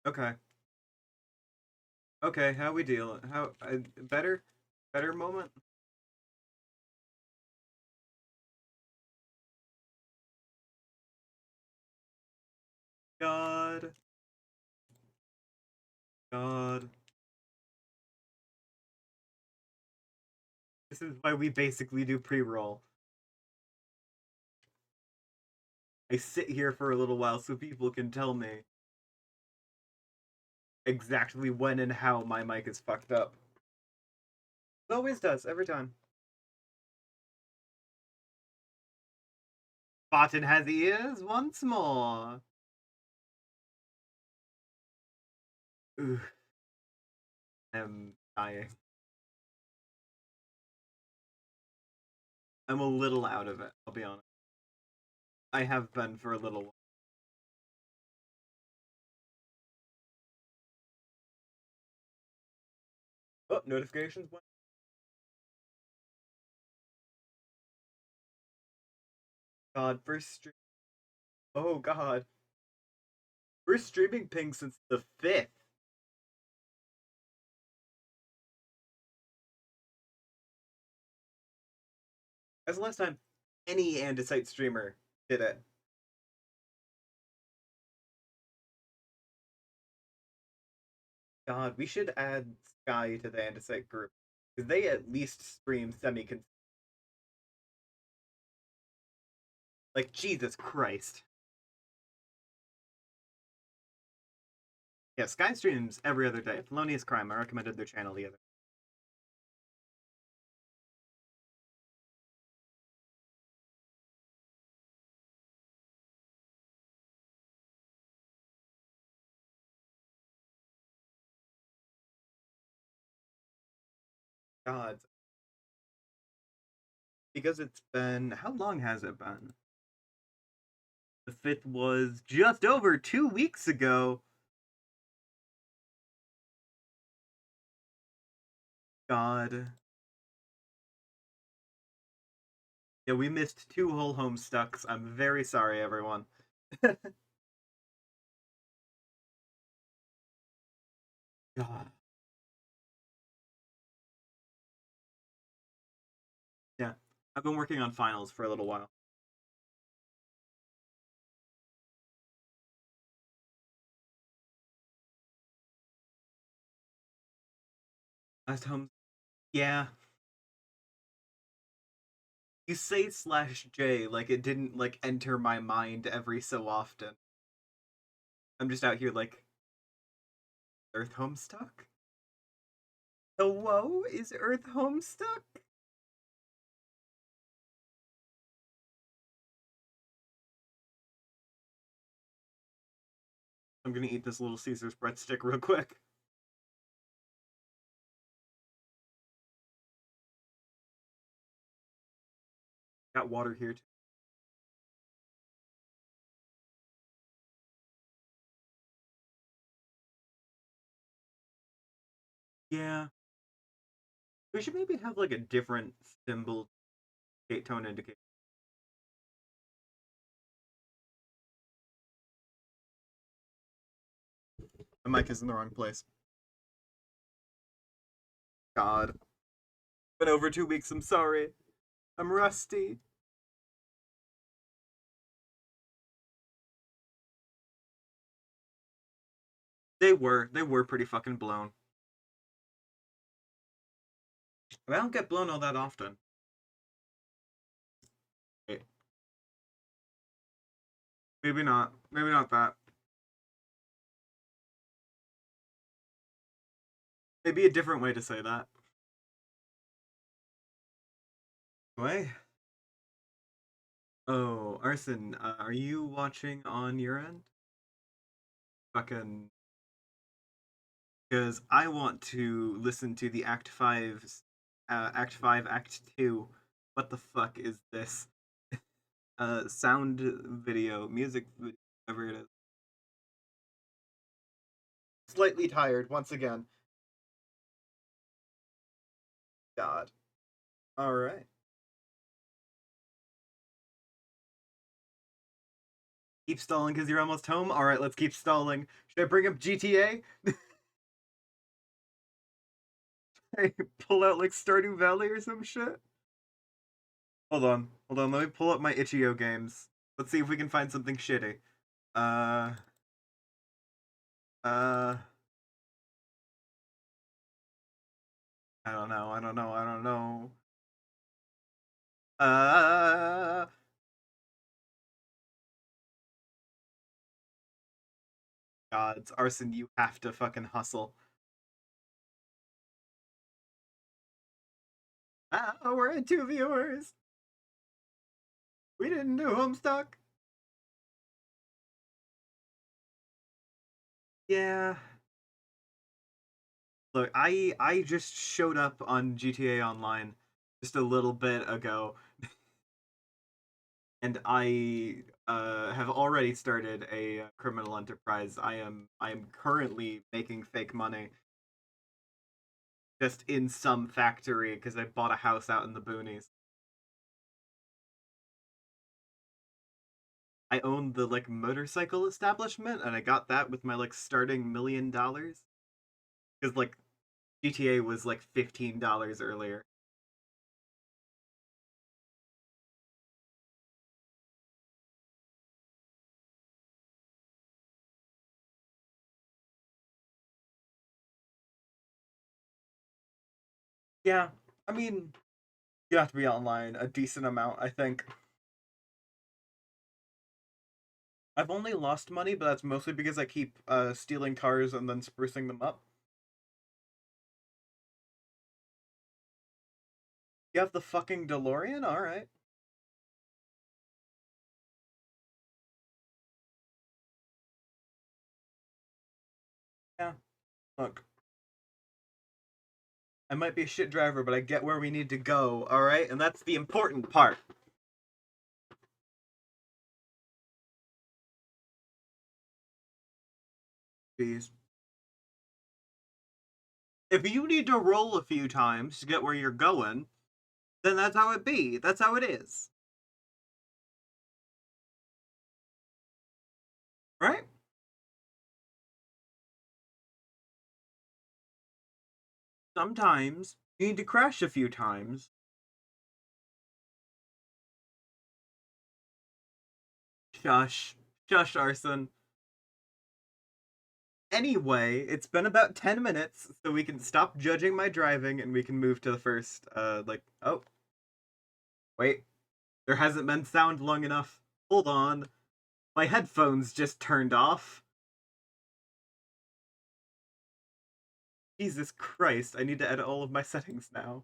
Okay. Okay, how we deal? How better? Better moment? God. God. This is why we basically do pre-roll. I sit here for a little while so people can tell me exactly when and how my mic is fucked up. It always does, every time. Botton has ears once more. Ooh, I'm dying. I'm a little out of it, I'll be honest. I have been for a little while. Oh, notifications went. God, first stream. Oh, God. First streaming ping since the 5th. That's the last time any andesite streamer did it. God, we should add Sky to the andesite group. Because they at least stream semi like, Jesus Christ. Yeah, Sky streams every other day. Felonious Crime. I recommended their channel the other. God. Because it's been. How long has it been? The 5th was just over 2 weeks ago. God. Yeah, we missed 2 whole Homestucks. I'm very sorry, everyone. God. Yeah. I've been working on finals for a little while. Last home. Yeah. You say /J like it didn't like enter my mind every so often. I'm just out here like Earth Homestuck? Hello? Is Earth Homestuck? I'm gonna eat this little Caesar's breadstick real quick. Got water here too. Yeah. We should maybe have like a different symbol gate tone indicator. My mic is in the wrong place. God. Been over 2 weeks, I'm sorry. I'm rusty. They were pretty fucking blown. I don't get blown all that often. Wait. Maybe not. Maybe not that. Maybe a different way to say that. Way? Oh, Arson, are you watching on your end? Fucking. Because I want to listen to the Act 5, Act 2. What the fuck is this? Sound video, music, whatever it is. Slightly tired, once again. God. Alright. Keep stalling because you're almost home? Alright, let's keep stalling. Should I bring up GTA? I pull out like Stardew Valley or some shit? Hold on, let me pull up my itch.io games. Let's see if we can find something shitty. Uh, uh, I don't know. Uh, Gods, Arson, you have to fucking hustle. Ah, we're at 2 viewers. We didn't do Homestuck. Yeah. Look, I just showed up on GTA Online just a little bit ago, and I have already started a criminal enterprise. I am currently making fake money just in some factory because I bought a house out in the boonies. I own the like motorcycle establishment, and I got that with my like starting $1 million because like GTA was like $15 earlier. Yeah, I mean, you have to be online a decent amount, I think. I've only lost money, but that's mostly because I keep stealing cars and then sprucing them up. You have the fucking DeLorean? Alright. Yeah, look. I might be a shit driver, but I get where we need to go, alright? And that's the important part. Jeez. If you need to roll a few times to get where you're going, then that's how it be. That's how it is. Right? Sometimes you need to crash a few times. Shush. Shush, Arson. Anyway, it's been about 10 minutes, so we can stop judging my driving and we can move to the first, oh, wait. There hasn't been sound long enough. Hold on. My headphones just turned off. Jesus Christ, I need to edit all of my settings now.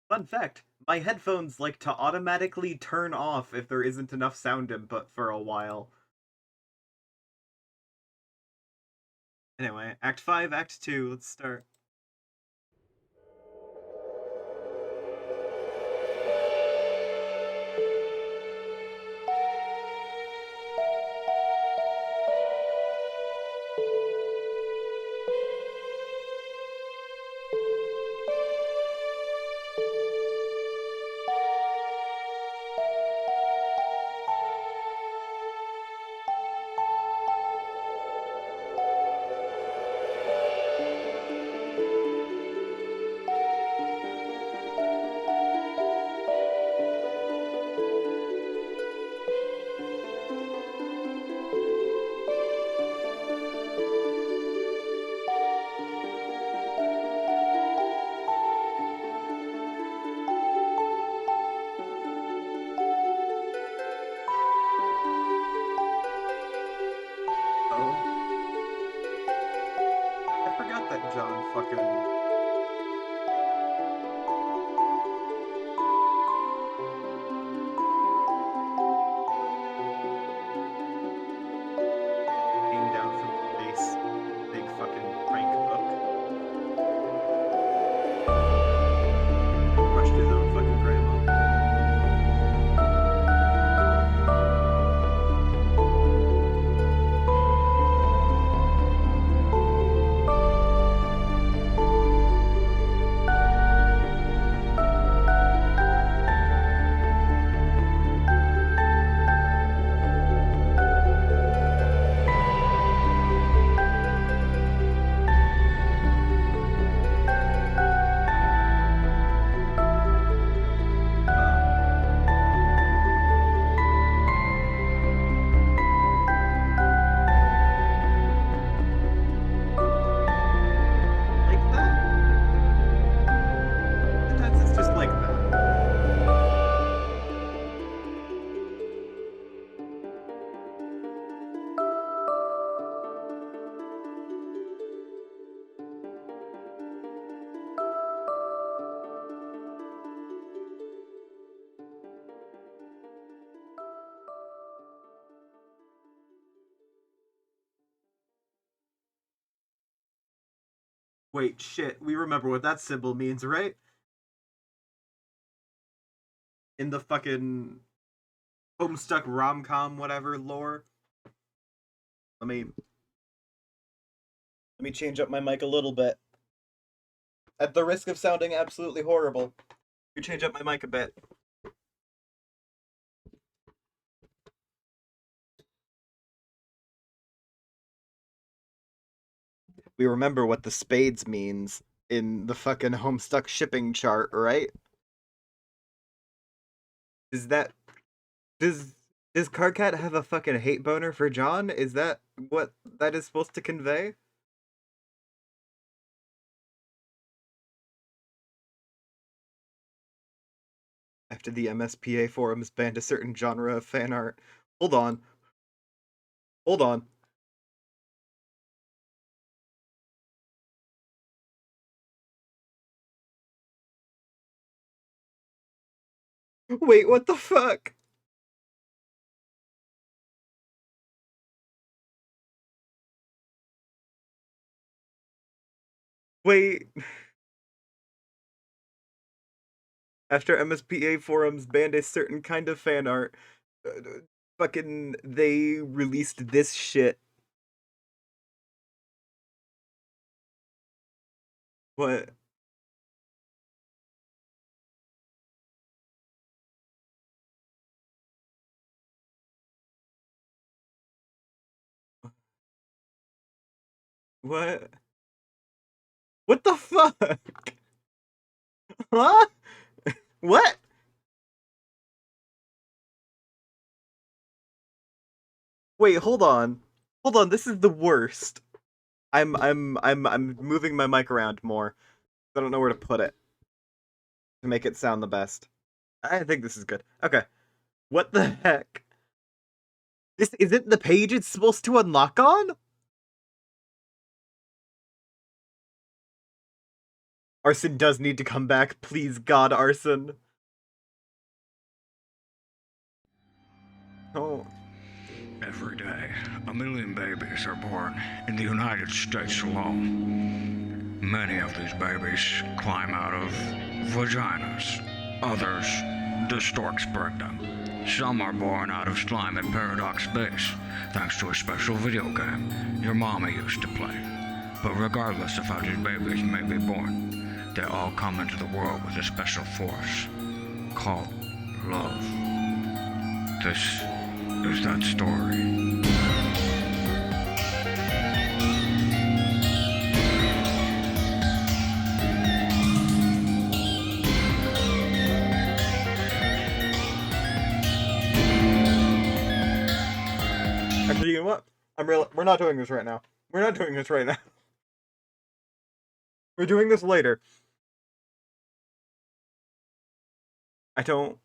Fun fact, my headphones like to automatically turn off if there isn't enough sound input for a while. Anyway, Act 5, Act 2, let's start. Wait, shit, we remember what that symbol means, right? In the fucking Homestuck rom-com whatever lore. Let me change up my mic a little bit. At the risk of sounding absolutely horrible, you change up my mic a bit. We remember what the spades means in the fucking Homestuck shipping chart, right? Is that does does Carcat have a fucking hate boner for John? Is that what that is supposed to convey? After the MSPA forums banned a certain genre of fan art. Hold on. Hold on. Wait, what the fuck? Wait. After MSPA forums banned a certain kind of fan art, fucking they released this shit. What? What? What the fuck? Huh? What? Wait, hold on. Hold on, this is the worst. I'm moving my mic around more. I don't know where to put it to make it sound the best. I think this is good. Okay. What the heck? This isn't the page it's supposed to unlock on? Arson does need to come back. Please, God, Arson. Oh. Every day, 1 million babies are born in the United States alone. Many of these babies climb out of vaginas. Others, the storks birth them. Some are born out of slime and paradox space, thanks to a special video game your mama used to play. But regardless of how these babies may be born, they all come into the world with a special force called love. This is that story. Actually, you know what? We're not doing this right now. We're not doing this right now. We're doing this later. I don't...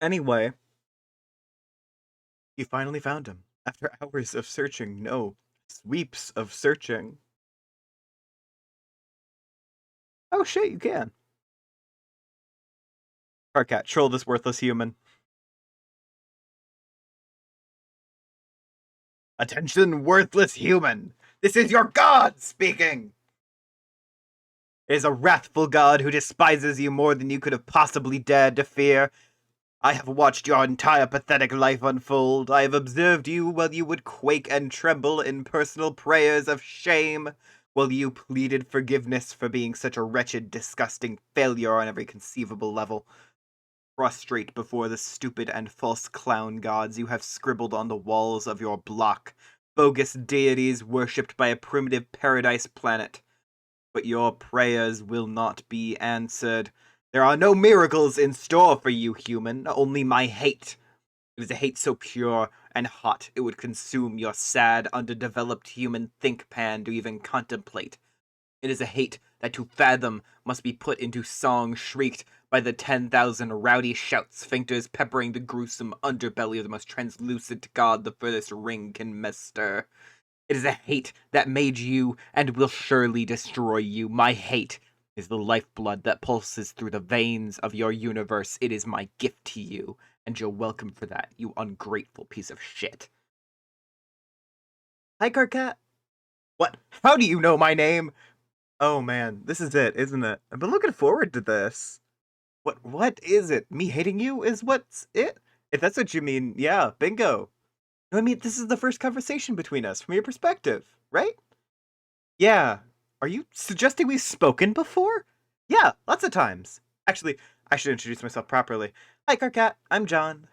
Anyway. You finally found him. After hours of searching. No. Sweeps of searching. Oh shit, you can. Carcat, troll this worthless human. Attention, worthless human! This is your god speaking! It is a wrathful god who despises you more than you could have possibly dared to fear. I have watched your entire pathetic life unfold. I have observed you while you would quake and tremble in personal prayers of shame, while you pleaded forgiveness for being such a wretched, disgusting failure on every conceivable level. Prostrate before the stupid and false clown gods you have scribbled on the walls of your block, bogus deities worshipped by a primitive paradise planet. But your prayers will not be answered. There are no miracles in store for you, human, only my hate. It is a hate so pure and hot it would consume your sad, underdeveloped human think pan to even contemplate. It is a hate that to fathom must be put into song shrieked by the 10,000 rowdy shout sphincters peppering the gruesome underbelly of the most translucent god the furthest ring can muster. It is a hate that made you and will surely destroy you. My hate is the lifeblood that pulses through the veins of your universe. It is my gift to you, and you're welcome for that, you ungrateful piece of shit. Hi, Carcat. What? How do you know my name? Oh man, this is it, isn't it? I've been looking forward to this. What is it? Me hating you is what's it? If that's what you mean, yeah, bingo. No, I mean, this is the first conversation between us from your perspective, right? Yeah. Are you suggesting we've spoken before? Yeah, lots of times. Actually, I should introduce myself properly. Hi, Carcat. I'm John.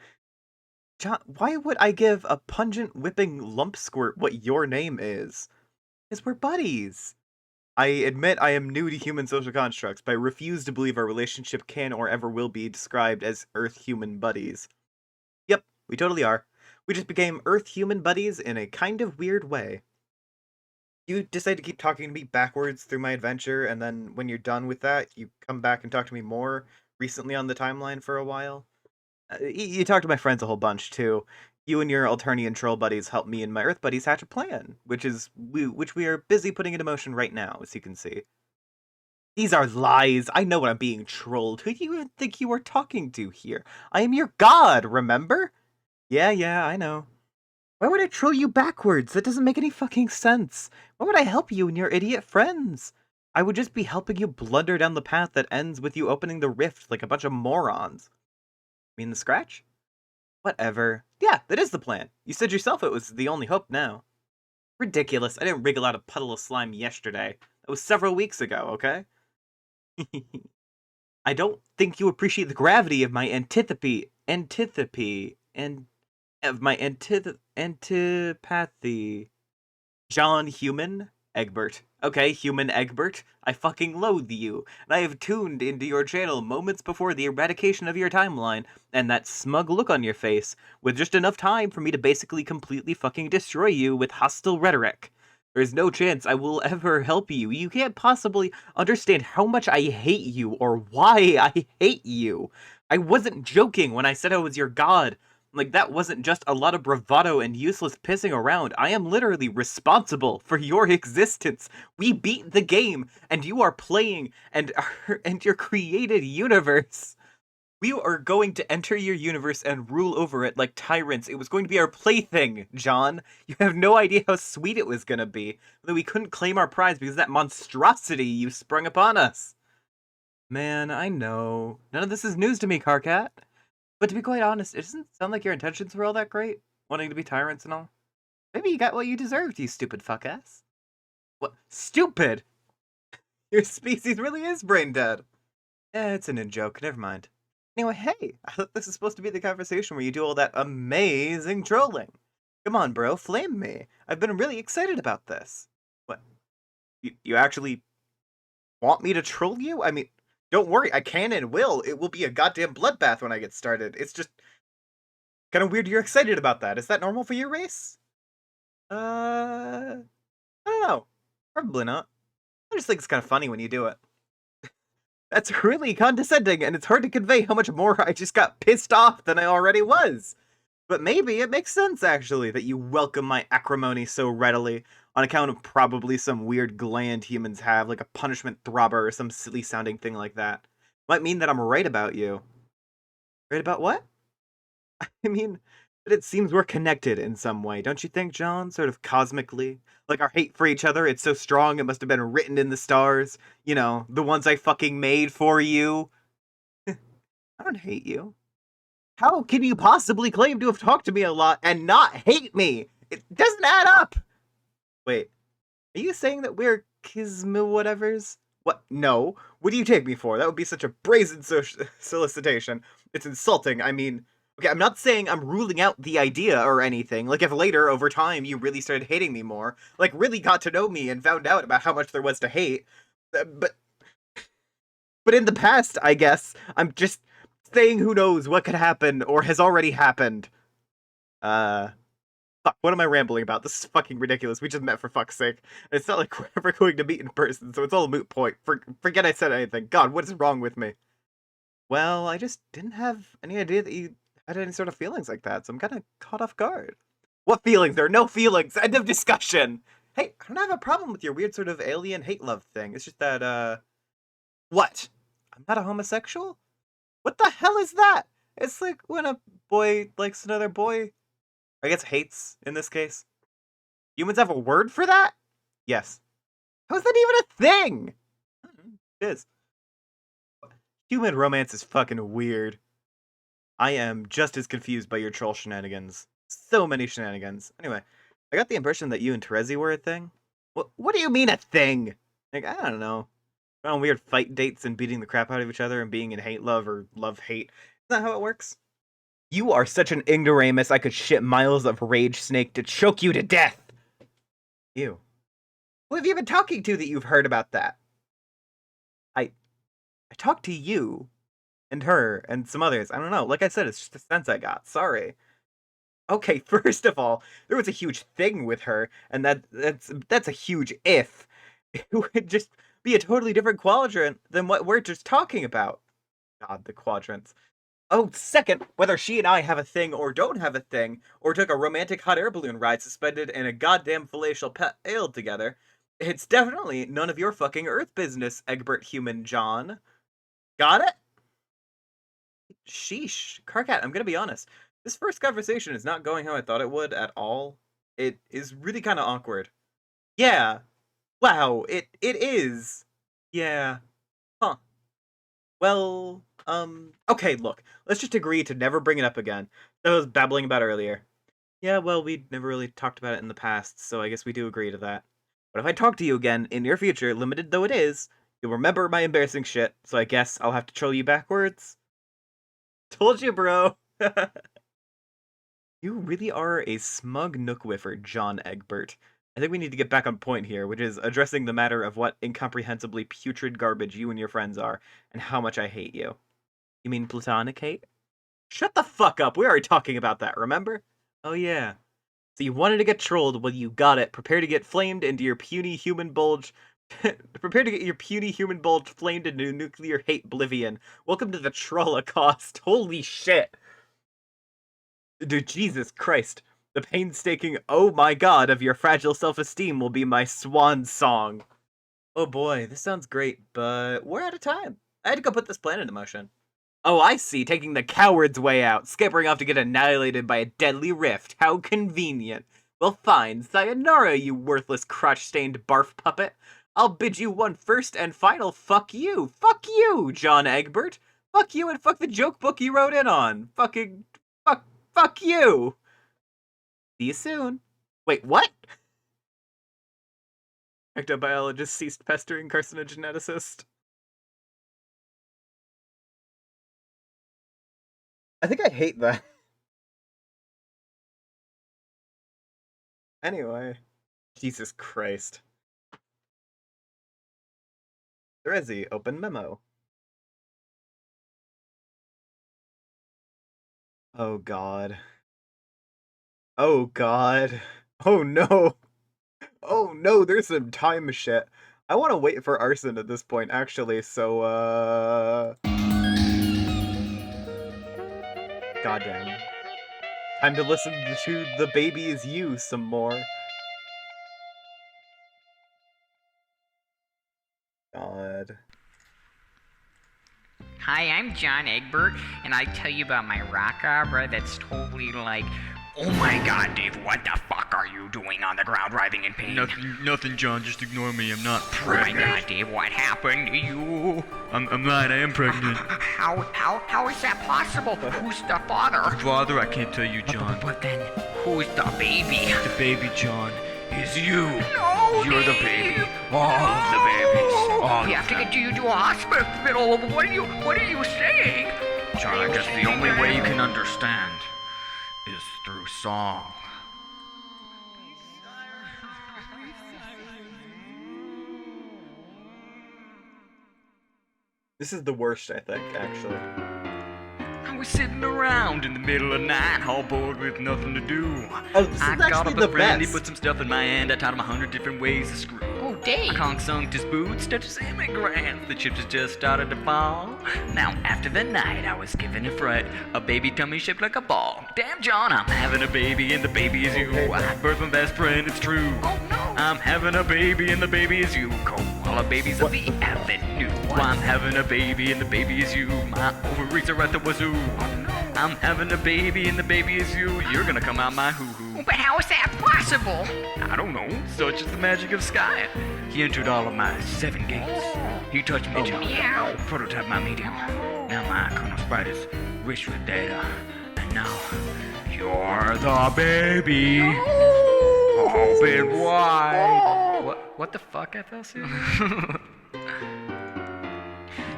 John, why would I give a pungent whipping lump squirt what your name is? Because we're buddies. I admit I am new to human social constructs, but I refuse to believe our relationship can or ever will be described as Earth-human buddies. Yep, we totally are. We just became Earth-human buddies in a kind of weird way. You decide to keep talking to me backwards through my adventure, and then when you're done with that, you come back and talk to me more recently on the timeline for a while. You talk to my friends a whole bunch, too. You and your Alternian troll buddies help me and my Earth buddies hatch a plan, which we are busy putting into motion right now, as you can see. These are lies. I know what I'm being trolled. Who do you even think you are talking to here? I am your god, remember? Yeah, I know. Why would I troll you backwards? That doesn't make any fucking sense. Why would I help you and your idiot friends? I would just be helping you blunder down the path that ends with you opening the rift like a bunch of morons. Mean the scratch? Whatever. Yeah, that is the plan. You said yourself it was the only hope now. Ridiculous. I didn't wriggle out a puddle of slime yesterday. That was several weeks ago, okay? I don't think you appreciate the gravity of my antipathy. John Human Egbert. Okay, Human Egbert. I fucking loathe you, and I have tuned into your channel moments before the eradication of your timeline, and that smug look on your face, with just enough time for me to basically completely fucking destroy you with hostile rhetoric. There's no chance I will ever help you. You can't possibly understand how much I hate you or why I hate you. I wasn't joking when I said I was your god. Like, that wasn't just a lot of bravado and useless pissing around. I am literally responsible for your existence. We beat the game, and you are playing and your created universe. We are going to enter your universe and rule over it like tyrants. It was going to be our plaything, John. You have no idea how sweet it was going to be. That we couldn't claim our prize because of that monstrosity you sprung upon us. Man, I know. None of this is news to me, Carcat. But to be quite honest, it doesn't sound like your intentions were all that great, wanting to be tyrants and all. Maybe you got what you deserved, you stupid fuck-ass. What? Stupid? Your species really is brain dead. It's an in-joke, never mind. Anyway, hey, I thought this is supposed to be the conversation where you do all that amazing trolling. Come on, bro, flame me. I've been really excited about this. What? You actually want me to troll you? I mean, don't worry, I can and will. It will be a goddamn bloodbath when I get started. It's just kind of weird you're excited about that. Is that normal for your race? I don't know. Probably not. I just think it's kind of funny when you do it. That's really condescending, and it's hard to convey how much more I just got pissed off than I already was. But maybe it makes sense, actually, that you welcome my acrimony so readily, on account of probably some weird gland humans have, like a punishment throbber or some silly-sounding thing like that. Might mean that I'm right about you. Right about what? I mean, but it seems we're connected in some way, don't you think, John? Sort of cosmically? Like our hate for each other, it's so strong it must have been written in the stars. You know, the ones I fucking made for you. I don't hate you. How can you possibly claim to have talked to me a lot and not hate me? It doesn't add up! Wait, are you saying that we're kismo whatevers? What? No. What do you take me for? That would be such a brazen solicitation. It's insulting. I mean, okay, I'm not saying I'm ruling out the idea or anything. Like, if later, over time, you really started hating me more, like, really got to know me and found out about how much there was to hate, but in the past, I guess, I'm just saying who knows what could happen or has already happened. Fuck, what am I rambling about? This is fucking ridiculous. We just met for fuck's sake. It's not like we're ever going to meet in person, so it's all a moot point. Forget I said anything. God, what is wrong with me? Well, I just didn't have any idea that you had any sort of feelings like that, so I'm kind of caught off guard. What feelings? There are no feelings. End of discussion. Hey, I don't have a problem with your weird sort of alien hate love thing. It's just that, what? I'm not a homosexual? What the hell is that? It's like when a boy likes another boy. I guess hates, in this case. Humans have a word for that? Yes. How is that even a thing? It is. Human romance is fucking weird. I am just as confused by your troll shenanigans. So many shenanigans. Anyway, I got the impression that you and Terezi were a thing. What do you mean a thing? Like, I don't know. On weird fight dates and beating the crap out of each other and being in hate love or love hate. Isn't that how it works? You are such an ignoramus, I could shit miles of rage snake to choke you to death. Ew. Who have you been talking to that you've heard about that? I talked to you and her and some others. I don't know. Like I said, it's just a sense I got. Sorry. Okay, first of all, there was a huge thing with her, and that's a huge if. It would just be a totally different quadrant than what we're just talking about. God, the quadrants. Oh, second, whether she and I have a thing or don't have a thing, or took a romantic hot air balloon ride suspended in a goddamn palatial ale together, it's definitely none of your fucking Earth business, Egbert Human John. Got it? Sheesh. Carcat, I'm gonna be honest. This first conversation is not going how I thought it would at all. It is really kind of awkward. Yeah. Wow, it is. Yeah. Huh. Well, okay, look. Let's just agree to never bring it up again. That I was babbling about earlier. Yeah, well, we never really talked about it in the past, so I guess we do agree to that. But if I talk to you again in your future, limited though it is, you'll remember my embarrassing shit, so I guess I'll have to troll you backwards. Told you, bro. You really are a smug nookwiffer, John Egbert. I think we need to get back on point here, which is addressing the matter of what incomprehensibly putrid garbage you and your friends are, and how much I hate you. You mean platonic hate? Shut the fuck up, we were already talking about that, remember? Oh yeah. So you wanted to get trolled, well you got it. Prepare to get flamed into your puny human bulge. Prepare to get your puny human bulge flamed into nuclear hate oblivion. Welcome to the Trollocast. Holy shit. Dude, Jesus Christ. The painstaking oh my god of your fragile self-esteem will be my swan song. Oh boy, this sounds great, but we're out of time. I had to go put this plan into motion. Oh, I see, taking the coward's way out, scampering off to get annihilated by a deadly rift. How convenient. Well, fine, sayonara, you worthless crotch-stained barf puppet. I'll bid you one first and final fuck you. Fuck you, John Egbert. Fuck you and fuck the joke book you wrote in on. Fuck you. See you soon. Wait, what? Ectobiologist ceased pestering carcinogeneticist. I think I hate that. Anyway. Jesus Christ. Terezi, open memo. Oh god. Oh god. Oh no. Oh no, there's some time shit. I want to wait for arson at this point, actually, so, goddamn. Time to listen to The Baby Is You some more. God. Hi, I'm John Egbert, and I tell you about my rock opera that's totally like, oh my god, Dave, what the fuck are you doing on the ground writhing in pain? Nothing, John. Just ignore me. I'm not Oh my pregnant. god, Dave, what happened to you? I'm not. I am pregnant. How is that possible? Who's the father? Father, I can't tell you, John. But then, who's the baby? The baby, John, is you. No, You're the Dave. baby. All of the babies. All We of have to them. get you to a hospital. What are you saying? John, I guess the only way you can understand is through song. This is the worst, I think, actually. I was sitting around in the middle of the night, all bored with nothing to do. Oh, this is I got actually up the a brandy, best. put some stuff in my hand. I taught him 100 different ways to screw. Oh, Dave. I consumed his boots, touched his immigrants. The chips had just started to fall. Now, after the night, I was given a fright. A baby tummy shaped like a ball. Damn, John, I'm having a baby, and the baby is you. I birthed my best friend, it's true. Oh, no. I'm having a baby, and the baby is you. Koala babies of the avenue. I'm having a baby, and the baby is you. My ovaries are at the wazoo. I'm having a baby, and the baby is you. You're gonna come out my hoo-hoo. But how is that possible? I don't know. Such is the magic of Sky. He entered all of my 7 gates. He touched me too. Yeah. Prototype my medium. Now my Colonel Spider's rich with data. And now you're the baby. Open wide. What the fuck, FLC?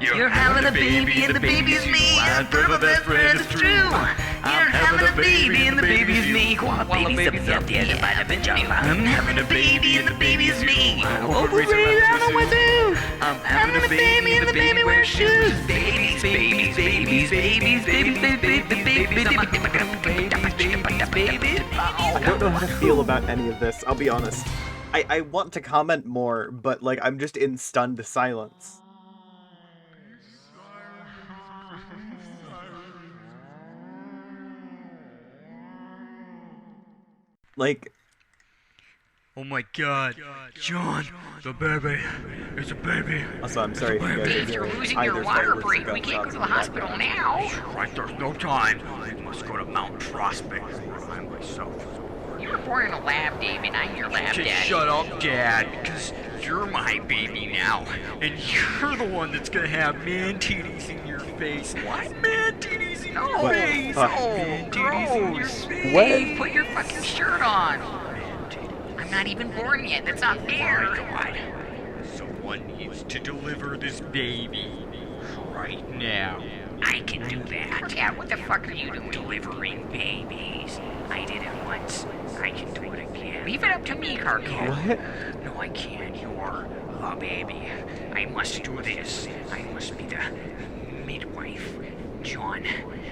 You're having a baby and the baby's me. And the best friend is true. You're having a baby and the baby's me. While the baby's up the other by the pajama. I'm having a baby and the baby's me. Oh, baby, I don't want to. I'm having a baby and the baby wears shoes. Babies, babies, babies, babies, babies, babies, babies, babies. I don't know how to feel about any of this, I'll be honest. I want to comment more, but like I'm just in stunned silence. Like, Oh my god, John, the baby, it's a baby. also, I'm sorry if you guys Dave, are you're hearing losing either your water fireworks or break. We can't go gunshots to in the hospital background. now. Right, there's no time. I must go to Mount Prospect where I'm myself. You were born in a lab, Dave, and I'm your lab Just daddy. shut up, Dad, because you're my baby now, and you're the one that's gonna have man titties in your face. What? Man titties in your What? face. Fuck. Man titties in your Gross. face. Dave, put your fucking shirt on. I'm not even born yet. That's not fair. My God. Someone needs to deliver this baby right now. I can do that. Dad, what the fuck are you doing? Delivering babies. I did it once. I can do it again. Leave it up to me, Carcat. What? No, I can't. You're a baby. I must do this. I must be the midwife. John,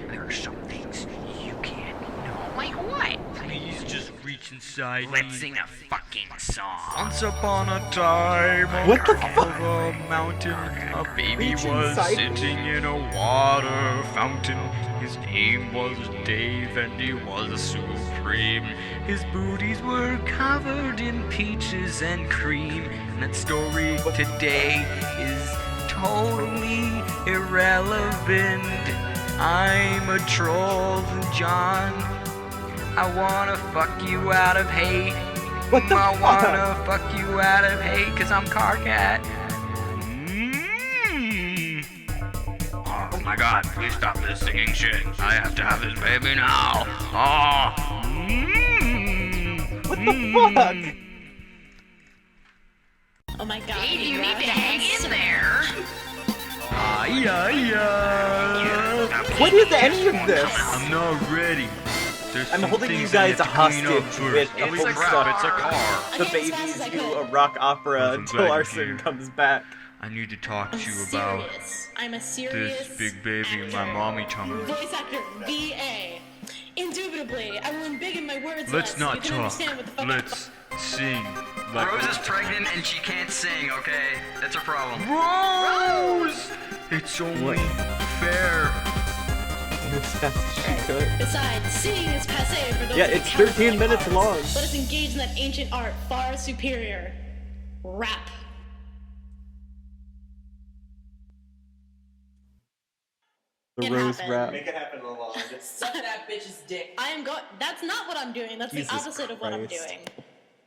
there are some things you can't know. Like what? Please just reach inside Let's me. sing a fucking song. Once upon a time, What the on fuck? top of a mountain, a baby Reach was inside sitting in a water fountain. His name was Dave, and he was supreme. His booties were covered in peaches and cream. And that story today is totally irrelevant. I'm a troll, John. I wanna fuck you out of hate. What the I fuck? wanna fuck you out of hate, cause I'm Carcat. Oh my god, please stop this singing shit. I have to have this baby now. Oh. What the fuck? Oh my god. Dave, you need to hang in there. Yeah. What is any of this? I'm not ready. There's I'm some holding you things I guys have to clean up hostage first. with a It's a Homestuck. crap, it's a car. The I came as fast babies as I do could. a rock opera I'm until glad you're Arson here. comes back. I need to talk to I'm you about serious. I'm a serious this big baby in my actor. mommy tummy. Voice actor, VA. Indubitably, I will embiggen my words Let's less not so you can talk. understand what the fuck Let's sing. Like Rose is pregnant and she can't sing, okay? That's her problem. Rose! It's only fair. As fast as she could. Besides, singing is passé for those Yeah, who it's count 13 like minutes ours. long. Let us engage in that ancient art far superior. Rap. The It Rose happened. rap. Make it happen, Lalonde. Suck that bitch's dick. I am going. That's not what I'm doing. That's Jesus the opposite of what I'm Christ. doing.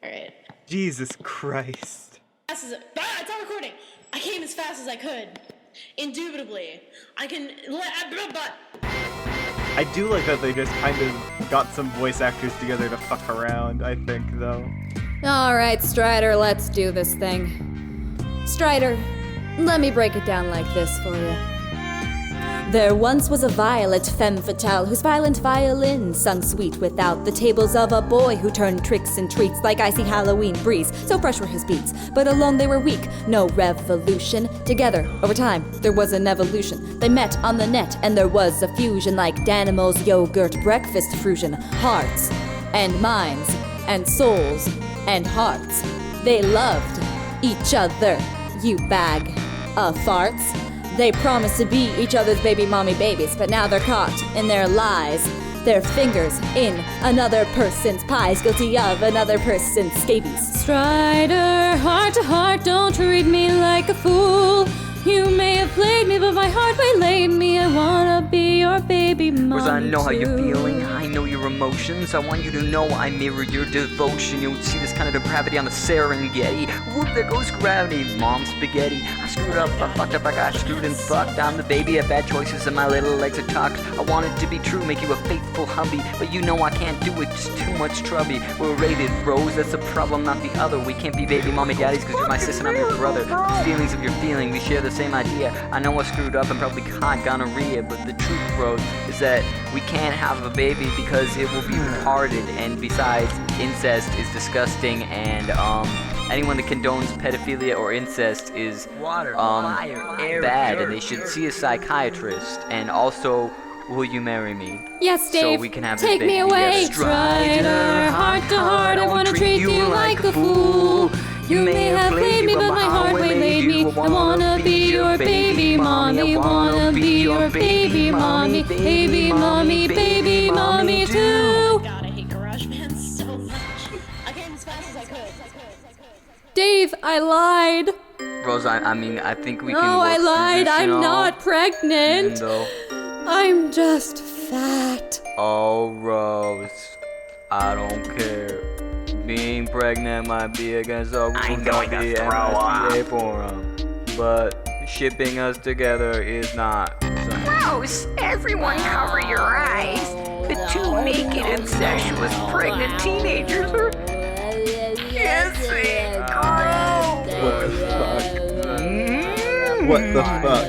All right. Jesus Christ. Fast as it's not recording. I came as fast as I could. Indubitably, I can. But I do like that they just kind of got some voice actors together to fuck around, I think, though. Alright, Strider, let's do this thing. Strider, let me break it down like this for you. There once was a violet femme fatale whose violent violin sung sweet without the tables of a boy who turned tricks and treats like icy Halloween breeze. So fresh were his beats, but alone they were weak. No revolution. Together, over time, there was an evolution. They met on the net and there was a fusion like Danimo's yogurt breakfast fusion. Hearts and minds and souls and hearts. They loved each other, you bag of farts. They promised to be each other's baby mommy babies, but now they're caught in their lies. Their fingers in another person's pies, guilty of another person's scabies. Strider, heart to heart, don't treat me like a fool. You may have played me, but my heart waylaid me. I wanna be your your baby mommy. Cause I know how you're too. feeling, I know your emotions. I want you to know I mirror your devotion. You'll see this kind of depravity on the Serengeti. Whoop, there goes gravity. Mom spaghetti. I screwed up, I fucked up, I got screwed and fucked. I'm the baby of bad choices and my little legs are tucked. I want it to be true, make you a faithful hubby, but you know I can't do it, just too much trouble. We're rated bros, that's the problem, not the other. We can't be baby mommy daddies cause you're my sister and I'm your brother. The feelings of your feeling, we share the same idea. I know I screwed up and probably caught gonorrhea, but the truth, bros, is that we can't have a baby because it will be retarded, and besides, incest is disgusting, and anyone that condones pedophilia or incest is bad, and they should see a psychiatrist. And also, will you marry me? Yes, Dave. So we can have take this me baby away, together. Strider. Heart to heart, I wanna treat you like a fool. You may have played me, but my heart waylaid me. I wanna be your baby mommy. Wanna be your baby mommy. Baby mommy, baby mommy too. God, I hate GarageBand so much. I came as fast as I could. Dave, I lied. Rose, I mean, I think we can No, work I through lied. this, you I'm know, not pregnant. even though... I'm just fat. Oh, Rose, I don't care. Being pregnant might be against the rules I'm of going the to throw up. MSTA forum, but shipping us together is not. Gross! Everyone cover your eyes. The two naked incestuous pregnant teenagers are kissing. Gross! What the fuck?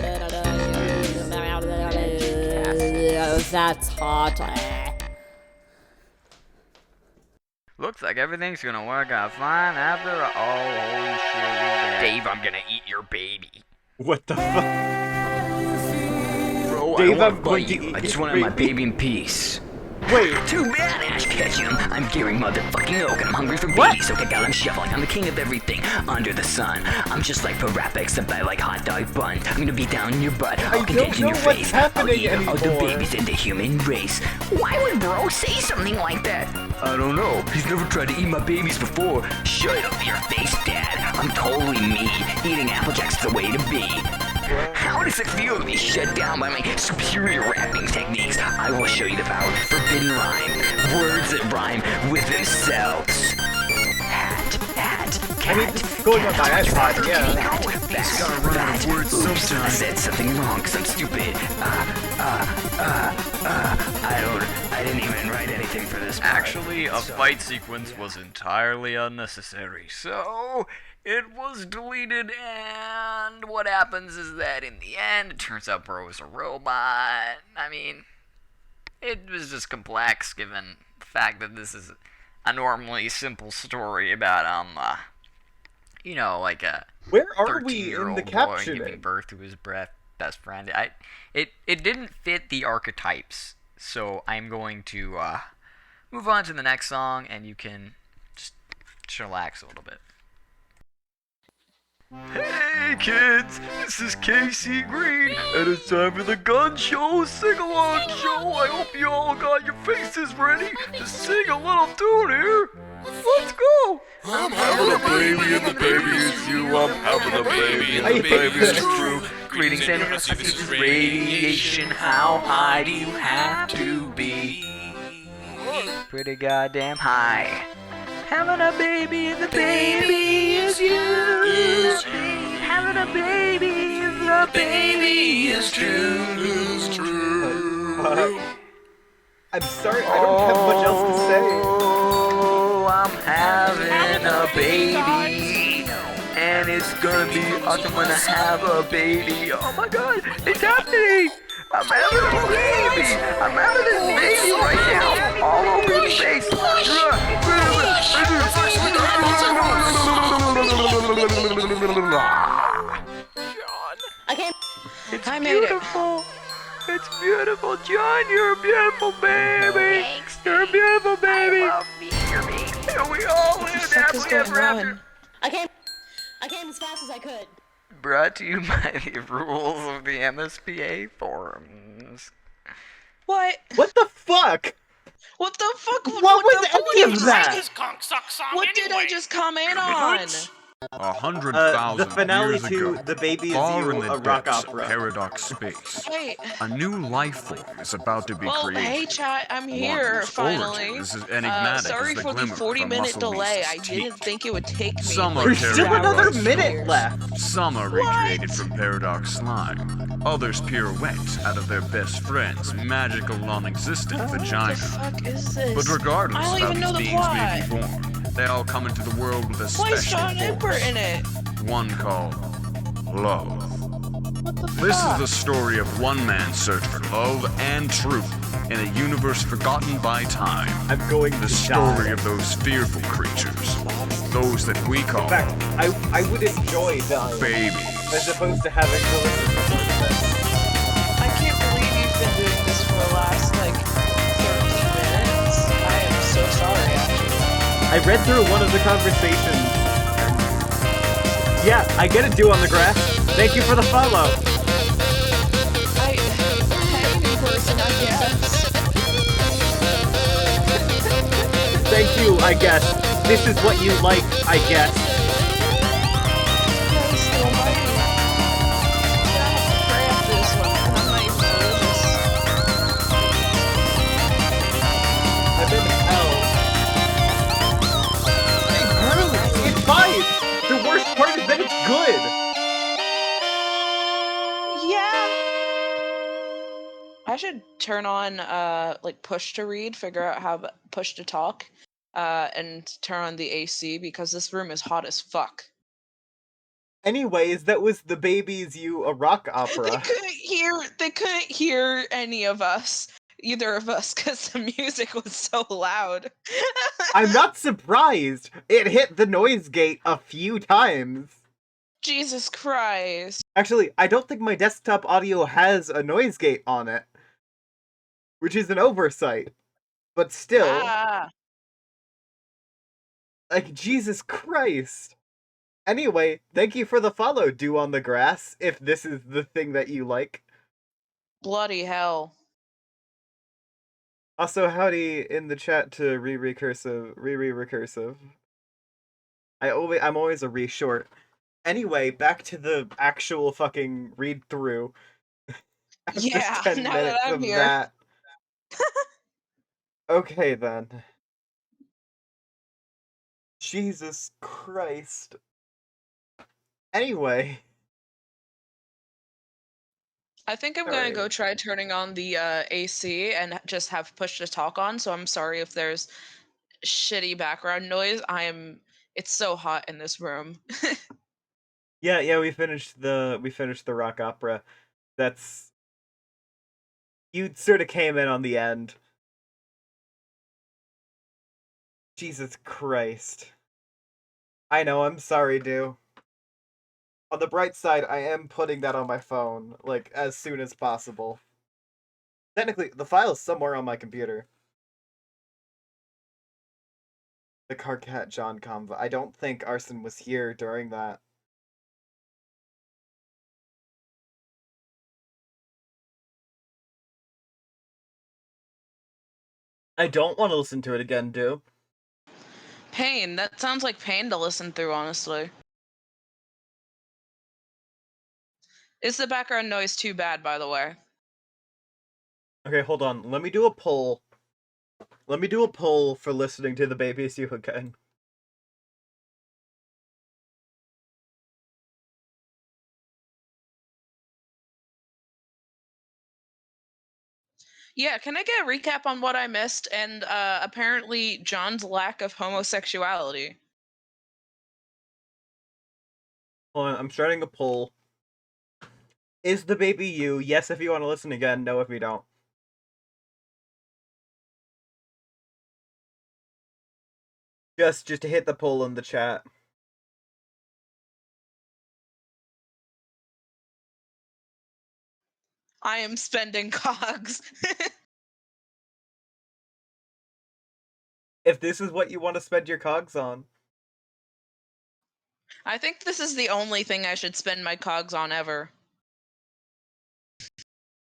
That's hot. Looks like everything's gonna work out fine after all. Holy shit, Dave, I'm gonna eat your baby. What the fuck? bro, Dave, I I'm don't going want to you. eat I just your wanted my baby. baby in peace. Wait. Too bad, Ash Ketchum. I'm Gary motherfucking Oak, and I'm hungry for babies, okay, God, I'm shuffling. I'm the king of everything under the sun. I'm just like Parappa, except I like hot dog buns. I'm gonna beat down your butt. I'll don't condense in know your what's face. I'll happening eat all the anymore. babies in the human race. Why would bro say something like that? I don't know. He's never tried to eat my babies before. Shut up your face, Dad. I'm totally me. Eating Applejack's the way to be. How does it feel to be shut down by my superior rapping techniques? I will show you the power of forbidden rhyme. Words that rhyme with themselves. Hat, cat, I mean, this is going on my iPod, yeah. Oops, I said something wrong because I'm stupid. I didn't even write anything for this part. Actually, a fight sequence was entirely unnecessary, so it was deleted, and what happens is that in the end, it turns out Bro is a robot. I mean, it was just complex given the fact that this is a normally simple story about, you know, like a Where are we in 13-year-old the boy captioning? giving birth to his best friend. It didn't fit the archetypes, so I'm going to move on to the next song, and you can just chillax a little bit. Hey kids, this is Casey Green, and it's time for the Gun Show Sing-Along Show. I hope you all got your faces ready to sing a little tune here. Let's go! I'm having a baby and the baby is you. I'm having a baby and the baby is true. Greetings and this is radiation. How high do you have to be? Pretty goddamn high. Having a baby and the baby is you. Having a baby and the baby is true. I'm sorry, I don't have much else to say. Oh, I'm having a baby, and it's gonna be awesome when I have a baby. Oh my God, it's happening! I'm having a baby. I'm having this baby right now, all over his face. I came. It's beautiful. It's beautiful, John. You're a beautiful baby. You're a beautiful baby. I love being your baby. And we all lived happily ever after. I came as fast as I could. Brought to you by the rules of the MSPA forums. What? What the fuck? What the fuck? What was any of that? What did I just comment on? 100,000 The finale years to ago, The Baby Is far You, in the a rock depths of opera. paradox space, Wait. a new life form is about to be Well, created. hey chat, I'm One here whose finally. origin is as enigmatic Sorry as the for the glimmer 40-minute from a muscle delay. I beast's didn't teeth. think it would take me Some like are There's two still carried another hours. by minute force. left. Some are What? recreated from paradox slime. Others pirouette out of their best friend's magical non-existent What the vagina. fuck is this? But regardless I of don't how even know these the beings plot. may be born, they all come into the world with a Why is special John Emperor force. in it? One called love. What the This is fuck? the story of one man's search for love and truth in a universe forgotten by time. I'm going The to story die. of those fearful creatures. Those that we call In fact, I would enjoy dying babies. as opposed to having to listen to more of this. I can't believe you've been doing this for the last, like, 13 minutes. I am so sorry, actually. I read through one of the conversations. Yeah, I get it, Dew on the Grass. Thank you for the follow. Hey, new person, I guess. Thank you, I guess. This is what you like, I guess. Christ almighty. I'm gonna have to pray after this one, and I'm not even religious. I'm in hell. It grew! It's fine! The worst part is that it's good! Yeah. I should turn on, like, push to read, figure out how to push to talk, and turn on the AC, because this room is hot as fuck. Anyways, that was The Baby Is You, a rock opera. They couldn't hear any of us, either of us, because the music was so loud. I'm not surprised! It hit the noise gate a few times. Jesus Christ. Actually, I don't think my desktop audio has a noise gate on it. Which is an oversight. But still, like, Jesus Christ. Anyway, thank you for the follow, Dew on the Grass, if this is the thing that you like. Bloody hell. Also, howdy in the chat to Recursive. I'm always a re-short. Anyway, back to the actual fucking read-through. After Yeah, 10 now minutes that I'm of here. that. Okay, then. Jesus Christ. Anyway. I think I'm gonna go try turning on the AC and just have push to talk on, so I'm sorry if there's shitty background noise. It's so hot in this room. Yeah, we finished the rock opera. That's, you sort of came in on the end. Jesus Christ. I know, I'm sorry, Dew. On the bright side, I am putting that on my phone, like, as soon as possible. Technically, the file is somewhere on my computer. The Carcat John convo. I don't think Arson was here during that. I don't want to listen to it again, Dew. Pain. That sounds like pain to listen through, honestly. Is the background noise too bad, by the way? Okay, hold on. Let me do a poll. Let me do a poll for listening to The Baby Is You again. Yeah, can I get a recap on what I missed and apparently John's lack of homosexuality? Hold on, I'm starting a poll. Is The Baby You? Yes if you want to listen again, no if you don't. Just to hit the poll in the chat. I am spending cogs. If this is what you want to spend your cogs on. I think this is the only thing I should spend my cogs on ever.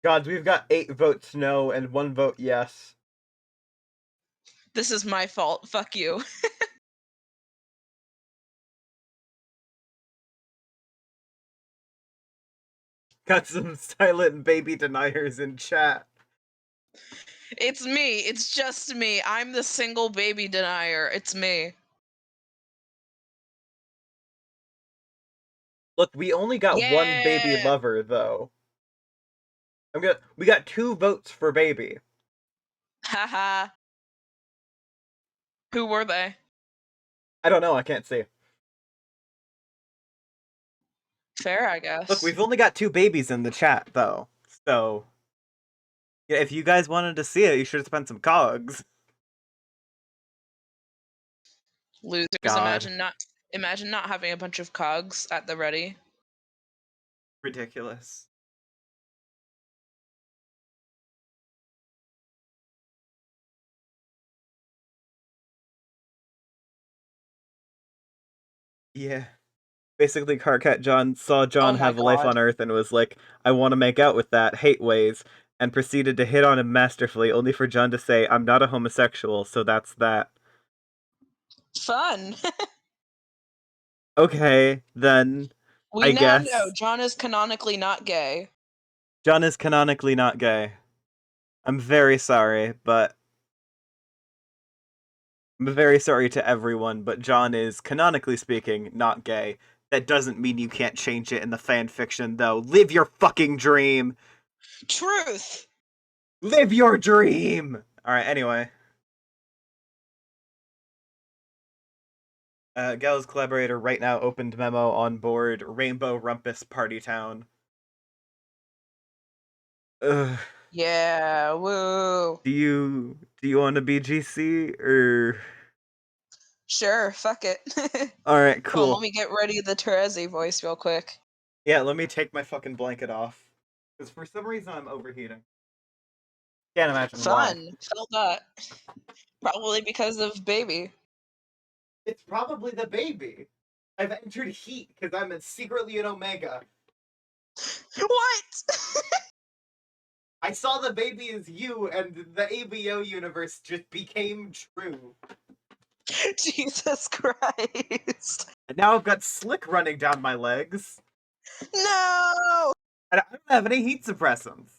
God, we've got 8 votes no and 1 vote yes. This is my fault. Fuck you. Got some silent baby deniers in chat. It's me. It's just me. I'm the single baby denier. It's me. Look, we only got one baby Yeah. lover, though. We got 2 votes for baby. Haha. Who were they? I don't know, I can't see. Fair, I guess. Look, we've only got 2 babies in the chat, though. So, yeah, if you guys wanted to see it, you should have spent some cogs. Losers. God. Imagine not having a bunch of cogs at the ready. Ridiculous. Yeah. Basically, Carcat John saw John Oh my have a life God. on Earth and was like, I want to make out with that, hate ways, and proceeded to hit on him masterfully, only for John to say, I'm not a homosexual, so that's that. Fun. Okay, then, We I now guess. know John is canonically not gay. John is canonically not gay. I'm very sorry, but... I'm very sorry to everyone, but John is, canonically speaking, not gay. That doesn't mean you can't change it in the fanfiction, though. Live your fucking dream! Truth. Live your dream! Alright, anyway. Gal's collaborator right now opened memo on board Rainbow Rumpus Party Town. Ugh. Yeah, woo. Do you want to be GC, or... Sure, fuck it. Alright, Hold on, cool. let me get ready the Terezi voice real quick. Yeah, let me take my fucking blanket off. Because for some reason I'm overheating. Can't imagine why. Fun. Felt that. Probably because of baby. It's probably the baby. I've entered heat because I'm secretly an Omega. What? I saw the baby as you, and the ABO universe just became true. Jesus Christ. And now I've got slick running down my legs. No! And I don't have any heat suppressants.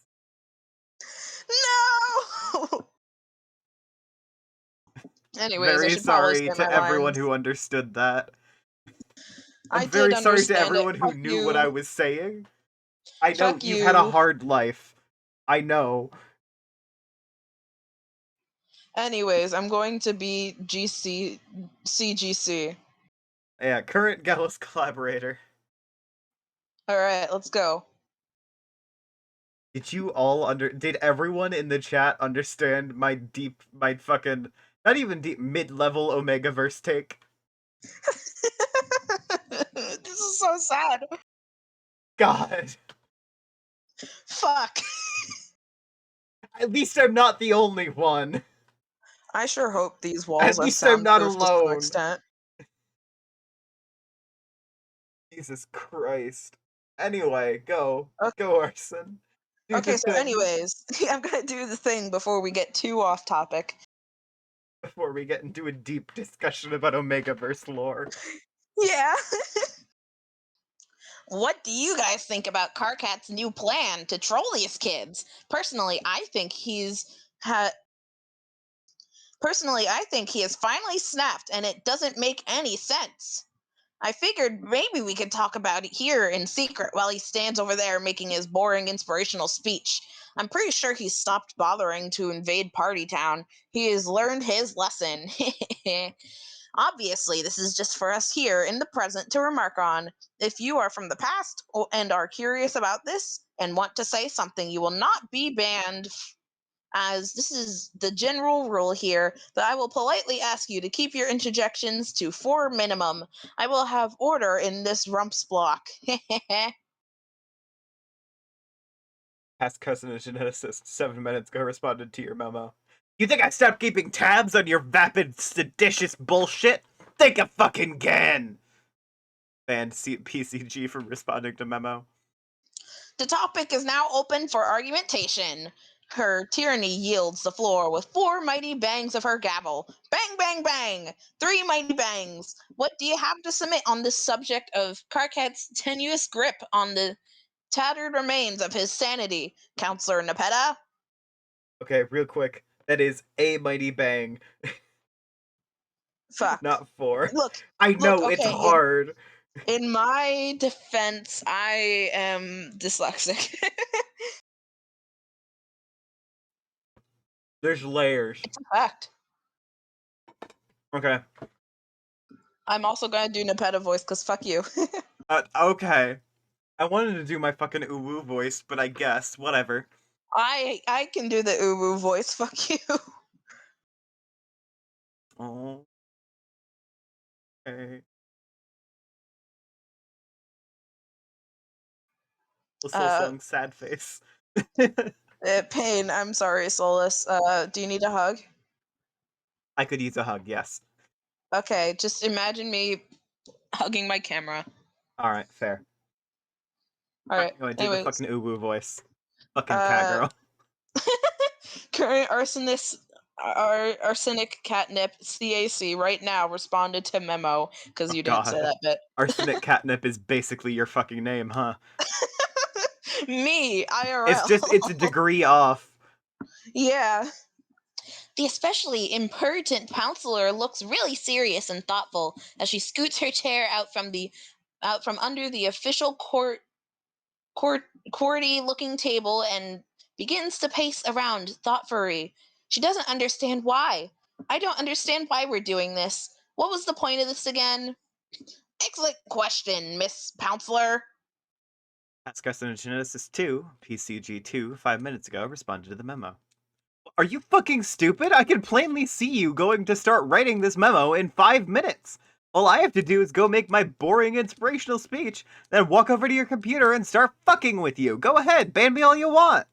No! Anyways, I Very should probably sorry say to my everyone lines. who understood that. I'm I very did sorry to understand everyone it. who Fuck knew you. what I was saying. I know Fuck you've had a you. hard life. I know. Anyways, I'm going to be CGC. Yeah, current Gallus collaborator. Alright, let's go. Did everyone in the chat understand my fucking, not even deep, mid-level Omegaverse take? This is so sad. God. Fuck. At least I'm not the only one. I sure hope these walls At are least I'm not soundproof to some alone. extent. Jesus Christ. Anyway, go. Okay. Go, Arson. Do Okay, the so thing anyways, I'm gonna do the thing before we get too off topic. before we get into a deep discussion about Omegaverse lore. Yeah. What do you guys think about Carcat's new plan to troll these kids? Personally, I think he has finally snapped, and it doesn't make any sense. I figured maybe we could talk about it here in secret while he stands over there making his boring inspirational speech. I'm pretty sure he's stopped bothering to invade Party Town. He has learned his lesson. Obviously, this is just for us here in the present to remark on. If you are from the past and are curious about this and want to say something, you will not be banned, as this is the general rule here, but I will politely ask you to keep your interjections to 4 minimum. I will have order in this rumps block. Past cousin and geneticist 7 minutes ago responded to your memo. You think I stopped keeping tabs on your vapid, seditious bullshit? Think again! Banned PCG from responding to memo. The topic is now open for argumentation. Her tyranny yields the floor with 4 mighty bangs of her gavel. Bang, bang, bang! 3 mighty bangs. What do you have to submit on this subject of Carcat's tenuous grip on the tattered remains of his sanity, Counselor Nepeta. Okay, real quick. That is a mighty bang, Fuck. not 4. Look, I know, look, it's okay, hard. in my defense, I am dyslexic. There's layers. It's a fact. Okay. I'm also gonna do Nepeta voice, because fuck you. Okay. I wanted to do my fucking uwu voice, but I guess, whatever. I can do the uwu voice, fuck you. Oh. Okay. The soul song Sad Face. Pain, I'm sorry, Solus. Do you need a hug? I could use a hug, yes. Okay, just imagine me hugging my camera. Alright, fair. Alright, Anyway, do the anyways. fucking uwu voice. Fucking cat girl. Current arsenic catnip CAC right now responded to memo, because you didn't say God. that bit. Arsenic catnip is basically your fucking name, huh? Me, IRL. It's a degree off. Yeah. The especially impertinent counselor looks really serious and thoughtful as she scoots her chair out from under the official courty looking table and begins to pace around thoughtfully. She doesn't understand why. I don't understand why we're doing this. What was the point of this again? Excellent question, Miss Counselor. Task Genesis 2, PCG2, 5 minutes ago, responded to the memo. Are you fucking stupid? I can plainly see you going to start writing this memo in 5 minutes. All I have to do is go make my boring inspirational speech, then walk over to your computer and start fucking with you. Go ahead, ban me all you want.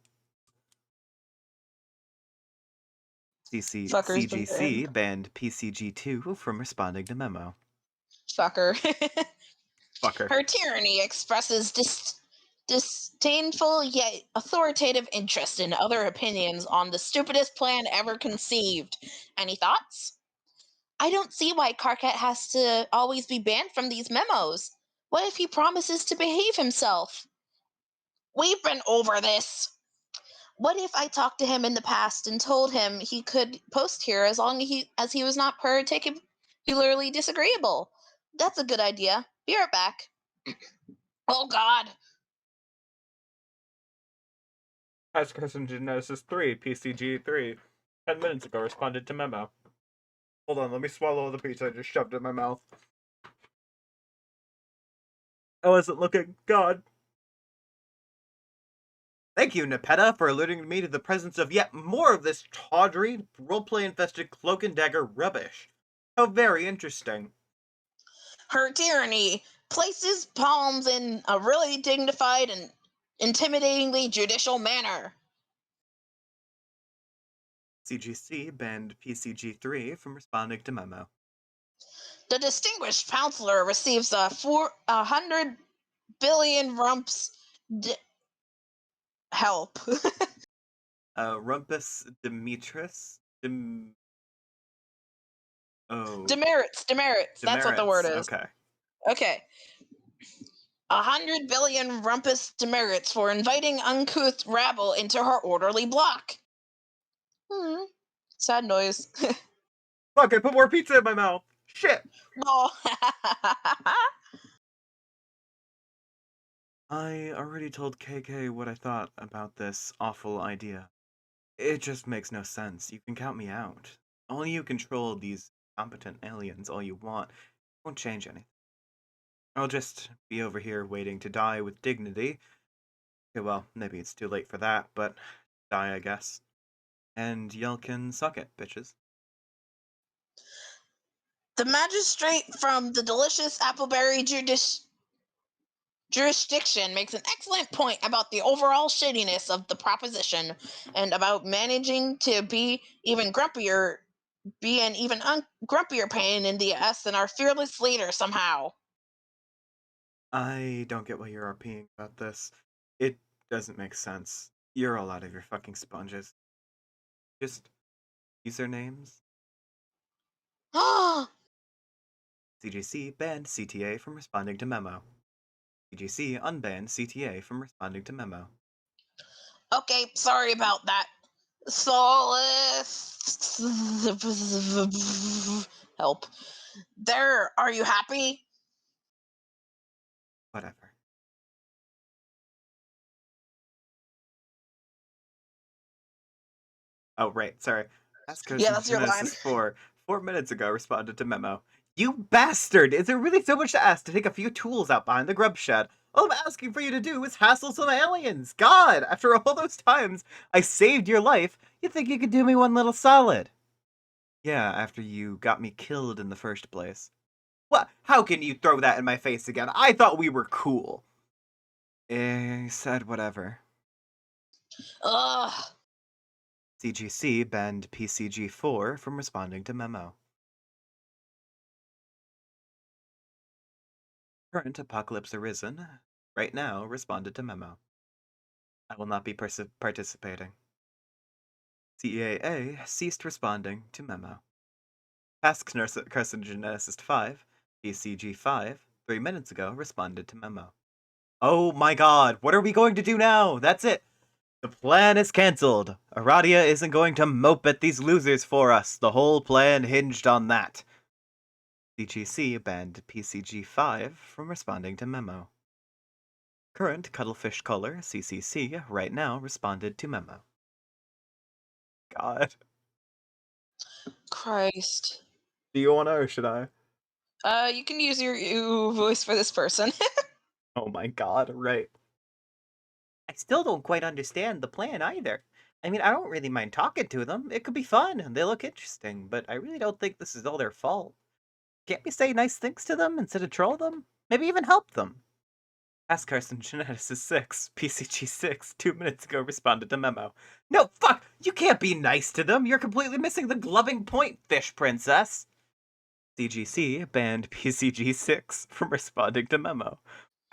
Fucker's been CGC banned PCG2 from responding to memo. Fucker. Fucker. Her tyranny expresses disdainful yet authoritative interest in other opinions on the stupidest plan ever conceived. Any thoughts? I don't see why Karkat has to always be banned from these memos. What if he promises to behave himself? We've been over this. What if I talked to him in the past and told him he could post here as long as he was not particularly disagreeable? That's a good idea. Be right back. Oh God. Task Genesis 3, PCG3, 10 minutes ago, responded to memo. Hold on, let me swallow the pizza I just shoved in my mouth. I wasn't looking. God. Thank you, Nepeta, for alerting me to the presence of yet more of this tawdry, roleplay-infested cloak and dagger rubbish. How very interesting. Her tyranny places palms in a really dignified and intimidatingly judicial manner. CGC banned PCG3 from responding to memo. The distinguished counselor receives 100 billion rumps help. Rumpus Demetrius? Demerits. That's what the word is. Okay. Okay. 100 billion rumpus demerits for inviting uncouth rabble into her orderly block. Sad noise. Fuck, I put more pizza in my mouth. Shit. Oh. I already told KK what I thought about this awful idea. It just makes no sense. You can count me out. Only you control these competent aliens all you want. It won't change anything. I'll just be over here waiting to die with dignity. Okay, well, maybe it's too late for that, but die, I guess. And y'all can suck it, bitches. The magistrate from the delicious Appleberry jurisdiction makes an excellent point about the overall shittiness of the proposition and about managing to be an even grumpier pain in the ass than our fearless leader somehow. I don't get why you're RPing about this. It doesn't make sense. You're all out of your fucking sponges. Just usernames. CGC banned CTA from responding to memo. CGC unbanned CTA from responding to memo. Okay, sorry about that. Solace. Help. There, are you happy? Whatever. Oh, right, sorry. Yeah, that's your line. Genesis 4 minutes ago responded to memo. You bastard! Is there really so much to ask to take a few tools out behind the grub shed? All I'm asking for you to do is hassle some aliens! God! After all those times I saved your life, you think you could do me one little solid? Yeah, after you got me killed in the first place. What? How can you throw that in my face again? I thought we were cool. He said whatever. Ugh. CGC banned PCG4 from responding to memo. Current apocalypse arisen. Right now, responded to memo. I will not be participating. CEAA ceased responding to memo. Task Carcinogenesis 5, PCG5, 3 minutes ago, responded to memo. Oh my god, what are we going to do now? That's it. The plan is cancelled. Aradia isn't going to mope at these losers for us. The whole plan hinged on that. CGC banned PCG5 from responding to memo. Current Cuttlefish Color, CCC, right now responded to memo. God. Christ. Do you want to, or should I? You can use your voice for this person. Oh my god, right. I still don't quite understand the plan either. I mean, I don't really mind talking to them. It could be fun, and they look interesting, but I really don't think this is all their fault. Can't we say nice things to them instead of troll them? Maybe even help them? Ask Carson Genesis 6, PCG 6, 2 minutes ago responded to memo. No, fuck! You can't be nice to them! You're completely missing the gloving point, fish princess! CGC banned PCG 6 from responding to memo.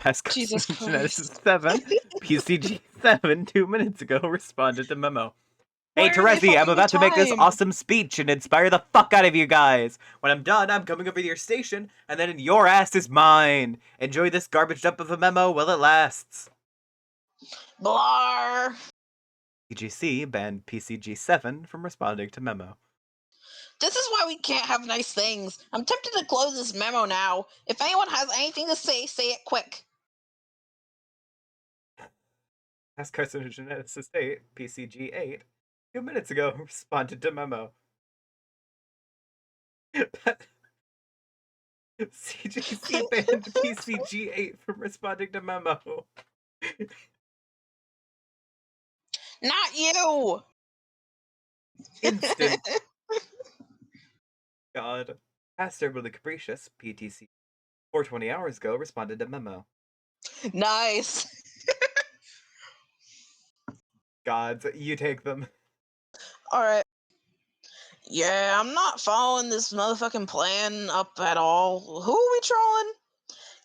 Ask Jesus Carson Genesis Christ. 7, PCG 7, 2 minutes ago responded to memo. Hey, Where are they Terezi, I'm finding the about to make this time? awesome speech and inspire the fuck out of you guys. When I'm done, I'm coming over to your station, and then your ass is mine. Enjoy this garbage dump of a memo while it lasts. Blar. PGC banned PCG7 from responding to memo. This is why we can't have nice things. I'm tempted to close this memo now. If anyone has anything to say it quick. Ask Carcinogenesis 8, PCG8, 2 minutes ago responded to memo. CGC banned PCG8 from responding to memo. Not you! Instant. God. Past Terminally Capricious, PTC 420 hours ago, responded to memo. Nice. Gods, you take them. Alright. Yeah, I'm not following this motherfucking plan up at all. Who are we trolling?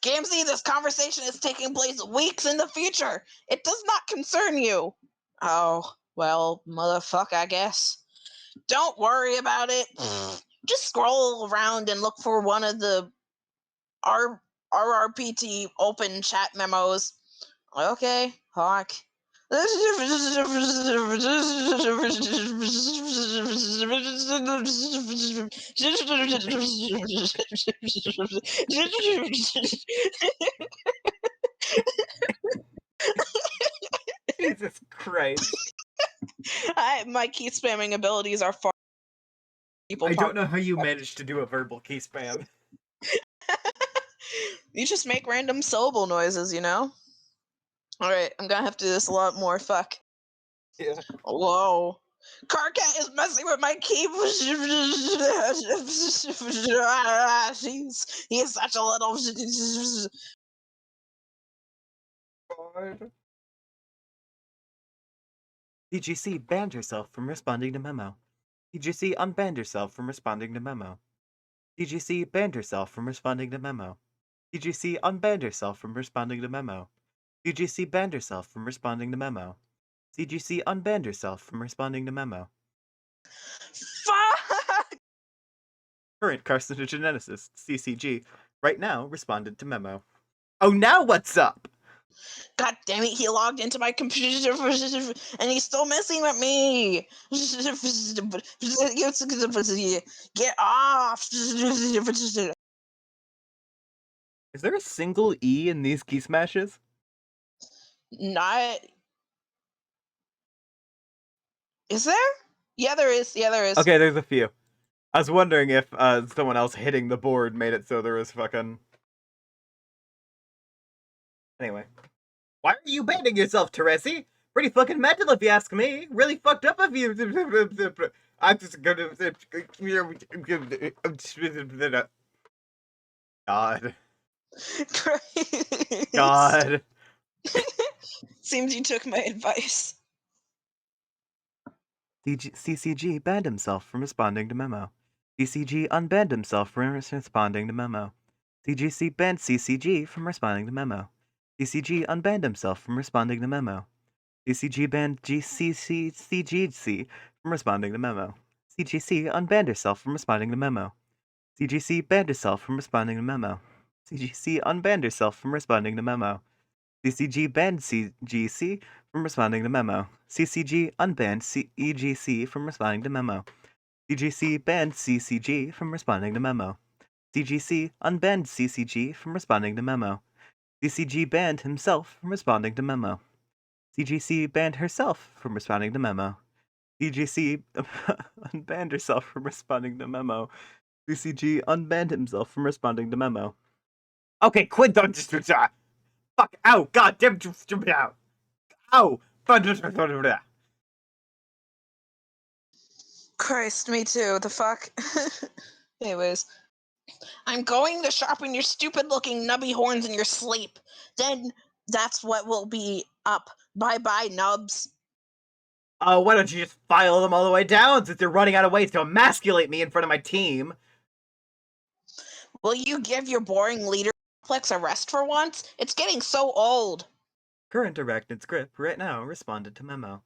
Gamzee, this conversation is taking place weeks in the future. It does not concern you. Oh, well, motherfuck, I guess. Don't worry about it. Just scroll around and look for one of the RRPT open chat memos. Okay, Hawk. Jesus Christ. My key spamming abilities are far. People I don't know how you managed to do a verbal key spam. You just make random syllable noises, you know? Alright, I'm gonna have to do this a lot more. Fuck. Yeah. Whoa. Carcat is messing with my keyboard. He's such a little. God. PGC banned herself from responding to memo. PGC unbanned herself from responding to memo. PGC banned herself from responding to memo. PGC unbanned herself from responding to memo. PGC banned herself from responding to memo. CGC unbanned herself from responding to memo. Fuck! Current carcinogeneticist, CCG, right now responded to memo. Oh, now what's up? God damn it, he logged into my computer and he's still messing with me. Get off. Is there a single E in these key smashes? Not. Is there? Yeah, there is. Yeah, there is. Okay, there's a few. I was wondering if someone else hitting the board made it so there was fucking... Anyway. Why are you banning yourself, Teresi? Pretty fucking mental if you ask me. Really fucked up of you. I'm just gonna... God. God. Seems you took my advice. CCG banned himself from responding to memo. CCG unbanned himself from responding to memo. CGC banned CCG from responding to memo. CCG unbanned himself from responding to memo. CCG banned CGC from responding to memo. CGC unbanned herself from responding to memo. CGC banned herself from responding to memo. CGC unbanned herself from responding to memo. CCG banned CGC from responding to memo. CCG unbanned CEGC from responding to memo. CGC banned CCG from responding to memo. CGC unbanned CCG from responding to memo. CCG banned himself from responding to memo. CGC banned herself from responding to memo. CGC unbanned herself from responding to memo. CCG unbanned himself from responding to memo. Okay, quit, don't just... Fuck, ow, god damn, out. Ow. Christ, me too. The fuck? Anyways. I'm going to sharpen your stupid looking nubby horns in your sleep. Then that's what will be up. Bye bye, nubs. Why don't you just file them all the way down since you're running out of ways to emasculate me in front of my team? Will you give your boring leader complex a rest for once? It's getting so old. Current arachnid script right now responded to memo.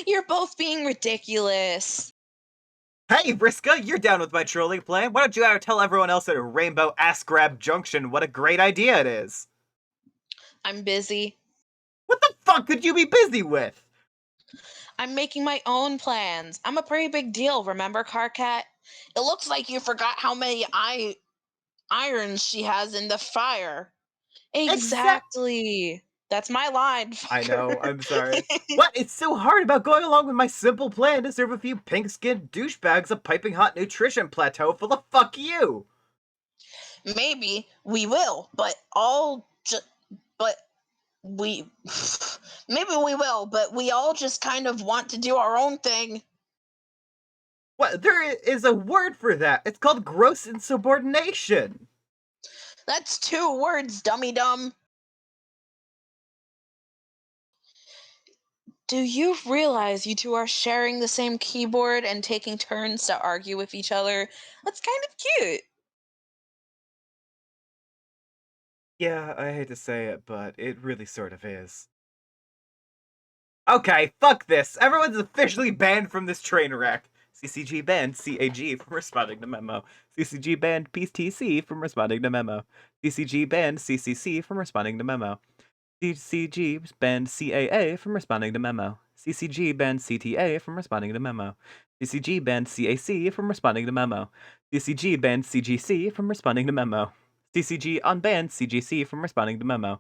You're both being ridiculous. Hey, Vriska, you're down with my trolling plan. Why don't you tell everyone else at Rainbow Ass Grab Junction what a great idea it is? I'm busy. What the fuck could you be busy with? I'm making my own plans. I'm a pretty big deal, remember, Carcat? It looks like you forgot how many irons she has in the fire. Exactly. That's my line. I know, I'm sorry. What? It's so hard about going along with my simple plan to serve a few pink-skinned douchebags a piping hot nutrition plateau full of fuck you. Maybe we will, but maybe we will, but we all just kind of want to do our own thing. What? There is a word for that. It's called gross insubordination. That's 2 words, dummy dumb. Do you realize you two are sharing the same keyboard and taking turns to argue with each other? That's kind of cute. Yeah, I hate to say it, but it really sort of is. Okay, fuck this. Everyone's officially banned from this train wreck. CCG banned CAG from responding to memo. CCG banned PTC from responding to memo. CCG banned CCC from responding to memo. CCG banned CAA from responding to memo. CCG banned CTA from responding to memo. CCG banned CAC from responding to memo. CCG banned CGC from responding to memo. CCG unbanned CGC from responding to memo.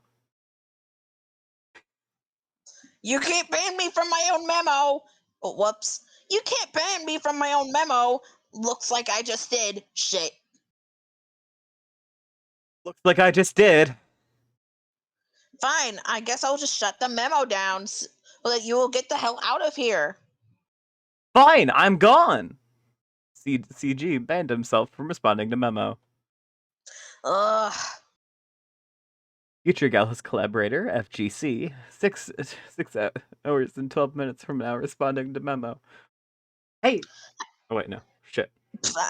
You can't ban me from my own memo. Oh, whoops. You can't ban me from my own memo. Looks like I just did. Shit. Looks like I just did. Fine, I guess I'll just shut the memo down so that you will get the hell out of here. Fine, I'm gone. CG banned himself from responding to memo. Ugh. Future Gallus collaborator, FGC, 6 hours and 12 minutes from now, responding to memo. Hey! Oh, wait, no. Shit.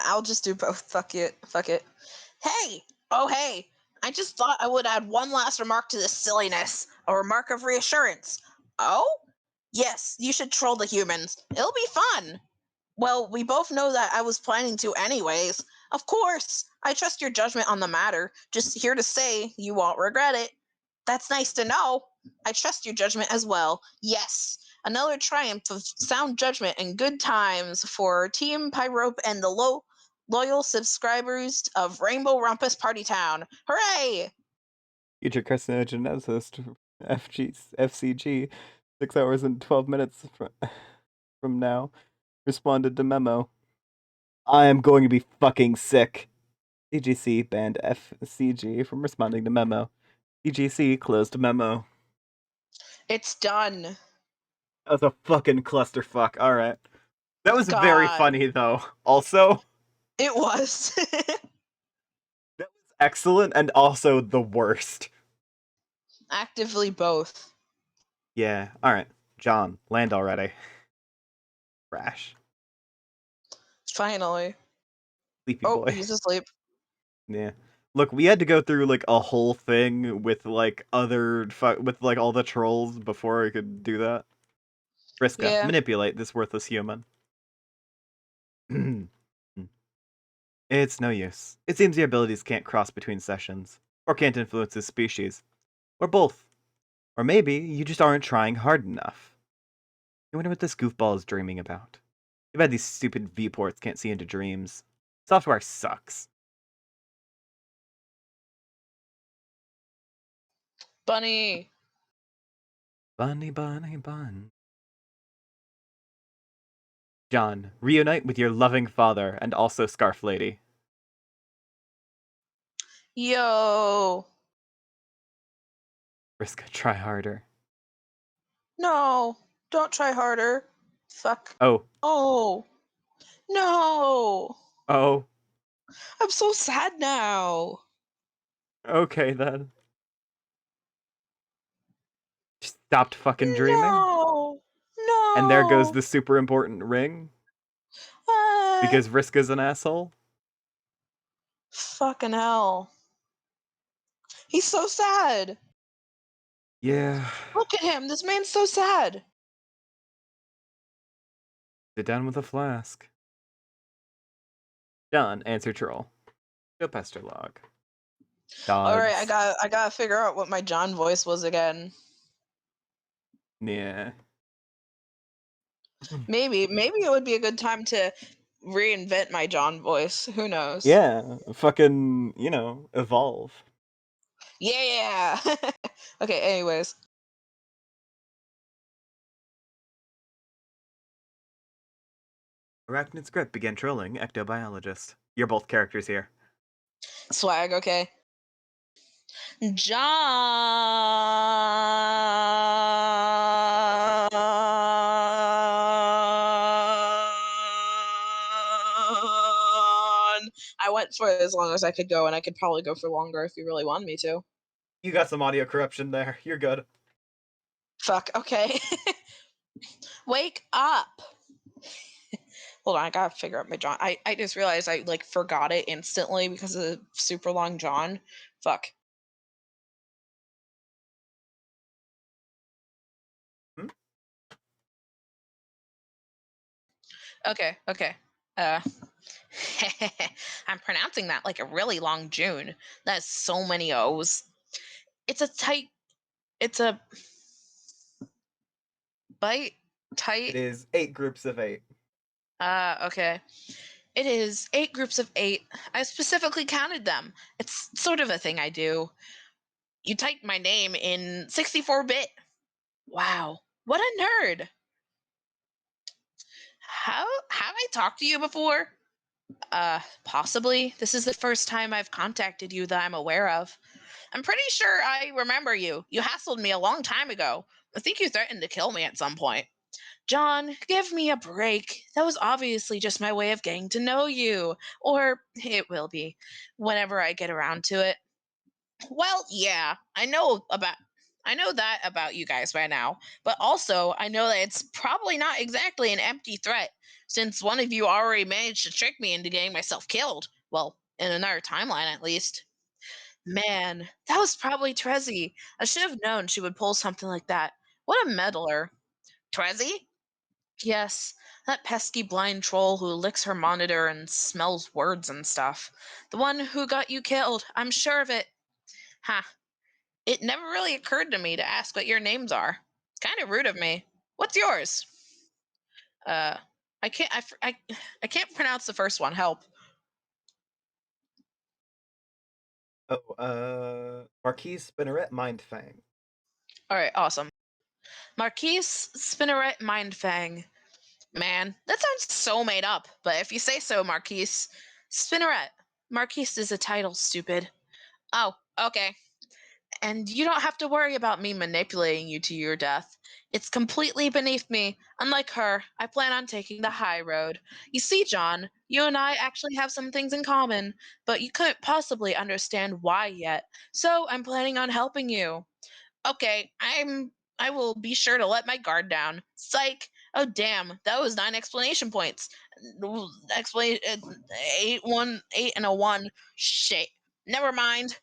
I'll just do both. Fuck it. Fuck it. Hey! Oh, hey! I just thought I would add one last remark to this silliness. A remark of reassurance. Oh? Yes, you should troll the humans. It'll be fun. Well, we both know that I was planning to anyways. Of course, I trust your judgment on the matter. Just here to say you won't regret it. That's nice to know. I trust your judgment as well. Yes, another triumph of sound judgment and good times for Team Pyrope and the loyal subscribers of Rainbow Rumpus Party Town. Hooray! Future carcinogeneticist FCG, 6 hours and 12 minutes from now, responded to memo. I am going to be fucking sick. CGC banned FCG from responding to memo. CGC closed memo. It's done. That was a fucking clusterfuck. Alright. That was very God. funny, though. Also, It was. that was excellent and also the worst. Actively both. Yeah, alright. John, land already. Crash. Finally. Sleepy Oh, boy. he's asleep. Yeah. Look, we had to go through like a whole thing with like with like all the trolls before I could do that. Vriska, Yeah. manipulate this worthless human. It's no use. It seems your abilities can't cross between sessions, or can't influence his species, or both. Or maybe you just aren't trying hard enough. I wonder what this goofball is dreaming about. Too bad these stupid V-ports can't see into dreams. Software sucks. Bunny. Bunny, bunny, bun. John, reunite with your loving father and also Scarf Lady. Yo. Vriska, try harder. No. Don't try harder. Fuck. Oh. Oh. No. Oh. I'm so sad now. Okay then. Just stopped fucking dreaming. No. No. And there goes the super important ring. Ah. Because Vriska's an asshole. Fucking hell. He's so sad. Yeah. Look at him. This man's so sad. Sit down with a flask. John, answer troll. Go pester log. Dogs. All right, I gotta figure out what my John voice was again. Yeah. Maybe it would be a good time to reinvent my John voice. Who knows? Yeah. Fucking, evolve. Yeah. Okay. Anyways. Arachnid script began trolling ectobiologist. You're both characters here. Swag. Okay. John. I went for as long as I could go, and I could probably go for longer if you really wanted me to. You got some audio corruption there. You're good. Fuck. Okay. Wake up. Hold on, I gotta figure out my John. I just realized I like forgot it instantly because of the super long John. Fuck. Hmm? Okay. Uh I'm pronouncing that like a really long June. That's so many O's. It's a bite tight. It is 8 groups of 8. Okay. It is 8 groups of 8. I specifically counted them. It's sort of a thing I do. You typed my name in 64-bit. Wow. What a nerd. Have I talked to you before? Possibly. This is the first time I've contacted you that I'm aware of. I'm pretty sure I remember you. You hassled me a long time ago. I think you threatened to kill me at some point. John, give me a break. That was obviously just my way of getting to know you. Or it will be, whenever I get around to it. Well, yeah, I know that about you guys by now, but also I know that it's probably not exactly an empty threat, since one of you already managed to trick me into getting myself killed. Well, in another timeline at least. Man, that was probably Trezzy. I should have known she would pull something like that. What a meddler. Trezzy? Yes, that pesky blind troll who licks her monitor and smells words and stuff. The one who got you killed, I'm sure of it. Ha, it never really occurred to me to ask what your names are. It's kind of rude of me. What's yours? Uh, I can't. I can't pronounce the first one. Help. Oh, Marquise Spinneret Mindfang. All right, awesome. Marquise Spinneret Mindfang. Man, that sounds so made up. But if you say so, Marquise Spinneret. Marquise is a title, stupid. Oh, okay. And you don't have to worry about me manipulating you to your death. It's completely beneath me. Unlike her, I plan on taking the high road. You see, John, you and I actually have some things in common, but you couldn't possibly understand why yet. So I'm planning on helping you. Okay, I will be sure to let my guard down. Psych. Oh damn, that was 9 explanation points. Explain 8 and a 1. Shit. Never mind.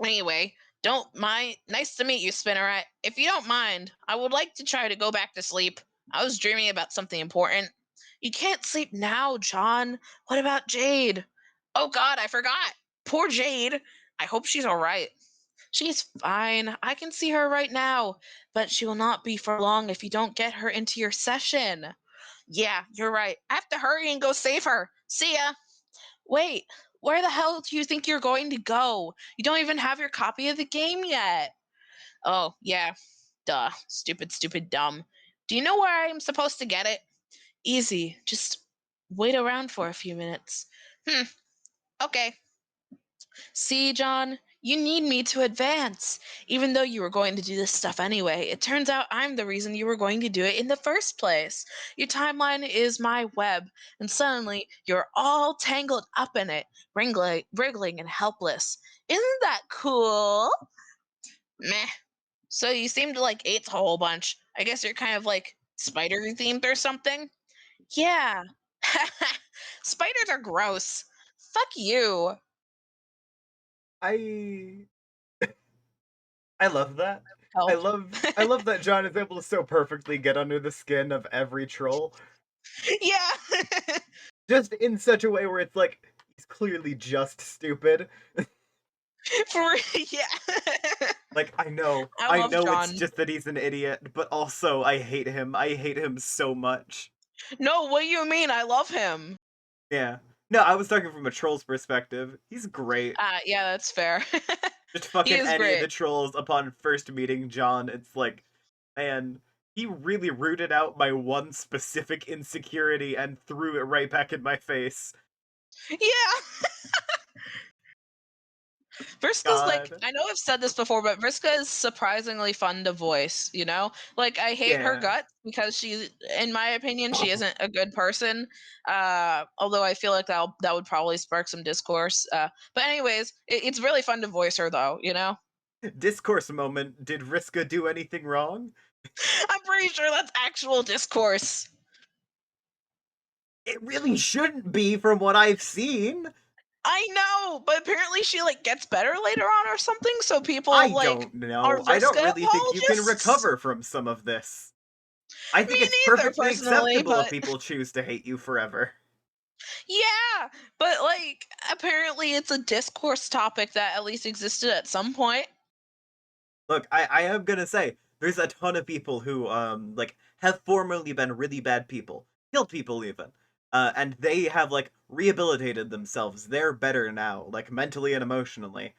Anyway, don't mind. Nice to meet you, Spinneret. If you don't mind, I would like to try to go back to sleep. I was dreaming about something important. You can't sleep now, John. What about Jade? Oh god, I forgot. Poor Jade. I hope she's alright. She's fine. I can see her right now, but she will not be for long if you don't get her into your session. Yeah, you're right. I have to hurry and go save her. See ya. Wait, where the hell do you think you're going to go? You don't even have your copy of the game yet. Oh, yeah. Duh. Stupid, stupid, dumb. Do you know where I'm supposed to get it? Easy. Just wait around for a few minutes. Okay. See, John, you need me to advance. Even though you were going to do this stuff anyway, it turns out I'm the reason you were going to do it in the first place. Your timeline is my web, and suddenly you're all tangled up in it, wriggling and helpless. Isn't that cool? Meh. So you seem to like apes a whole bunch. I guess you're kind of like spider themed or something? Yeah. Spiders are gross. Fuck you. I I love that. I Help. love I love that John is able to so perfectly get under the skin of every troll. Yeah. Just in such a way where it's like he's clearly just stupid. For yeah. Like I I love know it's John. just that he's an idiot, but also I hate him. I hate him so much. No, what do you mean? I love him. Yeah. No, I was talking from a troll's perspective. He's great. Yeah, that's fair. Just He fucking is any of great. the trolls upon first meeting John, it's like, man, he really rooted out my one specific insecurity and threw it right back in my face. Yeah. Vriska's like, God. I know I've said this before, but Vriska is surprisingly fun to voice, you know? Like, I hate her Yeah. guts because she, in my opinion, she isn't a good person. Although I feel like that would probably spark some discourse. But anyways, it's really fun to voice her, though, you know? Discourse moment. Did Riska do anything wrong? I'm pretty sure that's actual discourse. It really shouldn't be from what I've seen. I know, but apparently she like gets better later on or something. So people I like don't are know. I don't Vriska really think you can apologists. recover from some of this. I Me think it's neither, perfectly personally, acceptable if but people choose to hate you forever. yeah, but like apparently it's a discourse topic that at least existed at some point. Look, I am gonna say, there's a ton of people who, like, have formerly been really bad people. Killed people even. And they have, like, rehabilitated themselves. They're better now, like, mentally and emotionally.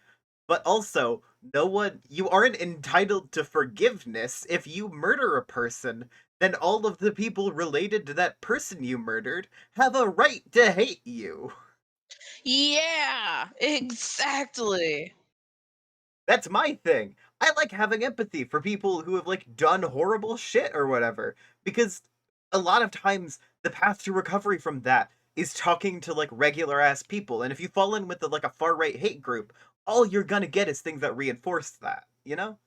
But also, no one, you aren't entitled to forgiveness if you murder a person. Then all of the people related to that person you murdered have a right to hate you. Yeah, exactly. That's my thing. I like having empathy for people who have like done horrible shit or whatever because a lot of times the path to recovery from that is talking to like regular ass people, and if you fall in with like a far right hate group, all you're gonna get is things that reinforce that, you know?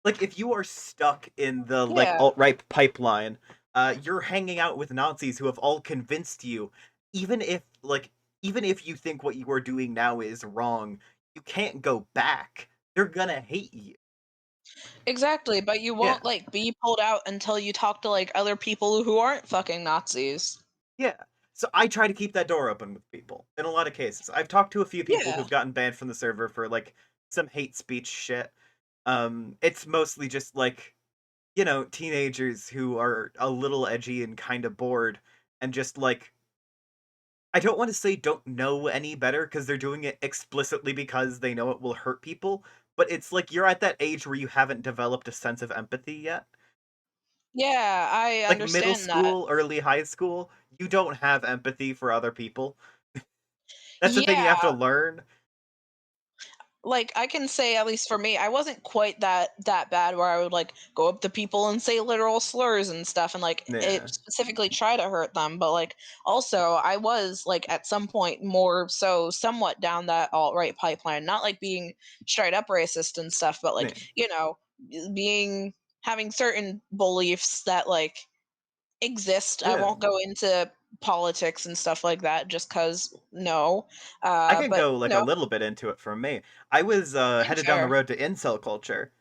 Like if you are stuck in the like Yeah. alt-right pipeline, you're hanging out with Nazis who have all convinced you, even if like even if you think what you are doing now is wrong, you can't go back. They're gonna hate you. Exactly, but you Yeah. won't like be pulled out until you talk to like other people who aren't fucking Nazis. Yeah. So I try to keep that door open with people in a lot of cases. I've talked to a few people Yeah. who've gotten banned from the server for like some hate speech shit. It's mostly just like, teenagers who are a little edgy and kind of bored and just like I don't want to say don't know any better because they're doing it explicitly because they know it will hurt people, but it's like you're at that age where you haven't developed a sense of empathy yet. Yeah, I Like middle understand that. school, early high school, you don't have empathy for other people. That's the thing you have to Yeah, learn. like I can say at least for me, I wasn't quite that bad where I would like go up to people and say literal slurs and stuff and like it Yeah. specifically try to hurt them, but like also I was like at some point more so somewhat down that alt-right pipeline, not like being straight up racist and stuff, but like, Yeah. being having certain beliefs that like exist. I Yeah. won't go into politics and stuff like that just cuz no. I can But go like a little bit into it from me. I was yeah, headed down the fair. road to incel culture.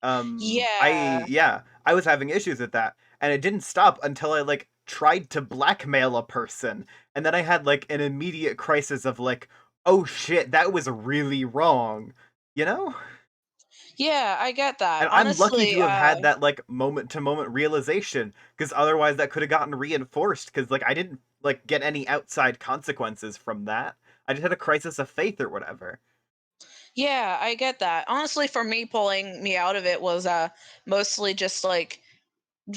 Yeah. I was having issues with that, and it didn't stop until I like tried to blackmail a person, and then I had like an immediate crisis of like, oh shit, that was really wrong, you know? Yeah, I get that. And I'm lucky Honestly, to have had that like moment to moment realization, because otherwise that could have gotten reinforced. Because like I didn't like get any outside consequences from that. I just had a crisis of faith or whatever. yeah, I get that. Honestly, for me, pulling me out of it was mostly just like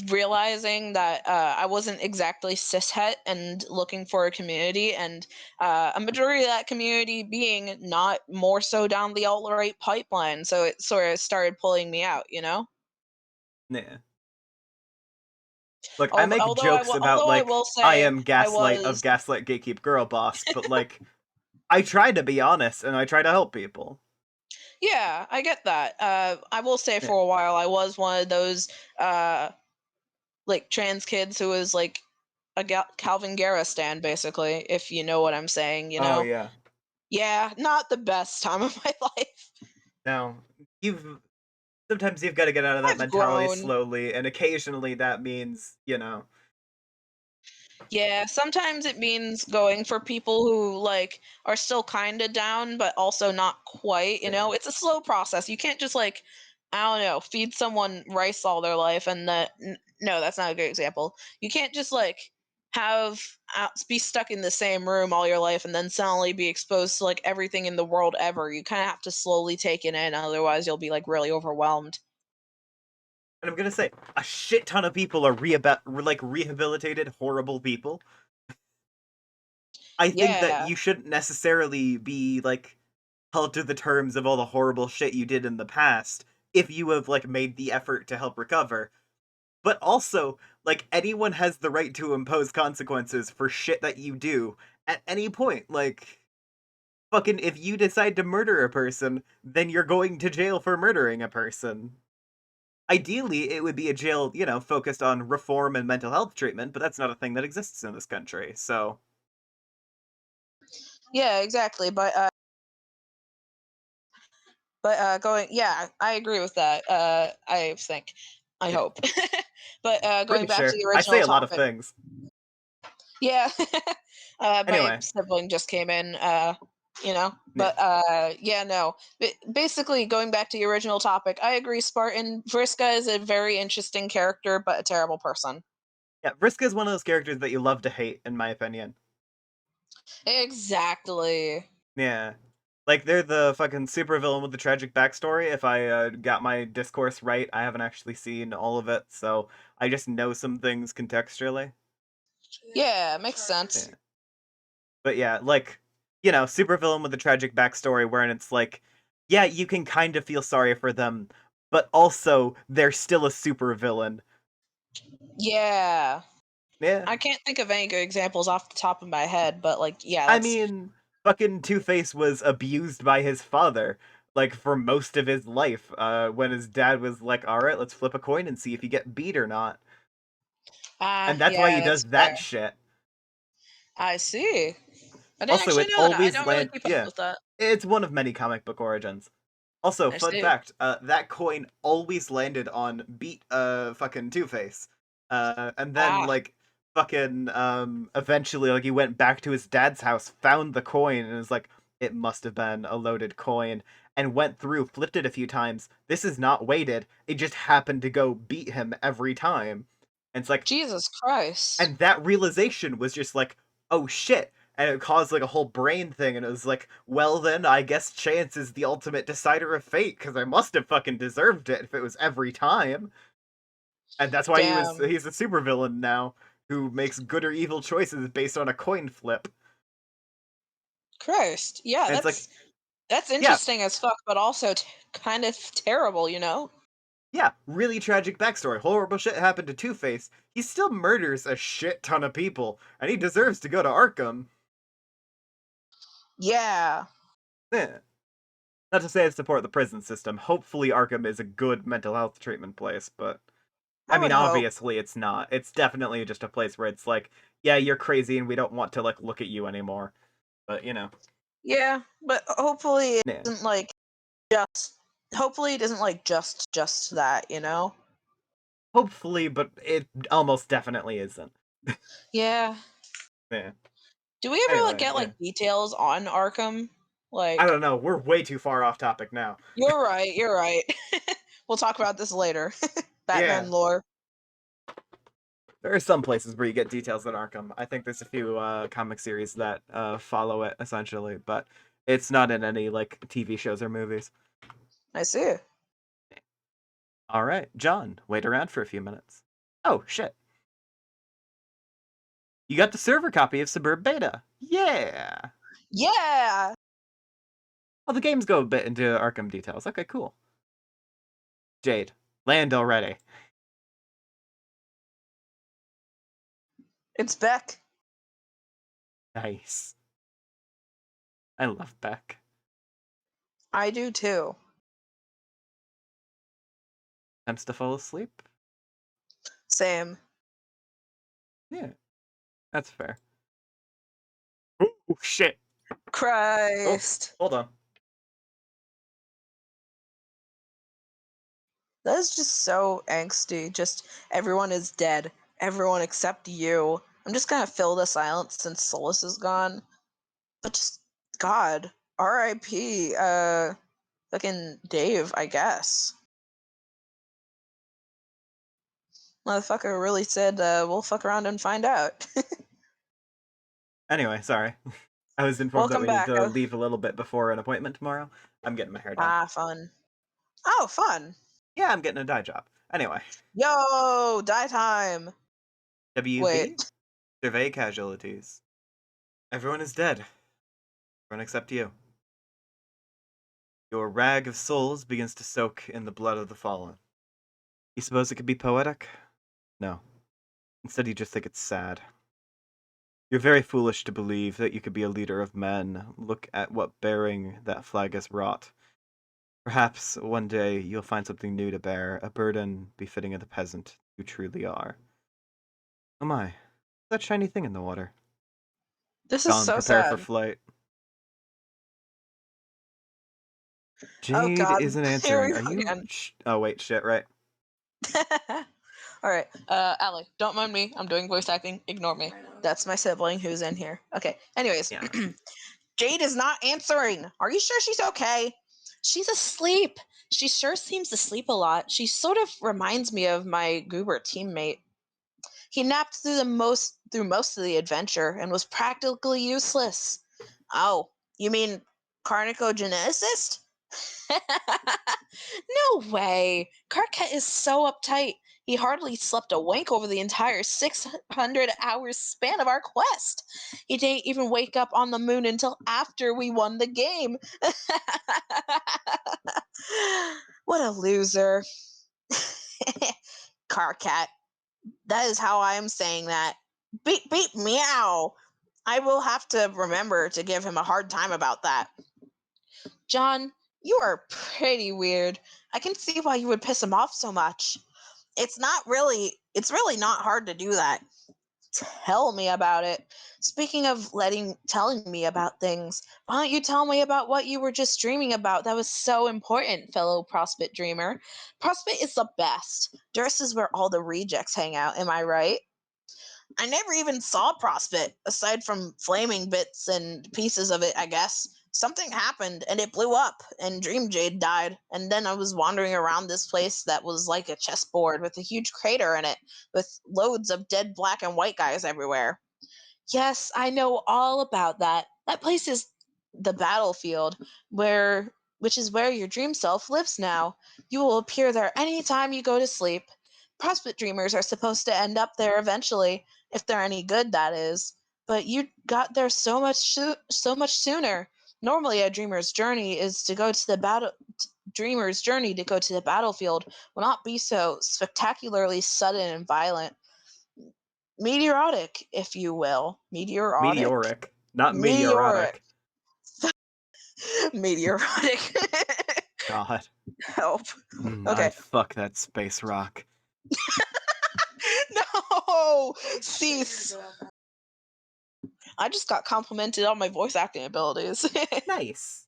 realizing that I wasn't exactly cishet and looking for a community, and a majority of that community being not more so down the alt right pipeline. So it sort of started pulling me out, you know. Yeah. Look, I make Although jokes about although I like will I say am I gaslight of was. gaslight gatekeep girl boss, but like I try to be honest and I try to help people. Yeah, I get that. I will say Yeah. for a while I was one of those uh, like trans kids who was like a Calvin Garra stan, basically, if you know what I'm saying. Oh yeah. Yeah, not the best time of my life. No, you've sometimes you've got to get out of that I've mentality grown. slowly, and occasionally that means Yeah, sometimes it means going for people who like are still kind of down but also not quite, yeah. It's a slow process. You can't just like I don't know, feed someone rice all their life and no, that's not a good example. You can't just like have be stuck in the same room all your life and then suddenly be exposed to like everything in the world ever. You kind of have to slowly take it in, otherwise you'll be like really overwhelmed. And I'm gonna say a shit ton of people are rehabilitated horrible people. I think that Yeah. you shouldn't necessarily be like held to the terms of all the horrible shit you did in the past if you have like made the effort to help recover. But also, like anyone has the right to impose consequences for shit that you do at any point. Like fucking if you decide to murder a person, then you're going to jail for murdering a person. Ideally, it would be a jail, focused on reform and mental health treatment, but that's not a thing that exists in this country. So, Yeah, exactly. Going, yeah, I agree with that. I think, I yeah, hope. But going pretty back to sure. the I say original a lot of topic, things. yeah, my Anyway, sibling just came in, yeah. but yeah, no. Basically, going back to the original topic, I agree. Spartan Vriska is a very interesting character, but a terrible person. Yeah, Vriska is one of those characters that you love to hate, in my opinion. Exactly. Yeah. Like, they're the fucking supervillain with the tragic backstory. If I got my discourse right, I haven't actually seen all of it, so I just know some things contextually. Yeah, makes sense. Yeah. But yeah, like, supervillain with a tragic backstory wherein it's like, yeah, you can kind of feel sorry for them, but also they're still a supervillain. Yeah, Yeah. I can't think of any good examples off the top of my head, but like, yeah, I that's mean, fucking Two-Face was abused by his father, like, for most of his life, when his dad was like, alright, let's flip a coin and see if you get beat or not. And that's why he yeah, does that's fair. that shit. I see. I didn't Also, actually it know that. I always don't really land keep up yeah. with that. It's one of many comic book origins. Also, I fun see. fact, that coin always landed on beat fucking Two-Face. And then Ah, like fucking eventually like he went back to his dad's house, found the coin, and was like, it must have been a loaded coin, and went through, flipped it a few times. This is not weighted. It just happened to go beat him every time. And it's like, Jesus Christ. and that realization was just like, oh shit. And it caused like a whole brain thing, and it was like, well then, I guess chance is the ultimate decider of fate, because I must have fucking deserved it if it was every time. And that's why Damn. he's a supervillain now, who makes good or evil choices based on a coin flip. Christ. Yeah, And it's like, that's yeah, interesting as fuck, but also kind of terrible, you know? yeah, really tragic backstory. Horrible shit happened to Two-Face. He still murders a shit ton of people, and he deserves to go to Arkham. Yeah. Yeah. Not to say I support the prison system. Hopefully Arkham is a good mental health treatment place, but I I mean would hope. obviously it's not. It's definitely just a place where it's like, yeah, you're crazy and we don't want to like look at you anymore. But you know. Yeah, but hopefully it Yeah. isn't like just hopefully it isn't like just that, you know? Hopefully, but it almost definitely isn't. Yeah. Yeah. Do we ever like Anyway, get yeah. like details on Arkham? I Like don't know. We're way too far off topic now. you're right, you're right. We'll talk about this later. Yeah. Batman lore. There are some places where you get details in Arkham. I think there's a few comic series that follow it essentially, but it's not in any like TV shows or movies. I see. All right, John, wait around for a few minutes. Oh shit! You got the server copy of Suburb Beta. Yeah. Yeah. Well, the games go a bit into Arkham details. Okay, cool. Jade, land already. It's Beck. Nice. I love Beck. I do too. Attempts to fall asleep. Same. Yeah, that's fair. Oh shit! Oh, Christ. hold on. That is just so angsty. Just everyone is dead. Everyone except you. I'm just gonna fill the silence since Solus is gone. But just God. R.I.P. Fucking Dave, I guess. Motherfucker really said, we'll fuck around and find out. Anyway, sorry. I was informed that Welcome we need back. to leave a little bit before an appointment tomorrow. I'm getting my hair done. Ah, fun. Oh, fun. Yeah, I'm getting a dye job. Anyway, Yo, die time. WV, Wait. survey casualties. Everyone is dead. Everyone except you. Your rag of souls begins to soak in the blood of the fallen. You suppose it could be poetic? No. Instead, you just think it's sad. You're very foolish to believe that you could be a leader of men. Look at what bearing that flag has wrought. Perhaps one day you'll find something new to bear, a burden befitting of the peasant you truly are. Oh my, that shiny thing in the water. This is John, so prepare for sad. flight. Oh Jade God. isn't Here we answering. Are go you? again. Oh wait, shit, right. All right, Allie, don't mind me. I'm doing voice acting. Ignore me. That's my sibling who's in here. Okay. Anyways, Yeah. Jade is not answering. Are you sure she's okay? She's asleep. She sure seems to sleep a lot. She sort of reminds me of my goober teammate. He napped through most of the adventure and was practically useless. Oh, you mean carnicogeneticist? No way. Karkat is so uptight. He hardly slept a wink over the entire 600 hours span of our quest. He didn't even wake up on the moon until after we won the game. What a loser. Karkat. That is how I am saying that. Beep, beep, meow. I will have to remember to give him a hard time about that. John, you are pretty weird. I can see why you would piss him off so much. It's really not hard to do that. Tell me about it. Speaking of telling me about things, why don't you tell me about what you were just dreaming about? That was so important, fellow CrossFit dreamer. CrossFit is the best. Durst is where all the rejects hang out, am I right? I never even saw CrossFit, aside from flaming bits and pieces of it, I guess. Something happened and it blew up, and Dream Jade died. And then I was wandering around this place that was like a chessboard with a huge crater in it, with loads of dead black and white guys everywhere. Yes, I know all about that. That place is the battlefield, which is where your dream self lives now. You will appear there anytime you go to sleep. CrossFit dreamers are supposed to end up there eventually, if they're any good, that is. But you got there so much sooner. Normally, a dreamer's journey to go to the battlefield will not be so spectacularly sudden and violent. Meteoric, if you will. Meteoric, not Meteoric. meteorotic. Meteoric. God. Help. Okay. I'd fuck that space rock. No! Cease. I just got complimented on my voice acting abilities. Nice.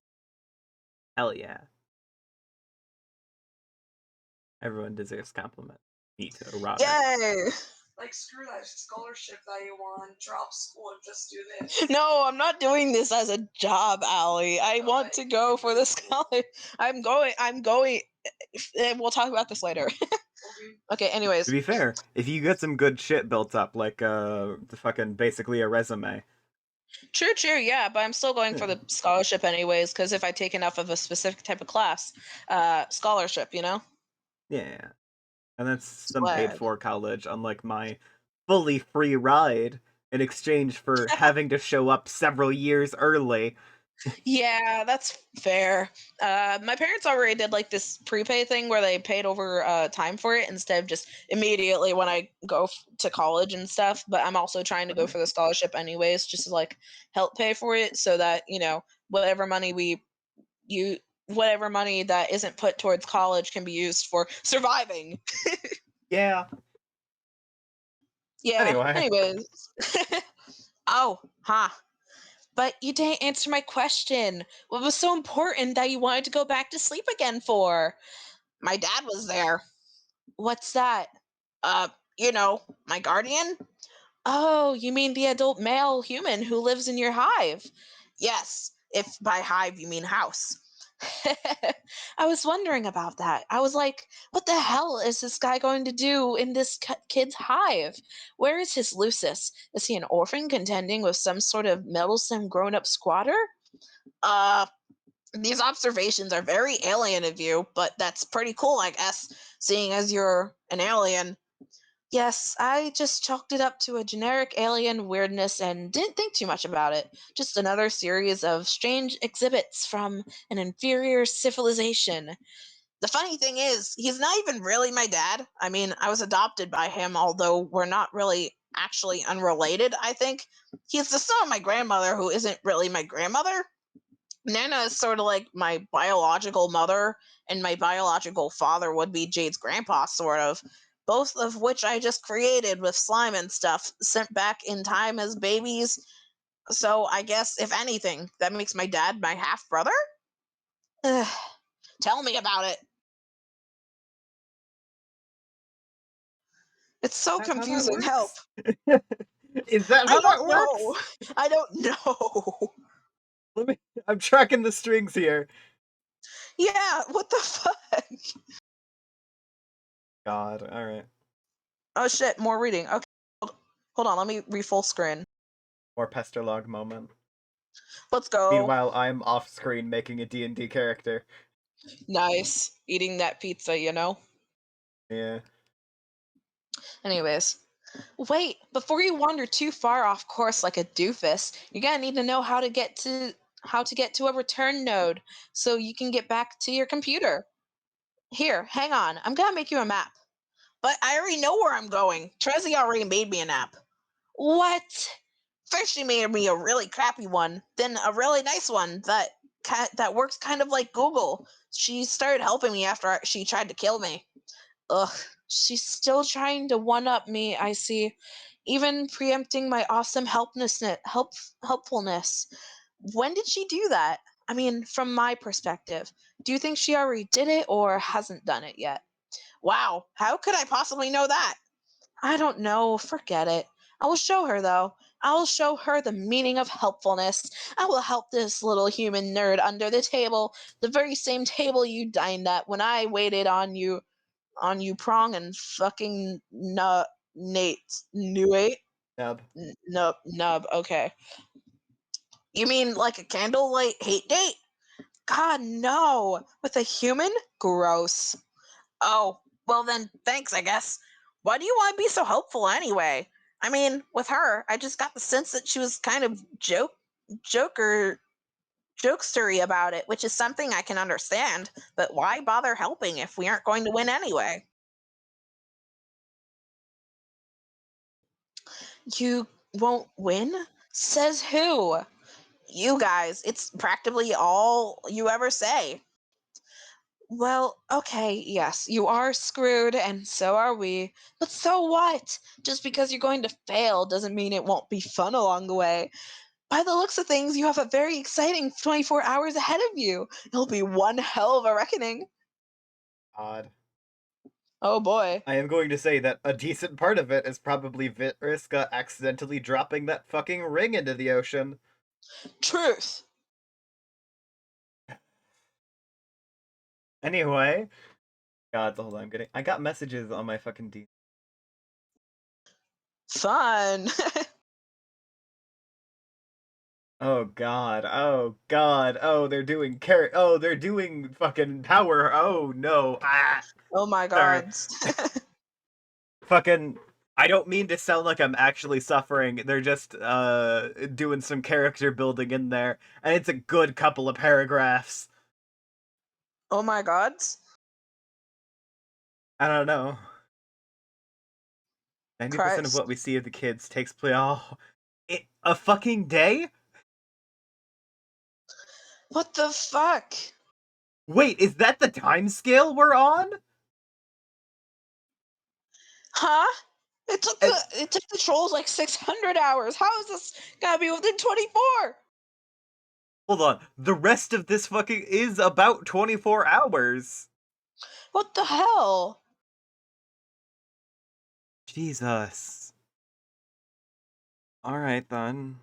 Hell yeah. Everyone deserves compliment. Meet erotic. Yay! Like, screw that scholarship that you want. Drop school and just do this. No, I'm not doing this as a job, Allie. I want to go for the scholarship. I'm going. We'll talk about this later. Okay, anyways. To be fair, if you get some good shit built up, like the fucking basically a resume. True, yeah, but I'm still going for the scholarship anyways, because if I take enough of a specific type of class, scholarship, you know? Yeah. And that's some paid for college, unlike my fully free ride in exchange for having to show up several years early. Yeah, that's fair. My parents already did like this prepay thing where they paid over time for it instead of just immediately when I go to college and stuff. But I'm also trying to go for the scholarship anyways, just to like help pay for it so that, you know, whatever money that isn't put towards college can be used for surviving. Yeah. Yeah. Anyway. Anyways. Oh, huh. But you didn't answer my question. What was so important that you wanted to go back to sleep again for? My dad was there. What's that? You know, my guardian? Oh, you mean the adult male human who lives in your hive? Yes, if by hive you mean house. I was wondering about that. I was like, what the hell is this guy going to do in this kid's hive? Where is his Lucis? Is he an orphan contending with some sort of meddlesome grown-up squatter? These observations are very alien of you, but that's pretty cool, I guess, seeing as you're an alien. Yes, I just chalked it up to a generic alien weirdness and didn't think too much about it. Just another series of strange exhibits from an inferior civilization. The funny thing is, he's not even really my dad. I mean, I was adopted by him, although we're not really actually unrelated, I think. He's the son of my grandmother, who isn't really my grandmother. Nana is sort of like my biological mother, and my biological father would be Jade's grandpa, sort of. Both of which I just created with slime and stuff, sent back in time as babies. So I guess, if anything, that makes my dad my half-brother? Tell me about it. It's so confusing. Help. Is that how that works? I don't know. I'm tracking the strings here. Yeah, what the fuck? God, alright. Oh shit, more reading. Okay, hold on, let me re-full screen. More Pesterlog moment. Let's go. Meanwhile, I'm off-screen making a D&D character. Nice. Eating that pizza, you know? Yeah. Anyways. Wait, before you wander too far off course like a doofus, you're gonna need to know how to get to a return node so you can get back to your computer. Here, hang on. I'm gonna make you a map. But I already know where I'm going. Trezzy already made me an app. What? First she made me a really crappy one, then a really nice one that works kind of like Google. She started helping me after she tried to kill me. Ugh, she's still trying to one-up me, I see. even preempting my awesome helpfulness. When did she do that? I mean, from my perspective, do you think she already did it or hasn't done it yet? Wow, how could I possibly know that? I don't know, forget it. I will show her, though. I will show her the meaning of helpfulness. I will help this little human nerd under the table, the very same table you dined at when I waited on you, Prong, and fucking Nate. Nuate? Nub. Nub, okay. You mean like a candlelight hate date? God, no. With a human? Gross. Oh, well then, thanks, I guess. Why do you want to be so helpful anyway? I mean, with her, I just got the sense that she was kind of joker, jokestery about it, which is something I can understand. But why bother helping if we aren't going to win anyway? You won't win? Says who? You guys. It's practically all you ever say. Well, okay, yes, you are screwed, and so are we. But so what? Just because you're going to fail doesn't mean it won't be fun along the way. By the looks of things, you have a very exciting 24 hours ahead of you. It'll be one hell of a reckoning. Odd. Oh boy. I am going to say that a decent part of it is probably Vitriska accidentally dropping that fucking ring into the ocean. Truth. Anyway. God, hold on, I got messages on my fucking D. Fun. Oh god, oh god, oh they're doing they're doing fucking power, oh no, Oh my sorry. god. Fucking, I don't mean to sound like I'm actually suffering, they're just, doing some character building in there, and it's a good couple of paragraphs. Oh my god. I don't know. 90% of Christ. what we see of the kids takes place, a fucking day? What the fuck? Wait, is that the time scale we're on? Huh? It took the trolls like 600 hours. How is this gotta be within 24? Hold on, the rest of this fucking is about 24 hours. What the hell? Jesus. Alright then.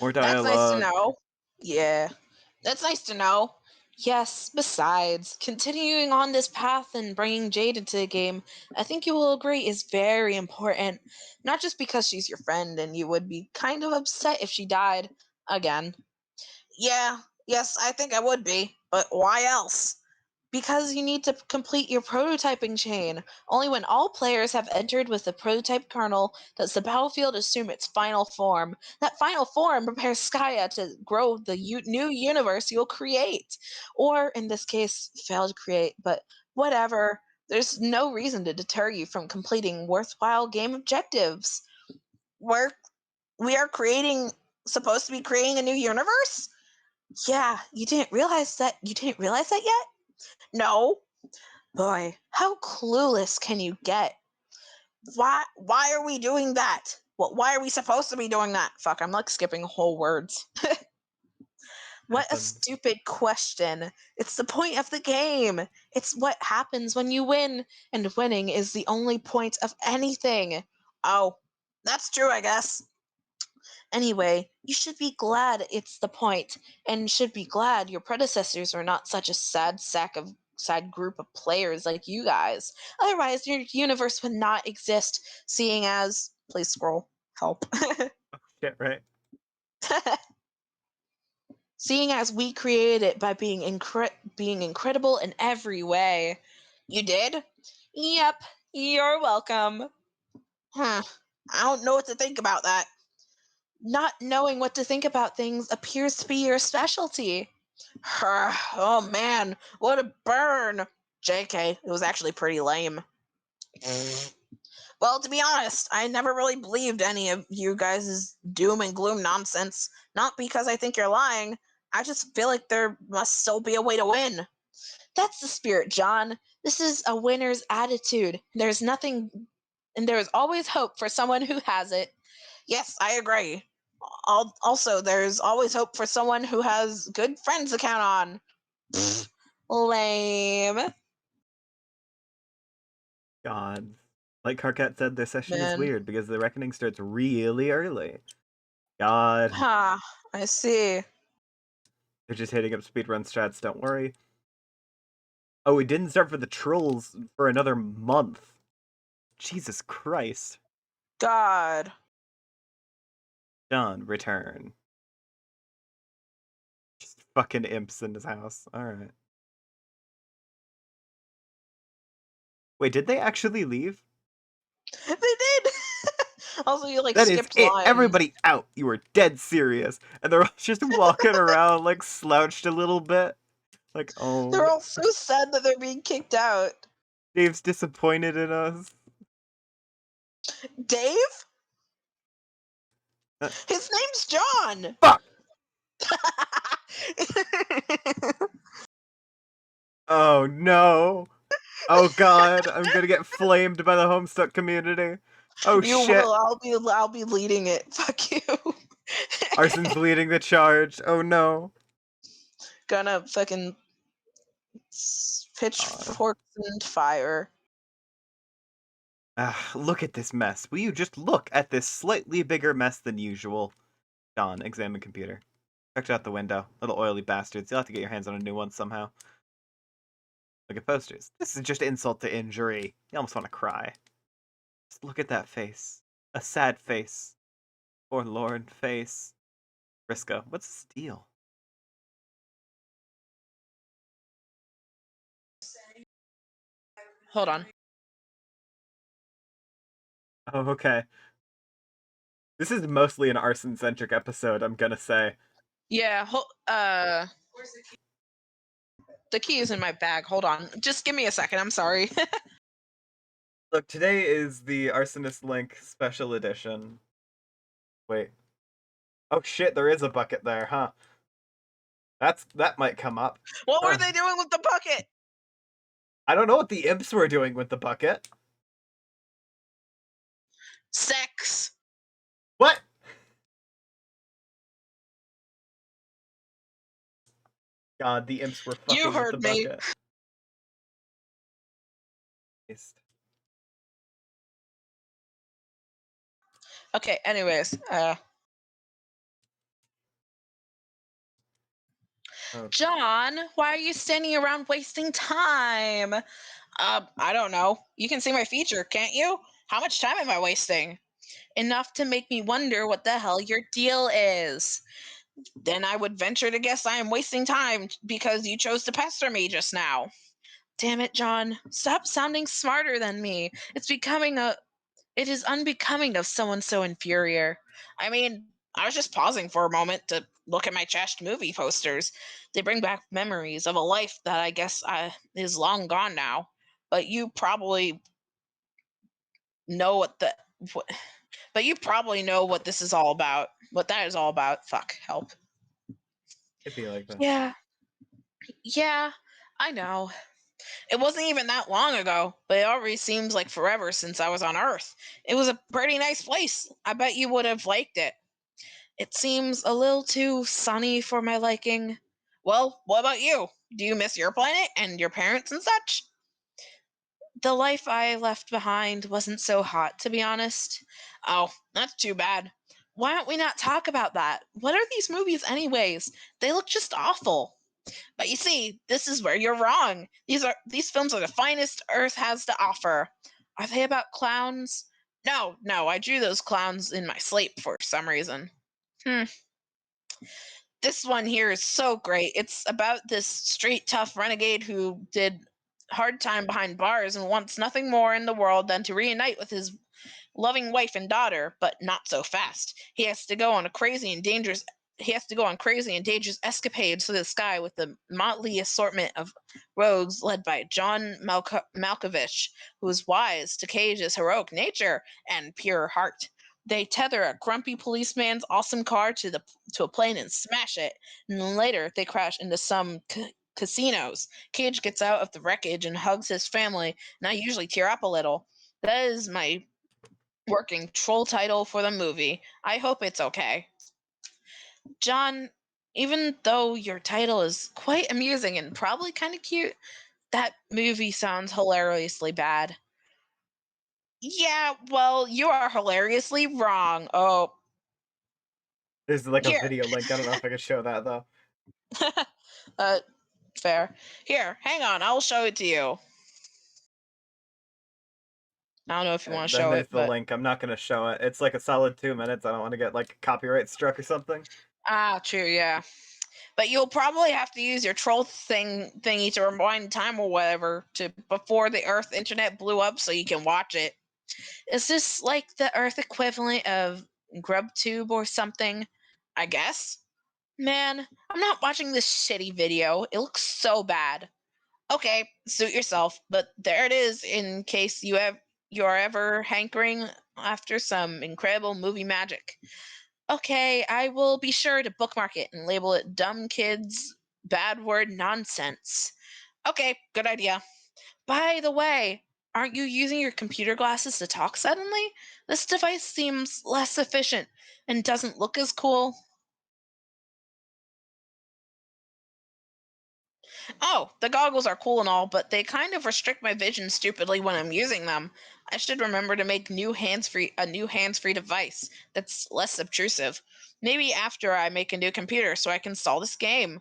More dialogue. That's nice to know. Yeah. That's nice to know. Yes, besides, continuing on this path and bringing Jade into the game, I think you will agree is very important. Not just because she's your friend and you would be kind of upset if she died again. Yeah, yes, I think I would be. But why else? Because you need to complete your prototyping chain. Only when all players have entered with the prototype kernel does the battlefield assume its final form. That final form prepares Skya to grow the new universe you'll create. Or, in this case, fail to create, but whatever. There's no reason to deter you from completing worthwhile game objectives. We are supposed to be creating a new universe? Yeah, you didn't realize that yet? No. Boy, how clueless can you get? Why are we doing that? Why are we supposed to be doing that? Fuck, I'm like skipping whole words. What a stupid question. It's the point of the game. It's what happens when you win, and winning is the only point of anything. Oh, that's true, I guess. Anyway, you should be glad it's the point, and should be glad your predecessors are not such a sad group of players like you guys. Otherwise, your universe would not exist, seeing as please scroll. Help. Shit, right? Seeing as we created it by being incredible in every way. You did? Yep, you're welcome. I don't know what to think about that. Not knowing what to think about things appears to be your specialty. Oh man, what a burn. JK, it was actually pretty lame. Well, to be honest, I never really believed any of you guys' doom and gloom nonsense. Not because I think you're lying. I just feel like there must still be a way to win. That's the spirit, John. This is a winner's attitude. There's nothing and there is always hope for someone who has it. Yes, I agree. Also, there's always hope for someone who has good friends to count on. Pfft, lame. God. Like Carcat said, this session is Man. weird because the reckoning starts really early. God. Huh, I see. They're just hitting up speedrun strats, don't worry. Oh, it didn't start for the trolls for another month. Jesus Christ. God. Done. Return. Just fucking imps in his house. Alright. Wait, did they actually leave? They did! Also, you like That is skipped it. lines. Everybody out. You were dead serious. And they're all just walking around like slouched a little bit. Like, They're oh, all so sad that they're being kicked out. Dave's disappointed in us. Dave? Uh, His name's John! Fuck! Oh no. Oh god, I'm gonna get flamed by the Homestuck community. Oh You shit. will. I'll be leading it. Fuck you. Arson's leading the charge. Oh no. Gonna fucking pitchforks and fire. Look at this mess. Will you just look at this slightly bigger mess than usual? John, examine computer. Checked out the window. Little oily bastards. You'll have to get your hands on a new one somehow. Look at posters. This is just insult to injury. You almost want to cry. Just look at that face. A sad face. Forlorn face. Briscoe, what's this deal? Hold on. Oh, okay. This is mostly an arson-centric episode, I'm gonna say. Yeah, the key is in my bag. Hold on. Just give me a second. I'm sorry. Look, today is the Arsonist Link special edition. Wait. Oh shit, there is a bucket there, huh? That might come up. What were they doing with the bucket? I don't know what the imps were doing with the bucket. Sex. What? God, the imps were fucking You with the heard me. bucket. Okay, anyways, John, why are you standing around wasting time? I don't know. You can see my feature, can't you? How much time am I wasting? Enough to make me wonder what the hell your deal is. Then I would venture to guess I am wasting time because you chose to pester me just now. Damn it, John. Stop sounding smarter than me. It is unbecoming of someone so inferior. I mean, I was just pausing for a moment to look at my trashed movie posters. They bring back memories of a life that I guess is long gone now. But you probably know but you probably know what this is all about. What that is all about. Fuck, help. It'd be like that. Yeah, I know. It wasn't even that long ago, but it already seems like forever since I was on Earth. It was a pretty nice place. I bet you would have liked it. It seems a little too sunny for my liking. Well, what about you? Do you miss your planet and your parents and such? The life I left behind wasn't so hot, to be honest. Oh, that's too bad. Why don't we not talk about that? What are these movies, anyways? They look just awful. But you see, this is where you're wrong. These films are the finest Earth has to offer. Are they about clowns? No, I drew those clowns in my sleep for some reason. This one here is so great. It's about this straight tough renegade who did hard time behind bars and wants nothing more in the world than to reunite with his loving wife and daughter, but not so fast. He has to go on crazy and dangerous escapades through the sky with the motley assortment of rogues led by John Malkovich, who is wise to Cage's heroic nature and pure heart. They tether a grumpy policeman's awesome car to a plane and smash it, and then later they crash into some casinos. Cage gets out of the wreckage and hugs his family, and I usually tear up a little. That is my Working troll title for the movie. I hope it's okay. John, even though your title is quite amusing and probably kind of cute, that movie sounds hilariously bad. Yeah, well, you are hilariously wrong. Oh, There's like a here. video link. I don't know if I could show that though. Fair. Here, hang on. I'll show it to you. I don't know if you want to Then show there's it, the but link. I'm not gonna show it. It's like a solid 2 minutes. I don't want to get like copyright struck or something. true, yeah. But you'll probably have to use your troll thingy to rewind time or whatever to before the Earth internet blew up so you can watch it. Is this like the Earth equivalent of GrubTube or something? I guess. Man, I'm not watching this shitty video. It looks so bad. Okay, suit yourself, but there it is in case you're ever hankering after some incredible movie magic. Okay, I will be sure to bookmark it and label it dumb kids bad word nonsense. Okay, good idea. By the way, aren't you using your computer glasses to talk suddenly? This device seems less efficient and doesn't look as cool. Oh, the goggles are cool and all, but they kind of restrict my vision stupidly when I'm using them. I should remember to make a new hands-free device that's less obtrusive. Maybe after I make a new computer so I can install this game.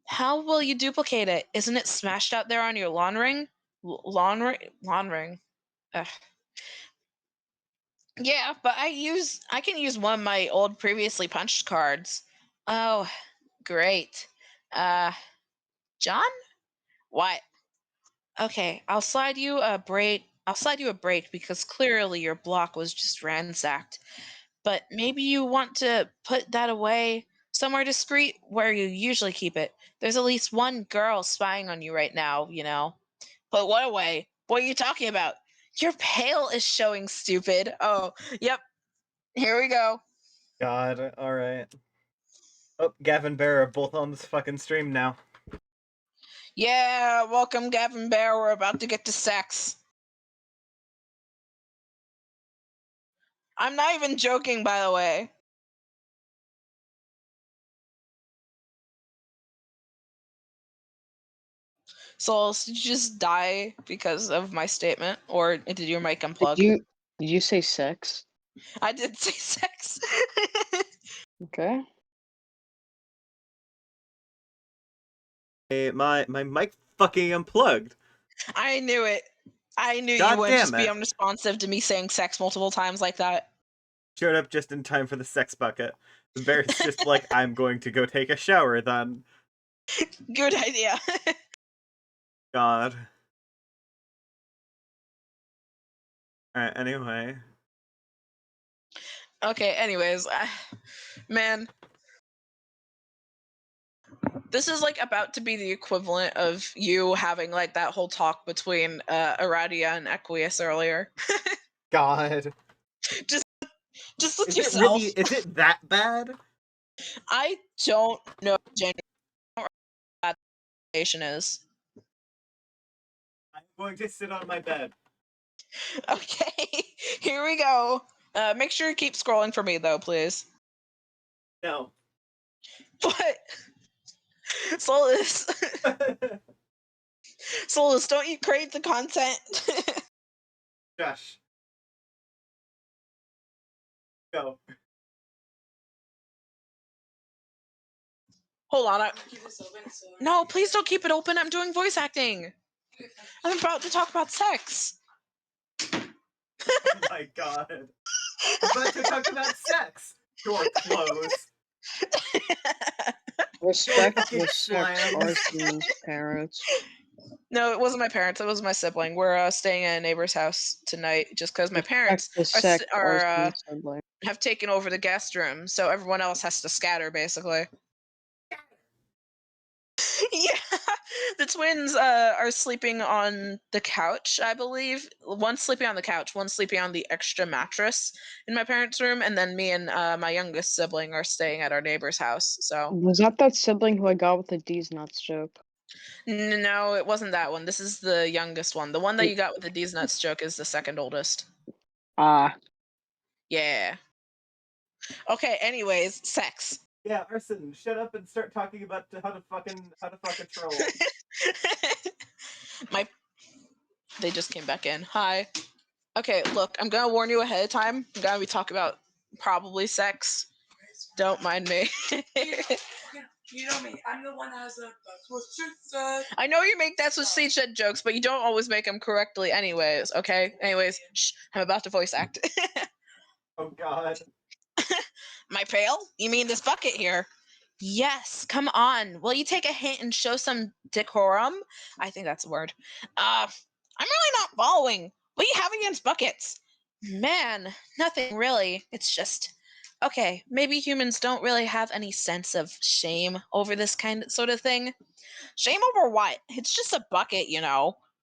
How will you duplicate it? Isn't it smashed out there on your lawn ring? Lawn ring. Ugh. Yeah, but I can use one of my old previously punched cards. Oh, great. Uh, John? What? Okay, I'll slide you a break. I'll slide you a break because clearly your block was just ransacked. But maybe you want to put that away somewhere discreet where you usually keep it. There's at least one girl spying on you right now, you know. Put what away? What are you talking about? Your pail is showing, stupid. Oh, yep. Here we go. God, all right. Oh, Gavin Bear are both on this fucking stream now. Yeah, welcome, Gavin Bear. We're about to get to sex. I'm not even joking, by the way. Soul, did you just die because of my statement, or did your mic unplug? Did you say sex? I did say sex. Okay. Hey, my mic fucking unplugged. I knew it. I knew God you wouldn't damn just be it. unresponsive to me saying sex multiple times like that. Showed up just in time for the sex bucket. The bear's just like, I'm going to go take a shower then. Good idea. God. Alright, anyway. Okay, anyways, man. This is like about to be the equivalent of you having like that whole talk between Aradia and Equius earlier. God. Just with Is it yourself. really, is it that bad? I don't know what that station is. I'm going to sit on my bed. Okay, here we go. Make sure you keep scrolling for me though, please. No. What? Solus. Solus, don't you create the content? Josh. Go. Hold on. No, please don't keep it open. I'm doing voice acting. I'm about to talk about sex. Oh my god. I'm about to talk about sex. Door closed. Respect fucking the sex slams. arson's parents. No, it wasn't my parents. It was my sibling. We're staying at a neighbor's house tonight just because my parents Respect the sex are arson's sibling. have taken over the guest room, so everyone else has to scatter, basically. Yeah, the twins are sleeping on the couch, I believe. One's sleeping on the couch, one's sleeping on the extra mattress in my parents' room, and then me and my youngest sibling are staying at our neighbor's house. So Was that sibling who I got with the D's nuts joke? no, it wasn't that one. This is the youngest one. The one that you got with the D's nuts joke is the second oldest. Yeah. Okay, anyways, sex. Yeah, Arson, shut up and start talking about how to fuck a troll. They just came back in. Hi. Okay, look, I'm gonna warn you ahead of time. I'm gonna be talking about probably sex. Don't mind me. You know me. I'm the one that has that's what she said. I know you make that's what she said jokes, but you don't always make them correctly anyways, okay? Anyways, shh, I'm about to voice act. Oh god. My pail? You mean this bucket here? Yes, come on. Will you take a hint and show some decorum? I think that's a word. I'm really not following. What do you have against buckets? Man, nothing really. It's just okay, maybe humans don't really have any sense of shame over this sort of thing. Shame over what? It's just a bucket,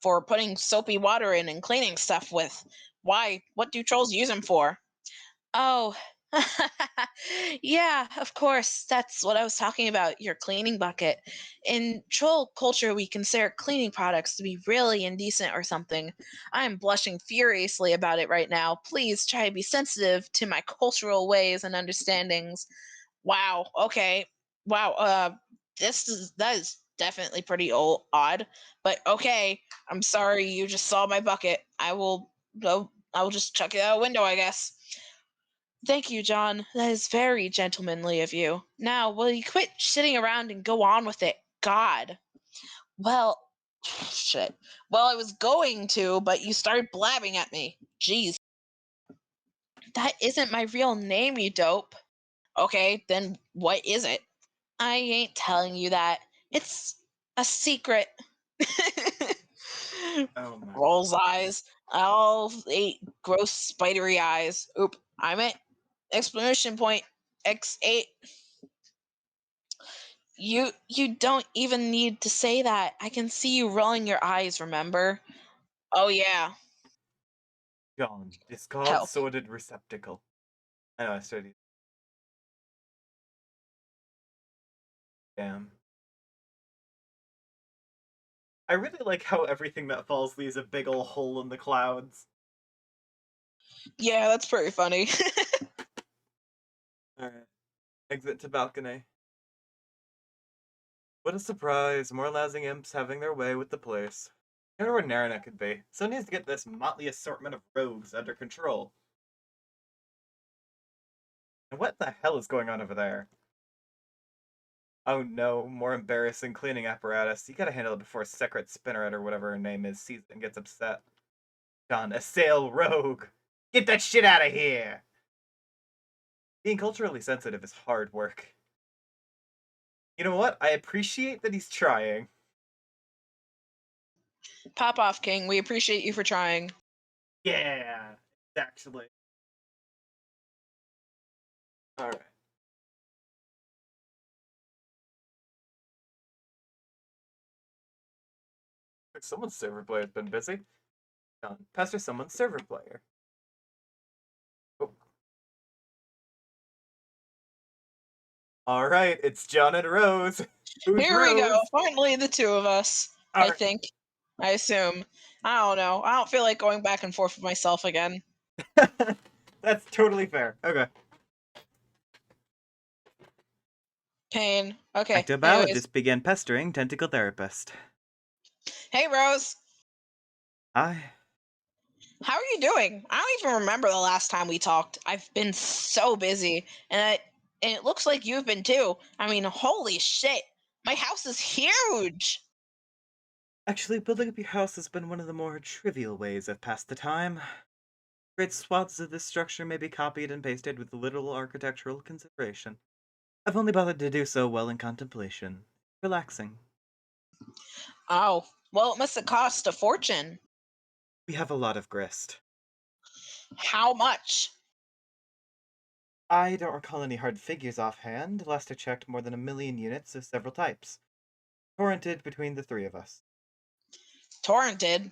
for putting soapy water in and cleaning stuff with. Why? What do trolls use them for? Oh, yeah, of course. That's what I was talking about, your cleaning bucket. In troll culture, we consider cleaning products to be really indecent or something. I am blushing furiously about it right now. Please try to be sensitive to my cultural ways and understandings. Wow, okay. Wow, that is definitely pretty odd. But okay, I'm sorry you just saw my bucket. I will just chuck it out a window, I guess. Thank you, John. That is very gentlemanly of you. Now, will you quit sitting around and go on with it? God. Well, shit. Well, I was going to, but you started blabbing at me. Jeez. That isn't my real name, you dope. Okay, then what is it? I ain't telling you that. It's a secret. Oh my. Rolls eyes. All 8 gross spidery eyes. Oop, I meant exclamation point X8. You don't even need to say that. I can see you rolling your eyes, remember? Oh yeah. John, discard Help. sordid receptacle. I know I studied. Damn. I really like how everything that falls leaves a big ol' hole in the clouds. Yeah, that's pretty funny. Alright. Exit to balcony. What a surprise, more lousing imps having their way with the place. I wonder where Narina could be. Someone needs to get this motley assortment of rogues under control. And what the hell is going on over there? Oh no, more embarrassing cleaning apparatus. You gotta handle it before Secret Spinneret or whatever her name is sees it and gets upset. John, assail rogue! Get that shit out of here! Being culturally sensitive is hard work. You know what? I appreciate that he's trying. Pop off, King. We appreciate you for trying. Yeah, actually. Alright. Someone's server player's been busy. John, Pastor someone's server player. Oh. Alright, it's John and Rose. Who's Here Rose? we go. Finally, the 2 of us. I think. I assume. I don't know. I don't feel like going back and forth with myself again. That's totally fair. Okay. Pain. Okay. Anyways. Ectobiologist began pestering tentacle therapist. Hey, Rose. Hi. How are you doing? I don't even remember the last time we talked. I've been so busy, and it looks like you've been too. I mean, holy shit. My house is huge. Actually, building up your house has been one of the more trivial ways I've passed the time. Great swaths of this structure may be copied and pasted with little architectural consideration. I've only bothered to do so while in contemplation. Relaxing. Oh, well, it must have cost a fortune. We have a lot of grist. How much? I don't recall any hard figures offhand. Last I checked, more than 1,000,000 units of several types. Torrented between the 3 of us. Torrented?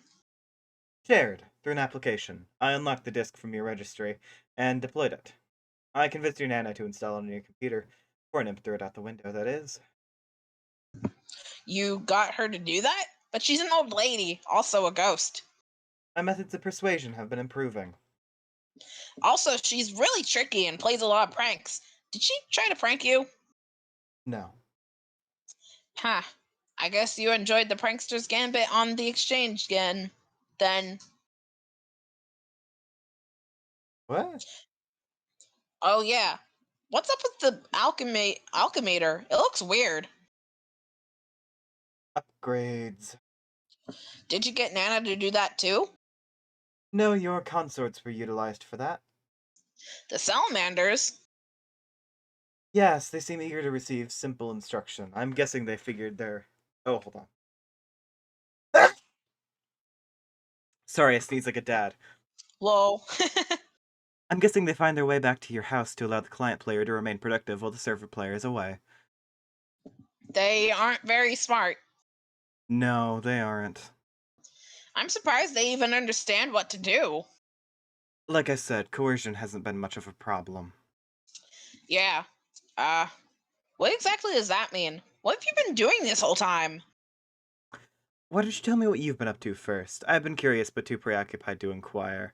Shared, through an application. I unlocked the disk from your registry, and deployed it. I convinced your Nana to install it on your computer, before an imp threw it out the window, that is. You got her to do that? But she's an old lady, also a ghost. My methods of persuasion have been improving. Also, she's really tricky and plays a lot of pranks. Did she try to prank you? No. Huh. I guess you enjoyed the prankster's gambit on the exchange again. Then, What? oh yeah. What's up with the alchemator? It looks weird. Upgrades. Did you get Nana to do that too? No, your consorts were utilized for that. The salamanders? Yes, they seem eager to receive simple instruction. I'm guessing they figured their... Oh, hold on. Sorry, I sneezed like a dad. Whoa. I'm guessing they find their way back to your house to allow the client player to remain productive while the server player is away. They aren't very smart. No, they aren't. I'm surprised they even understand what to do. Like I said, coercion hasn't been much of a problem. Yeah. What exactly does that mean? What have you been doing this whole time? Why don't you tell me what you've been up to first? I've been curious but too preoccupied to inquire.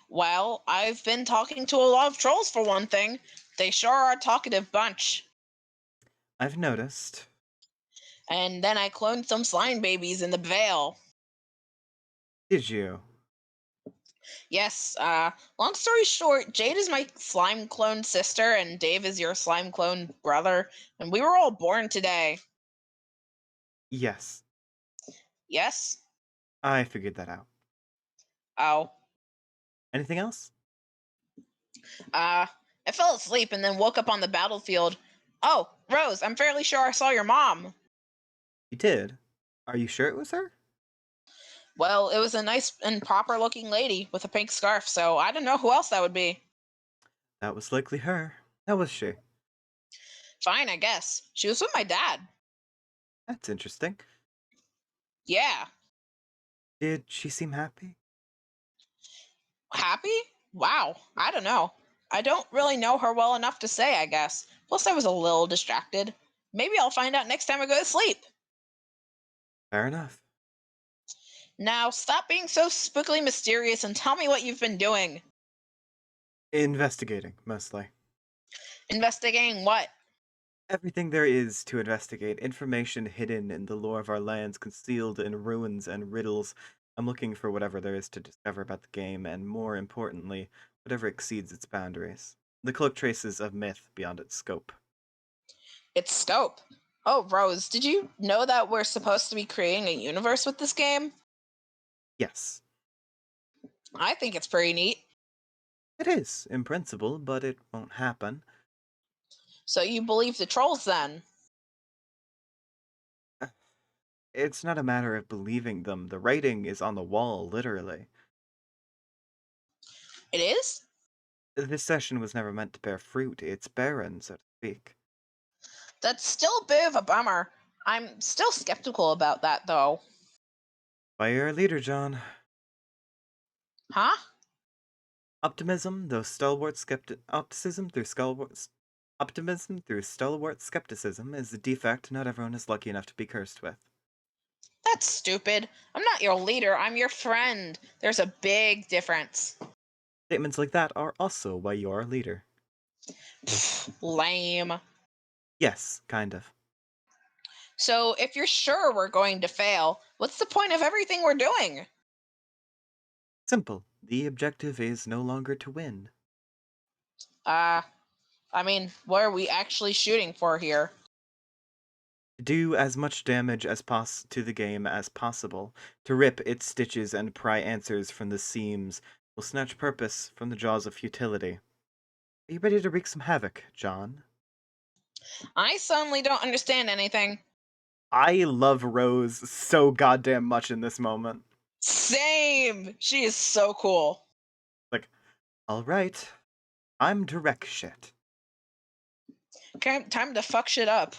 Well, I've been talking to a lot of trolls for one thing. They sure are a talkative bunch. I've noticed. And then I cloned some slime babies in the Vale. Did you? Yes, long story short, Jade is my slime clone sister and Dave is your slime clone brother, and we were all born today. Yes, Yes? I figured that out. Oh. Anything else? I fell asleep and then woke up on the battlefield. Oh, Rose, I'm fairly sure I saw your mom. You did? Are you sure it was her? Well, it was a nice and proper looking lady with a pink scarf, so I don't know who else that would be. That was likely her. How was she? Fine, I guess. She was with my dad. That's interesting. Yeah. Did she seem happy? Happy? Wow, I don't know. I don't really know her well enough to say, I guess. Plus, I was a little distracted. Maybe I'll find out next time I go to sleep. Fair enough. Now, stop being so spookily mysterious and tell me what you've been doing. Investigating, mostly. Investigating what? Everything there is to investigate, information hidden in the lore of our lands, concealed in ruins and riddles. I'm looking for whatever there is to discover about the game, and more importantly, whatever exceeds its boundaries. The cloak traces of myth beyond its scope. It's scope. Oh, Rose, did you know that we're supposed to be creating a universe with this game? Yes, I think it's pretty neat. it is, in principle, but it won't happen. So you believe the trolls then? It's not a matter of believing them. The writing is on the wall, literally. It is? This session was never meant to bear fruit. It's barren, so to speak. That's still a bit of a bummer. I'm still skeptical about that, though. By your leader, John. Huh? Optimism through stalwart skepticism is a defect not everyone is lucky enough to be cursed with. That's stupid. I'm not your leader, I'm your friend. There's a big difference. Statements like that are also why you're our leader. Lame. Yes, kind of. So, if you're sure we're going to fail, what's the point of everything we're doing? Simple. The objective is no longer to win. What are we actually shooting for here? Do as much damage as to the game as possible, to rip its stitches and pry answers from the seams, will snatch purpose from the jaws of futility. Are you ready to wreak some havoc, John? I suddenly don't understand anything. I love Rose so goddamn much in this moment. Same! She is so cool. Like, alright, I'm to wreck shit. Okay, time to fuck shit up.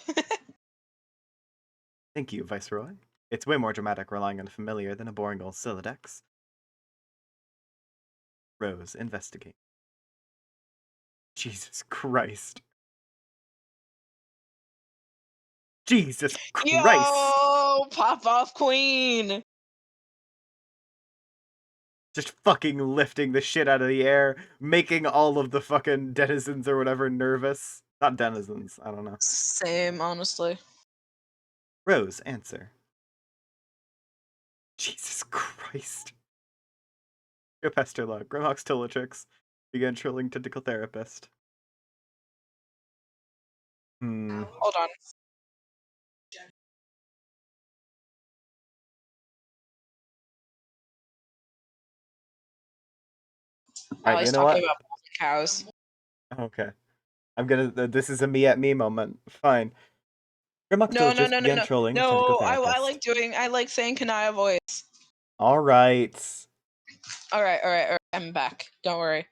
Thank you, Viceroy. It's way more dramatic relying on the familiar than a boring old Sylladex. Rose, investigate. Jesus Christ. Jesus Christ! Yo! Pop off queen! Just fucking lifting the shit out of the air, making all of the fucking denizens or whatever nervous. Not denizens, I don't know. Same, honestly. Rose, answer. Jesus Christ. Go Pesterla. Grimhawk's Tillatrix. Began trilling Tentacle Therapist. Hold on. Alright, you Allie's know talking what? about bulls and cows. Okay. I'm gonna. This is a me at me moment. Fine. Grimhawk's No, no, Tillatrix no, no, began no. trolling Tentacle No, Therapist. I like saying Kanaya voice. Alright. Alright, I'm back. Don't worry.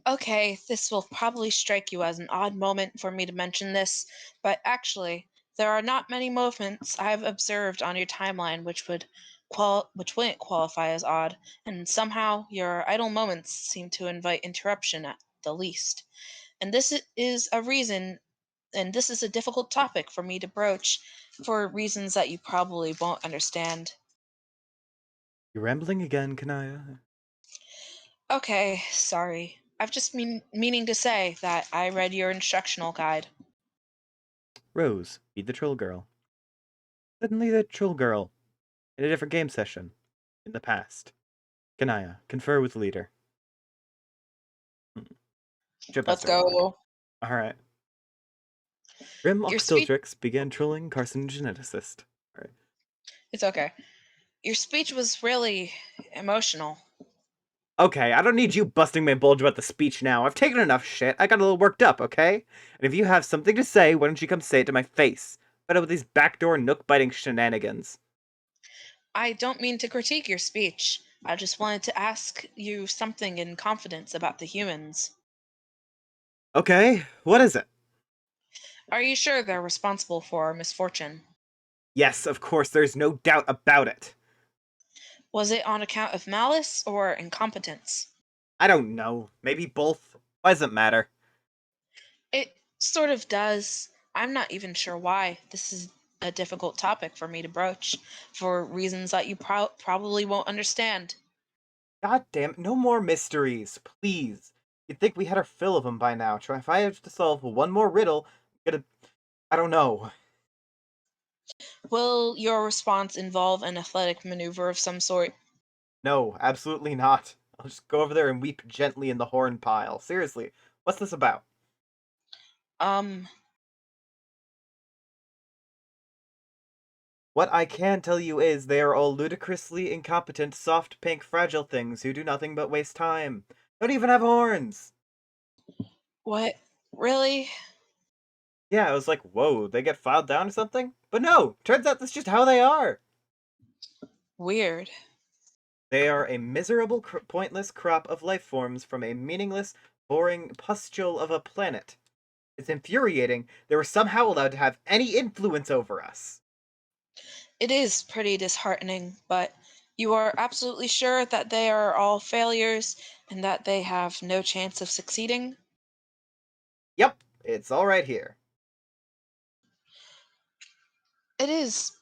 Okay, this will probably strike you as an odd moment for me to mention this, but actually, there are not many moments I've observed on your timeline which wouldn't qualify as odd, and somehow your idle moments seem to invite interruption at the least. And is a reason, and this is a difficult topic for me to broach for reasons that you probably won't understand. You rambling again, Kanaya? Okay, sorry. I've just meaning to say that I read your instructional guide. Rose, be the troll girl. Suddenly the troll girl. In a different game session. In the past. Kanaya, confer with leader. Let's go. Alright. Grim Your speech. Oxtiltrix began trolling carcinogeneticist. Alright. It's okay. Your speech was really emotional. Okay, I don't need you busting my bulge about the speech now. I've taken enough shit. I got a little worked up, okay? And if you have something to say, why don't you come say it to my face? Fed up with these backdoor nook-biting shenanigans. I don't mean to critique your speech. I just wanted to ask you something in confidence about the humans. Okay, what is it? Are you sure they're responsible for our misfortune? Yes, of course, there's no doubt about it. Was it on account of malice or incompetence? I don't know. Maybe both. Why does it matter? It sort of does. I'm not even sure why. This is a difficult topic for me to broach, for reasons that you probably won't understand. God damn it, no more mysteries, please. You'd think we had our fill of them by now. If I have to solve one more riddle, I don't know. Will your response involve an athletic maneuver of some sort? No, absolutely not. I'll just go over there and weep gently in the horn pile. Seriously, what's this about? Um, What I can tell you is they are all ludicrously incompetent, soft, pink, fragile things who do nothing but waste time. Don't even have horns! what? Really? Yeah, I was like, whoa, they get filed down or something? But no! Turns out that's just how they are! Weird. They are a miserable, pointless crop of life forms from a meaningless, boring pustule of a planet. It's infuriating they were somehow allowed to have any influence over us. It is pretty disheartening, but you are absolutely sure that they are all failures and that they have no chance of succeeding? Yep, it's all right here. It is.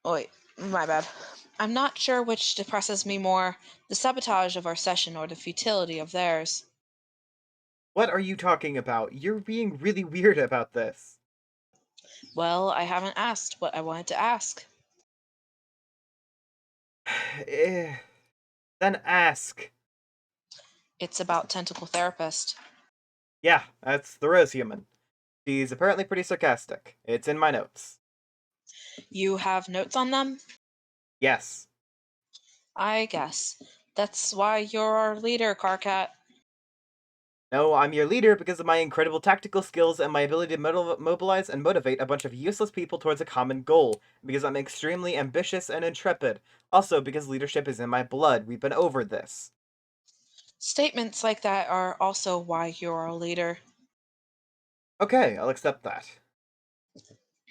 Oh, wait, my bad. I'm not sure which depresses me more, the sabotage of our session or the futility of theirs. What are you talking about? You're being really weird about this. Well, I haven't asked what I wanted to ask. Eh, then ask. It's about Tentacle Therapist. Yeah, that's the Rose human. She's apparently pretty sarcastic. It's in my notes. You have notes on them? Yes. I guess. That's why you're our leader, Carcat. No, I'm your leader because of my incredible tactical skills and my ability to mobilize and motivate a bunch of useless people towards a common goal. Because I'm extremely ambitious and intrepid. Also, because leadership is in my blood. We've been over this. Statements like that are also why you're our leader. Okay, I'll accept that.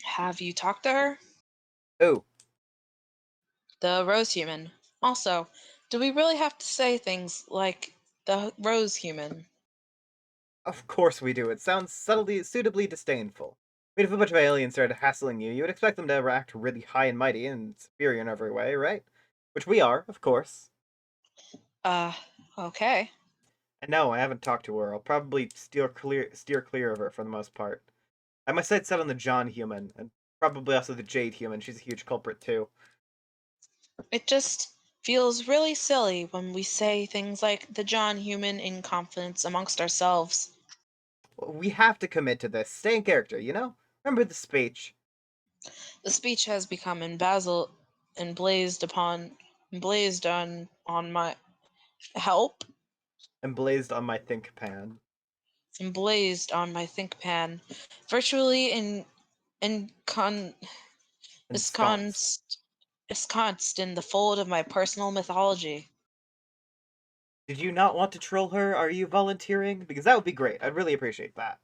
Have you talked to her? Oh, The Rose Human. Also, do we really have to say things like the Rose Human? of course we do. It sounds suitably disdainful. I mean, if a bunch of aliens started hassling you, you would expect them to act really high and mighty and superior in every way, right? Which we are, of course. Okay. And no, I haven't talked to her. I'll probably steer clear of her for the most part. I have my sights set on the John human, and probably also the Jade human. She's a huge culprit too. It just feels really silly when we say things like the John human in confidence amongst ourselves. We have to commit to this. Stay in character, you know? Remember the speech. The speech has become emblazed on my help, Emblazed on my think pan. emblazed on my think pan, virtually in con Ensconced. ensconced in the fold of my personal mythology. Did you not want to troll her? Are you volunteering? Because that would be great. I'd really appreciate that.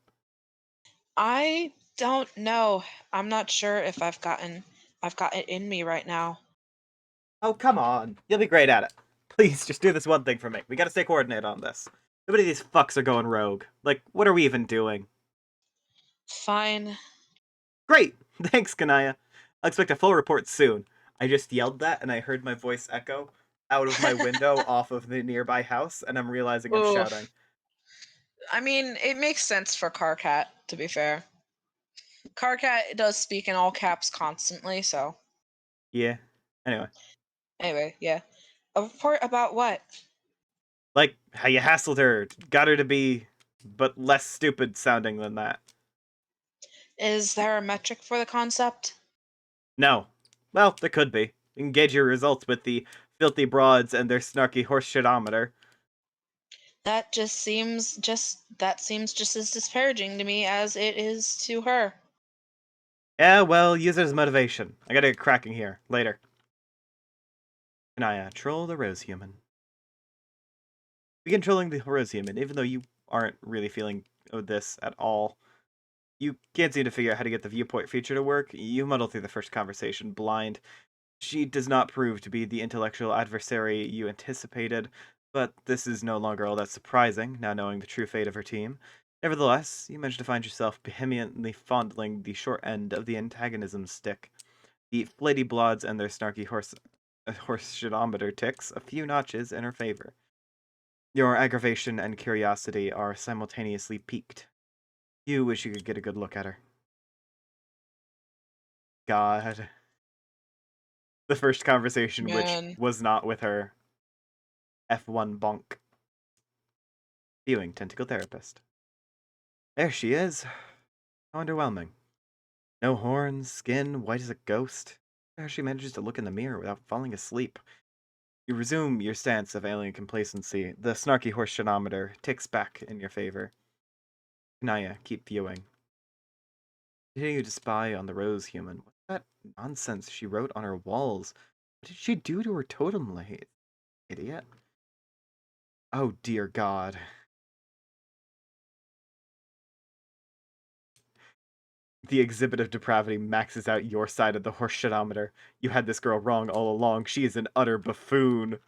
I don't know. I'm not sure if I've got it in me right now. Oh, come on. You'll be great at it. Please, just do this one thing for me. We gotta stay coordinated on this. Nobody of these fucks are going rogue. Like, what are we even doing? Fine. Great! Thanks, Kanaya. I'll expect a full report soon. I just yelled that, and I heard my voice echo out of my window off of the nearby house, and I'm realizing I'm shouting. Oof. I mean, it makes sense for Carcat, to be fair. Carcat does speak in all caps constantly, so. Yeah. Anyway, yeah. A report about what? Like, how you hassled her, got her to be, but less stupid sounding than that. Is there a metric for the concept? No. Well, there could be. You can gauge your results with the filthy broads and their snarky horseshitometer. That seems just as disparaging to me as it is to her. Yeah, well, use it as motivation. I gotta get cracking here. Later. Kanaya, troll the rose human. Begin trolling the rose human, even though you aren't really feeling this at all. You can't seem to figure out how to get the viewpoint feature to work. You muddle through the first conversation blind. She does not prove to be the intellectual adversary you anticipated, but this is no longer all that surprising, now knowing the true fate of her team. Nevertheless, you manage to find yourself vehemently fondling the short end of the antagonism stick. The flighty blods and their snarky horseshitometer ticks a few notches in her favor. Your aggravation and curiosity are simultaneously piqued. You wish you could get a good look at her. God. The first conversation, Man. which was not with her. F1 bonk. Viewing tentacle therapist. There she is. How underwhelming. No horns, skin, white as a ghost. How she manages to look in the mirror without falling asleep. You resume your stance of alien complacency. The snarky horseshitometer ticks back in your favor. Kanaya, keep viewing. Continue to spy on the rose human. What's that nonsense she wrote on her walls? What did she do to her totem light? Idiot. Oh dear God. The exhibit of depravity maxes out your side of the horseshitometer. You had this girl wrong all along. She is an utter buffoon.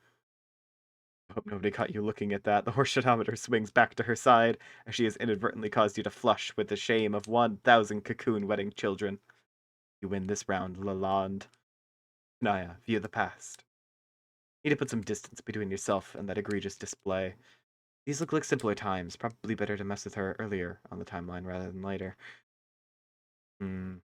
I hope nobody caught you looking at that. The horseshitometer swings back to her side, as she has inadvertently caused you to flush with the shame of 1,000 cocoon wedding children. You win this round, Lalonde. Naya, view the past. Need to put some distance between yourself and that egregious display. These look like simpler times. Probably better to mess with her earlier on the timeline rather than later. When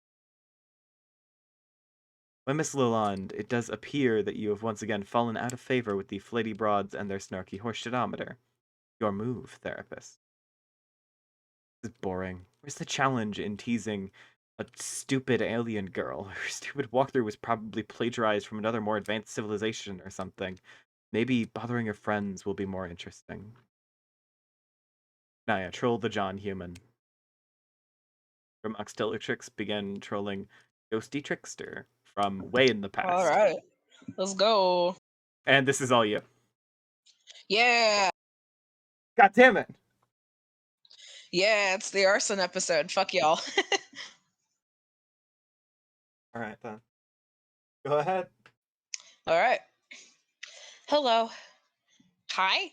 Miss Lalonde, it does appear that you have once again fallen out of favor with the flighty broads and their snarky horseshitometer. Your move, therapist. This is boring. Where's the challenge in teasing a stupid alien girl? Her stupid walkthrough was probably plagiarized from another more advanced civilization or something. Maybe bothering her friends will be more interesting. Naya, troll the John human. From Oxtellatrix began trolling Ghosty Trickster from way in the past. Alright. Let's go. And this is all you. Yeah. God damn it. Yeah, it's the arson episode. Fuck y'all. Alright then. Go ahead. Alright. Hello. Hi.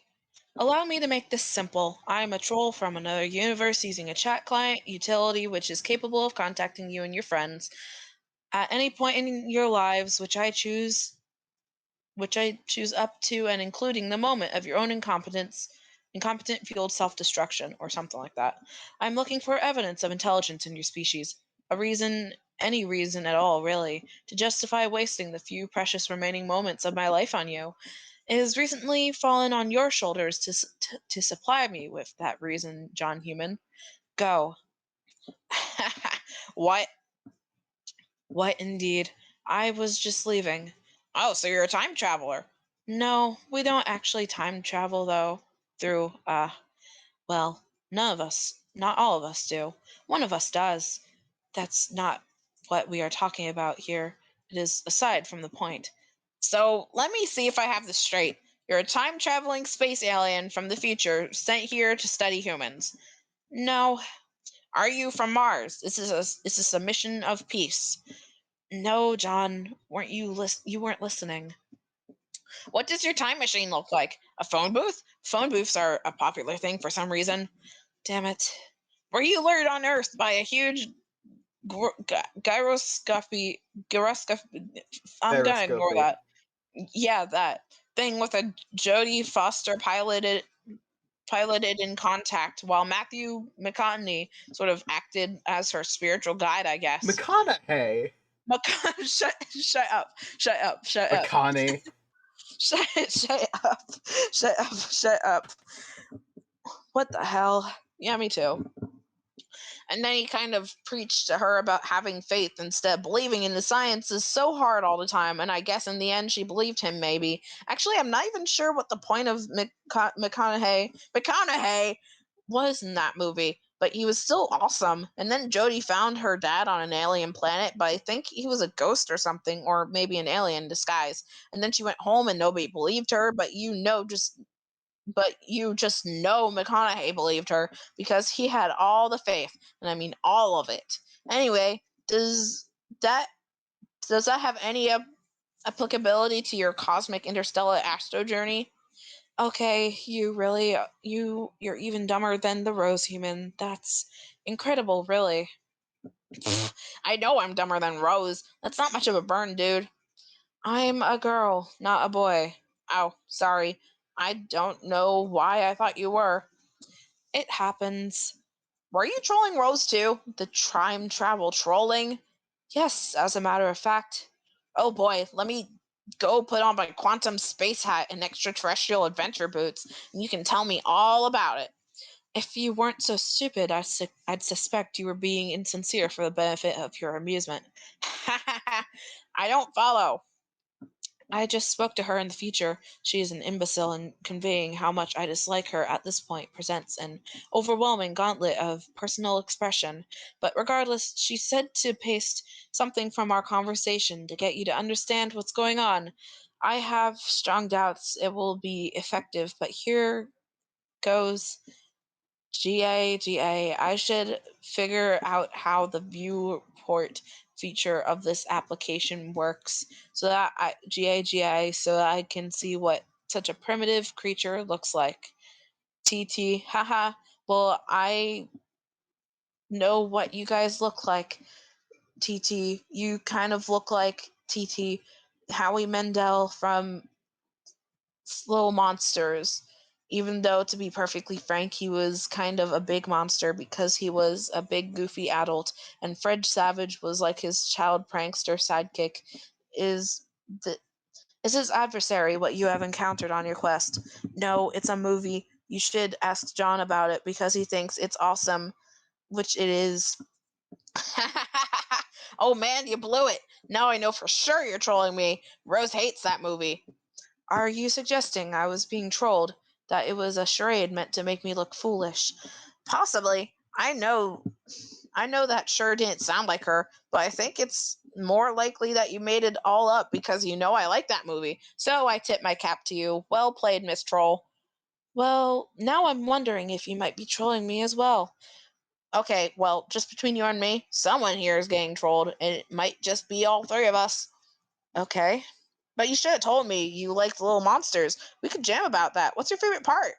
Allow me to make this simple. I am a troll from another universe using a chat client utility which is capable of contacting you and your friends at any point in your lives which I choose which I choose up to and including the moment of your own incompetent fueled self-destruction, or something like that. I'm looking for evidence of intelligence in your species. A reason, any reason at all, really, to justify wasting the few precious remaining moments of my life on you. It has recently fallen on your shoulders to supply me with that reason, John Human. Go. What? What indeed? I was just leaving. Oh, so you're a time traveler? No, we don't actually time travel, though. Through, well, none of us, not all of us do. One of us does. That's not what we are talking about here. It is aside from the point. So, let me see if I have this straight. You're a time traveling space alien from the future sent here to study humans. No. Are you from Mars? This is a mission of peace. No, John, you weren't listening. What does your time machine look like? A phone booth? Phone booths are a popular thing for some reason. Damn it. Were you lured on Earth by a huge gyroscopy? I'm gonna ignore Gyroscopy. that. Yeah, that thing with a Jodie Foster piloted in contact, while Matthew McConaughey sort of acted as her spiritual guide, I guess. McConaughey. Shut up. McConaughey. Shut up. What the hell? Yeah, me too. And then he kind of preached to her about having faith instead of believing in the science is so hard all the time, and I guess in the end she believed him, maybe. Actually, I'm not even sure what the point of McConaughey was in that movie, but he was still awesome. And then Jodie found her dad on an alien planet, but I think he was a ghost or something, or maybe an alien in disguise. And then she went home and nobody believed her, but you just know McConaughey believed her because he had all the faith, and I mean all of it. Anyway, does that have any applicability to your cosmic interstellar astro journey? Okay, you're even dumber than the Rose Human. That's incredible, really. I know I'm dumber than Rose. That's not much of a burn, dude. I'm a girl, not a boy. Oh, sorry. I don't know why I thought you were. It happens. Were you trolling Rose too? The time travel trolling? Yes, as a matter of fact. Oh boy, let me go put on my quantum space hat and extraterrestrial adventure boots, and you can tell me all about it. If you weren't so stupid, I'd suspect you were being insincere for the benefit of your amusement. I don't follow. I just spoke to her in the future. She is an imbecile, and conveying how much I dislike her at this point presents an overwhelming gauntlet of personal expression. But regardless, she said to paste something from our conversation to get you to understand what's going on. I have strong doubts it will be effective, but here goes. GA, I should figure out how the viewport feature of this application works so that GA, so that I can see what such a primitive creature looks like. TT, haha. Well, I know what you guys look like. TT, you kind of look like TT, Howie Mandel from Little Monsters. Even though, to be perfectly frank, he was kind of a big monster because he was a big, goofy adult, and Fred Savage was like his child prankster sidekick. Is his adversary what you have encountered on your quest? No, it's a movie. You should ask John about it because he thinks it's awesome, which it is. Oh man, you blew it. Now I know for sure you're trolling me. Rose hates that movie. Are you suggesting I was being trolled? That it was a charade meant to make me look foolish? Possibly. I know that sure didn't sound like her, but I think it's more likely that you made it all up because you know I like that movie. So I tip my cap to you. Well played, Miss Troll. Well, now I'm wondering if you might be trolling me as well. Okay, well, just between you and me, someone here is getting trolled, and it might just be all three of us. Okay. But you should have told me you liked Little Monsters. We could jam about that. What's your favorite part?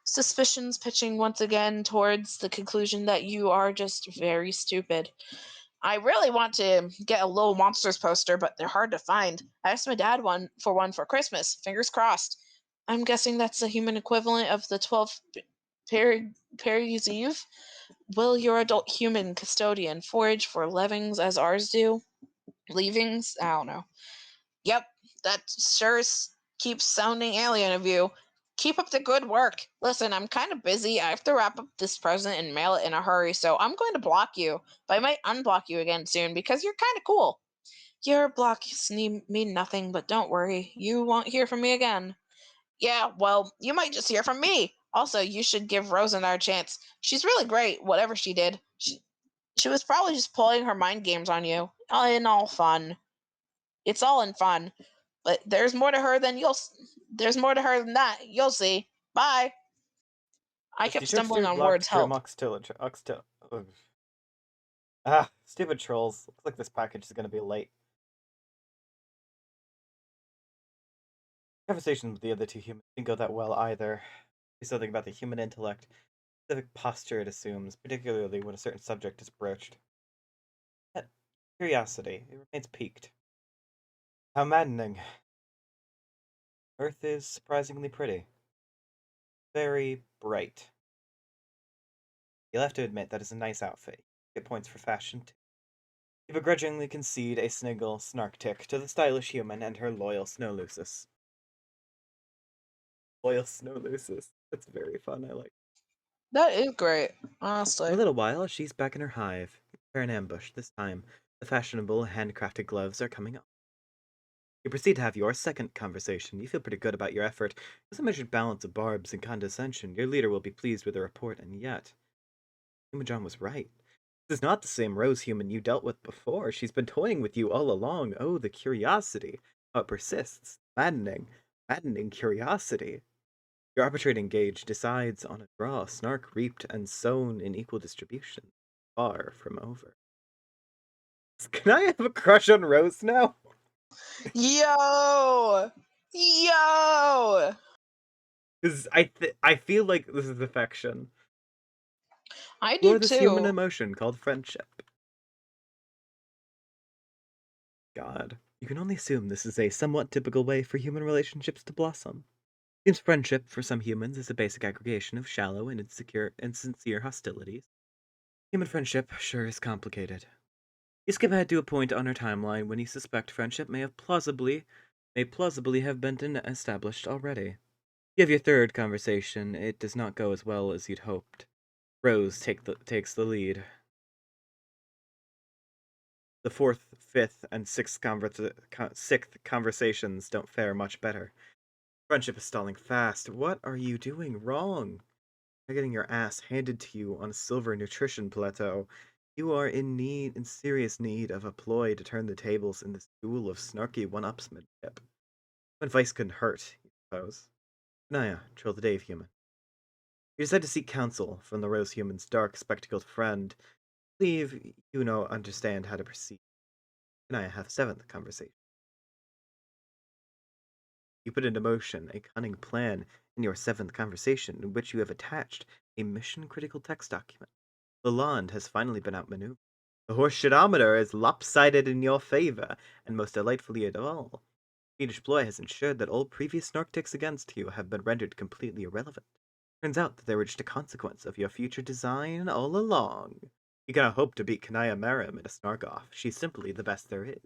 Suspicions pitching once again towards the conclusion that you are just very stupid. I really want to get a Little Monsters poster, but they're hard to find. I asked my dad one for Christmas. Fingers crossed. I'm guessing that's the human equivalent of the 12th Perry's Eve. Will your adult human custodian forage for levings as ours do? Leavings? I don't know. Yep, that sure keeps sounding alien of you. Keep up the good work. Listen, I'm kind of busy. I have to wrap up this present and mail it in a hurry, so I'm going to block you. But I might unblock you again soon because you're kind of cool. Your blocks mean nothing, but don't worry. You won't hear from me again. Yeah, well, you might just hear from me. Also, you should give Rose another chance. She's really great, whatever she did. She was probably just pulling her mind games on you. In all fun. It's all in fun. But there's more to her than there's more to her than that. You'll see. Bye. I kept stumbling on words. Help. Ah, stupid trolls. Looks like this package is gonna be late. Conversation with the other two humans didn't go that well either. There's something about the human intellect, specific posture it assumes, particularly when a certain subject is broached. Yet, curiosity, it remains piqued. How maddening. Earth is surprisingly pretty. Very bright. You'll have to admit that is a nice outfit. You get points for fashion, too. You begrudgingly concede a sniggle snark tick to the stylish human and her loyal snow lusus. Loyal snow lusus. That's very fun, I like. That is great, honestly. For a little while, she's back in her hive. Prepare an ambush. This time, the fashionable, handcrafted gloves are coming up. You proceed to have your second conversation. You feel pretty good about your effort. With a measured balance of barbs and condescension, your leader will be pleased with the report, and yet... Human was right. This is not the same Rose human you dealt with before. She's been toying with you all along. Oh, the curiosity. How it persists. Maddening. Maddening curiosity. Your arbitrating gauge decides on a draw, snark reaped and sown in equal distribution. Far from over. Can I have a crush on Rose now? Yo! Yo! Because I feel like this is affection. I do Or this human too. emotion called friendship. God. You can only assume this is a somewhat typical way for human relationships to blossom. Seems friendship, for some humans, is a basic aggregation of shallow and insincere hostilities. Human friendship sure is complicated. You skip ahead to a point on our timeline when you suspect friendship may plausibly have been established already. You have your third conversation. It does not go as well as you'd hoped. Rose takes the lead. The fourth, fifth, and sixth conversations don't fare much better. Friendship is stalling fast. What are you doing wrong? You're getting your ass handed to you on a silver nutrition plateau. You are in serious need of a ploy to turn the tables in this duel of snarky one-upsmanship. Advice couldn't hurt, you suppose. Naya, troll the Dave human. You decide to seek counsel from the Rose human's dark, spectacled friend. Believe you understand how to proceed. Naya have seventh conversation. You put into motion a cunning plan in your seventh conversation in which you have attached a mission-critical text document. Lalonde has finally been outmaneuvered. The horseshotometer is lopsided in your favor, and most delightfully of all, Swedish ploy has ensured that all previous snark ticks against you have been rendered completely irrelevant. Turns out that they were just a consequence of your future design all along. You cannot hope to beat Kanaya Marim in a snark-off. She's simply the best there is.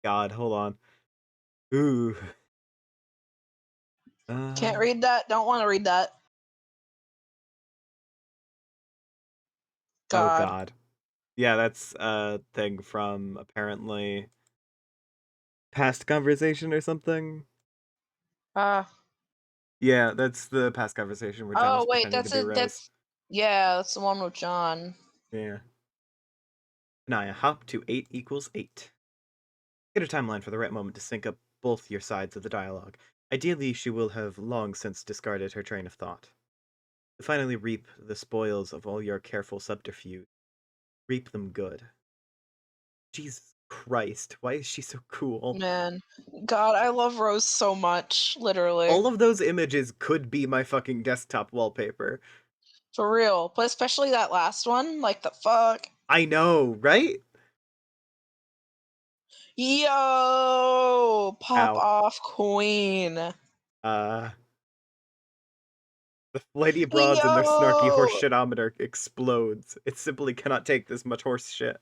God, hold on. Ooh. Can't read that. Don't want to read that. Oh, God. God. Yeah, that's a thing from, apparently, past conversation or something. Yeah, that's the past conversation where John Oh was wait, pretending to be Rose. that's the one with John. Yeah. Naya, hop to 8 equals 8. Get a timeline for the right moment to sync up both your sides of the dialogue. Ideally, she will have long since discarded her train of thought. To finally reap the spoils of all your careful subterfuge. Reap them good. Jesus Christ, why is she so cool? Man, God, I love Rose so much, literally. All of those images could be my fucking desktop wallpaper. For real. But especially that last one. Like, the fuck? I know, right? Yo! Pop Ow. off, queen. The lady broads and their snarky horse shitometer explodes. It simply cannot take this much horse shit.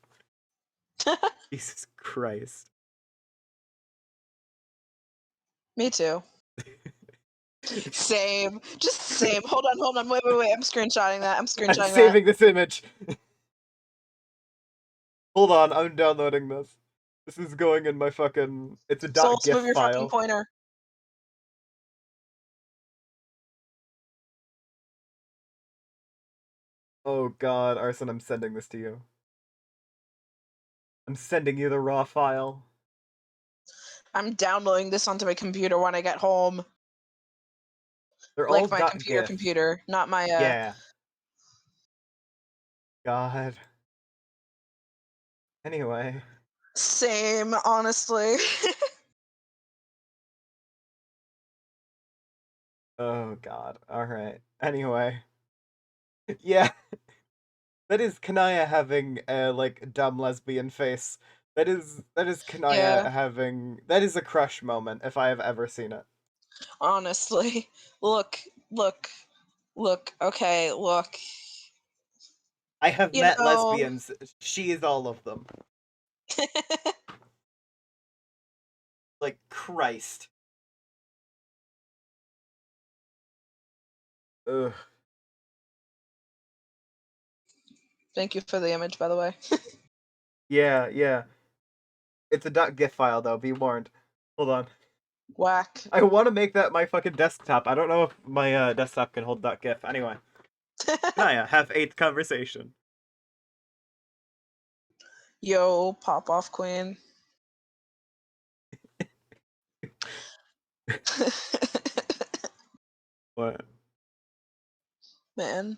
Jesus Christ. Me too. Same. Just same. Hold on. Wait. I'm screenshotting that. I'm screenshotting I'm saving this image. Hold on, I'm downloading this. This is going in my fucking... It's a Souls, .gif move your fucking file. pointer. Oh god, Arson, I'm sending this to you. I'm sending you the raw file. I'm downloading this onto my computer when I get home. They're Like all my .gif. computer, not my Yeah. God. Anyway. Same, honestly. Oh god. Alright. Anyway. Yeah. That is Kanaya having a, like, dumb lesbian face. That is Kanaya Yeah. having... That is a crush moment, if I have ever seen it. Honestly. Look. Okay, look. I have You met know... lesbians. She is all of them. Like, Christ. Ugh. Thank you for the image, by the way. Yeah. It's a .gif file, though, be warned. Hold on. Whack. I want to make that my fucking desktop. I don't know if my desktop can hold .gif. Anyway. Kanaya, have 8th conversation. Yo, pop off, queen. What? Man.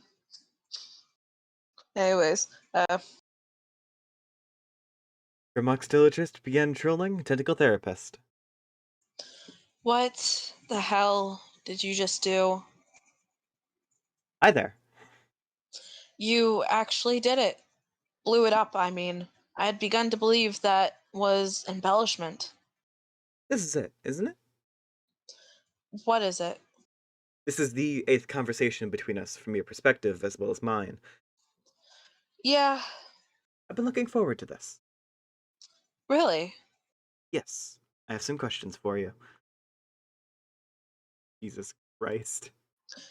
Anyways, Gramoxologist began trolling tentacle therapist. what the hell did you just do? Hi there. You actually did it. Blew it up, I mean. I had begun to believe that was embellishment. This is it, isn't it? What is it? This is the 8th conversation between us from your perspective as well as mine. Yeah. I've been looking forward to this. Really? Yes, I have some questions for you. Jesus Christ.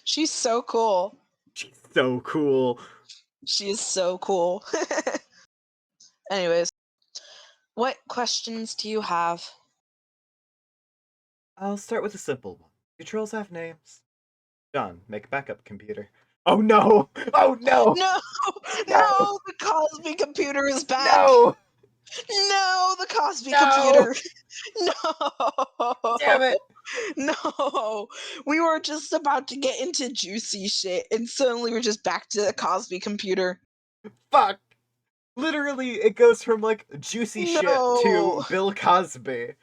She's so cool. She's so cool. She is so cool. Anyways, what questions do you have? I'll start with a simple one. Do trolls have names? John, make a backup computer. Oh no! Oh no! No! The Cosby computer is back! No! No! The Cosby No! computer! No! Damn it! No! We were just about to get into juicy shit, and suddenly we're just back to the Cosby computer. Fuck! Literally, it goes from, like, juicy shit to Bill Cosby.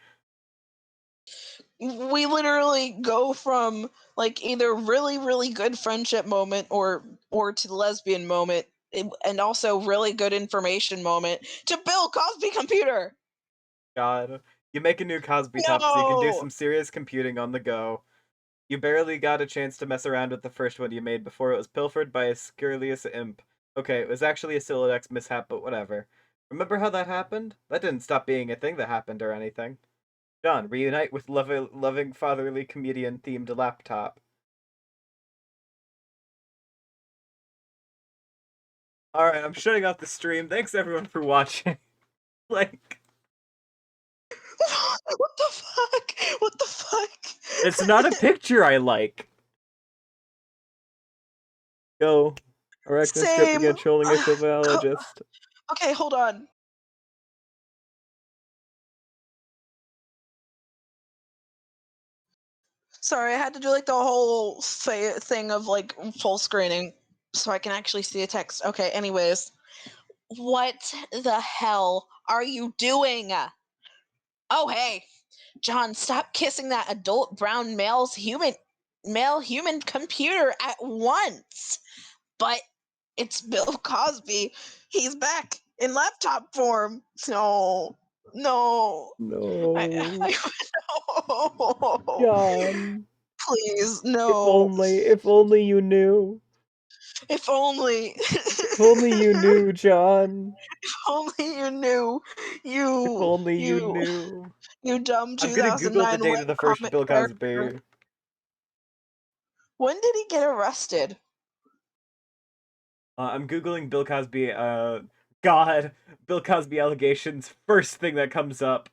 We literally go from, like, either really, really good friendship moment or to the lesbian moment, and also really good information moment, to Bill Cosby computer! God. You make a new Cosby top so you can do some serious computing on the go. You barely got a chance to mess around with the first one you made before it was pilfered by a scurrilous imp. Okay, it was actually a Silodex mishap, but whatever. Remember how that happened? That didn't stop being a thing that happened or anything. John, reunite with loving fatherly comedian-themed laptop. Alright, I'm shutting off the stream. Thanks everyone for watching. Like... What the fuck? What the fuck? It's not a picture I like. Go. Arachnoscope began trolling a biologist. Okay, hold on. Sorry, I had to do like the whole thing of like full screening so I can actually see the text. Okay, anyways. What the hell are you doing? Oh, hey. John, stop kissing that adult brown male human computer at once. but it's Bill Cosby. He's back in laptop form. No, no. No. No. John. Please, If no. only you knew. If only. If only you knew, John. If only you knew. If only you You knew. dumb I'm gonna Google the 2009 date of the first webcomic Bill character. Cosby. When did he get arrested? I'm Googling Bill Cosby, God, Bill Cosby allegations, first thing that comes up.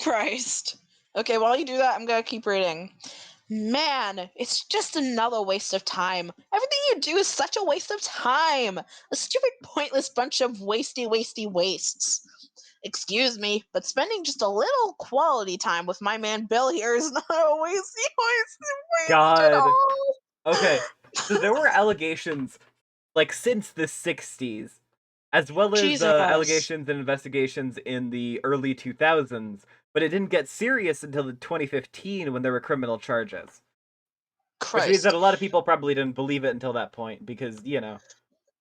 Christ. Okay, while you do that, I'm gonna keep reading. Man, it's just another waste of time. Everything you do is such a waste of time. A stupid, pointless bunch of wasty wastes. Excuse me, but spending just a little quality time with my man Bill here is not a waste at God. all. Okay, so there were allegations, like, since the 60s, as well as Jesus. allegations and investigations in the early 2000s, but it didn't get serious until 2015 when there were criminal charges. Which means Christ. that a lot of people probably didn't believe it until that point, because, you know.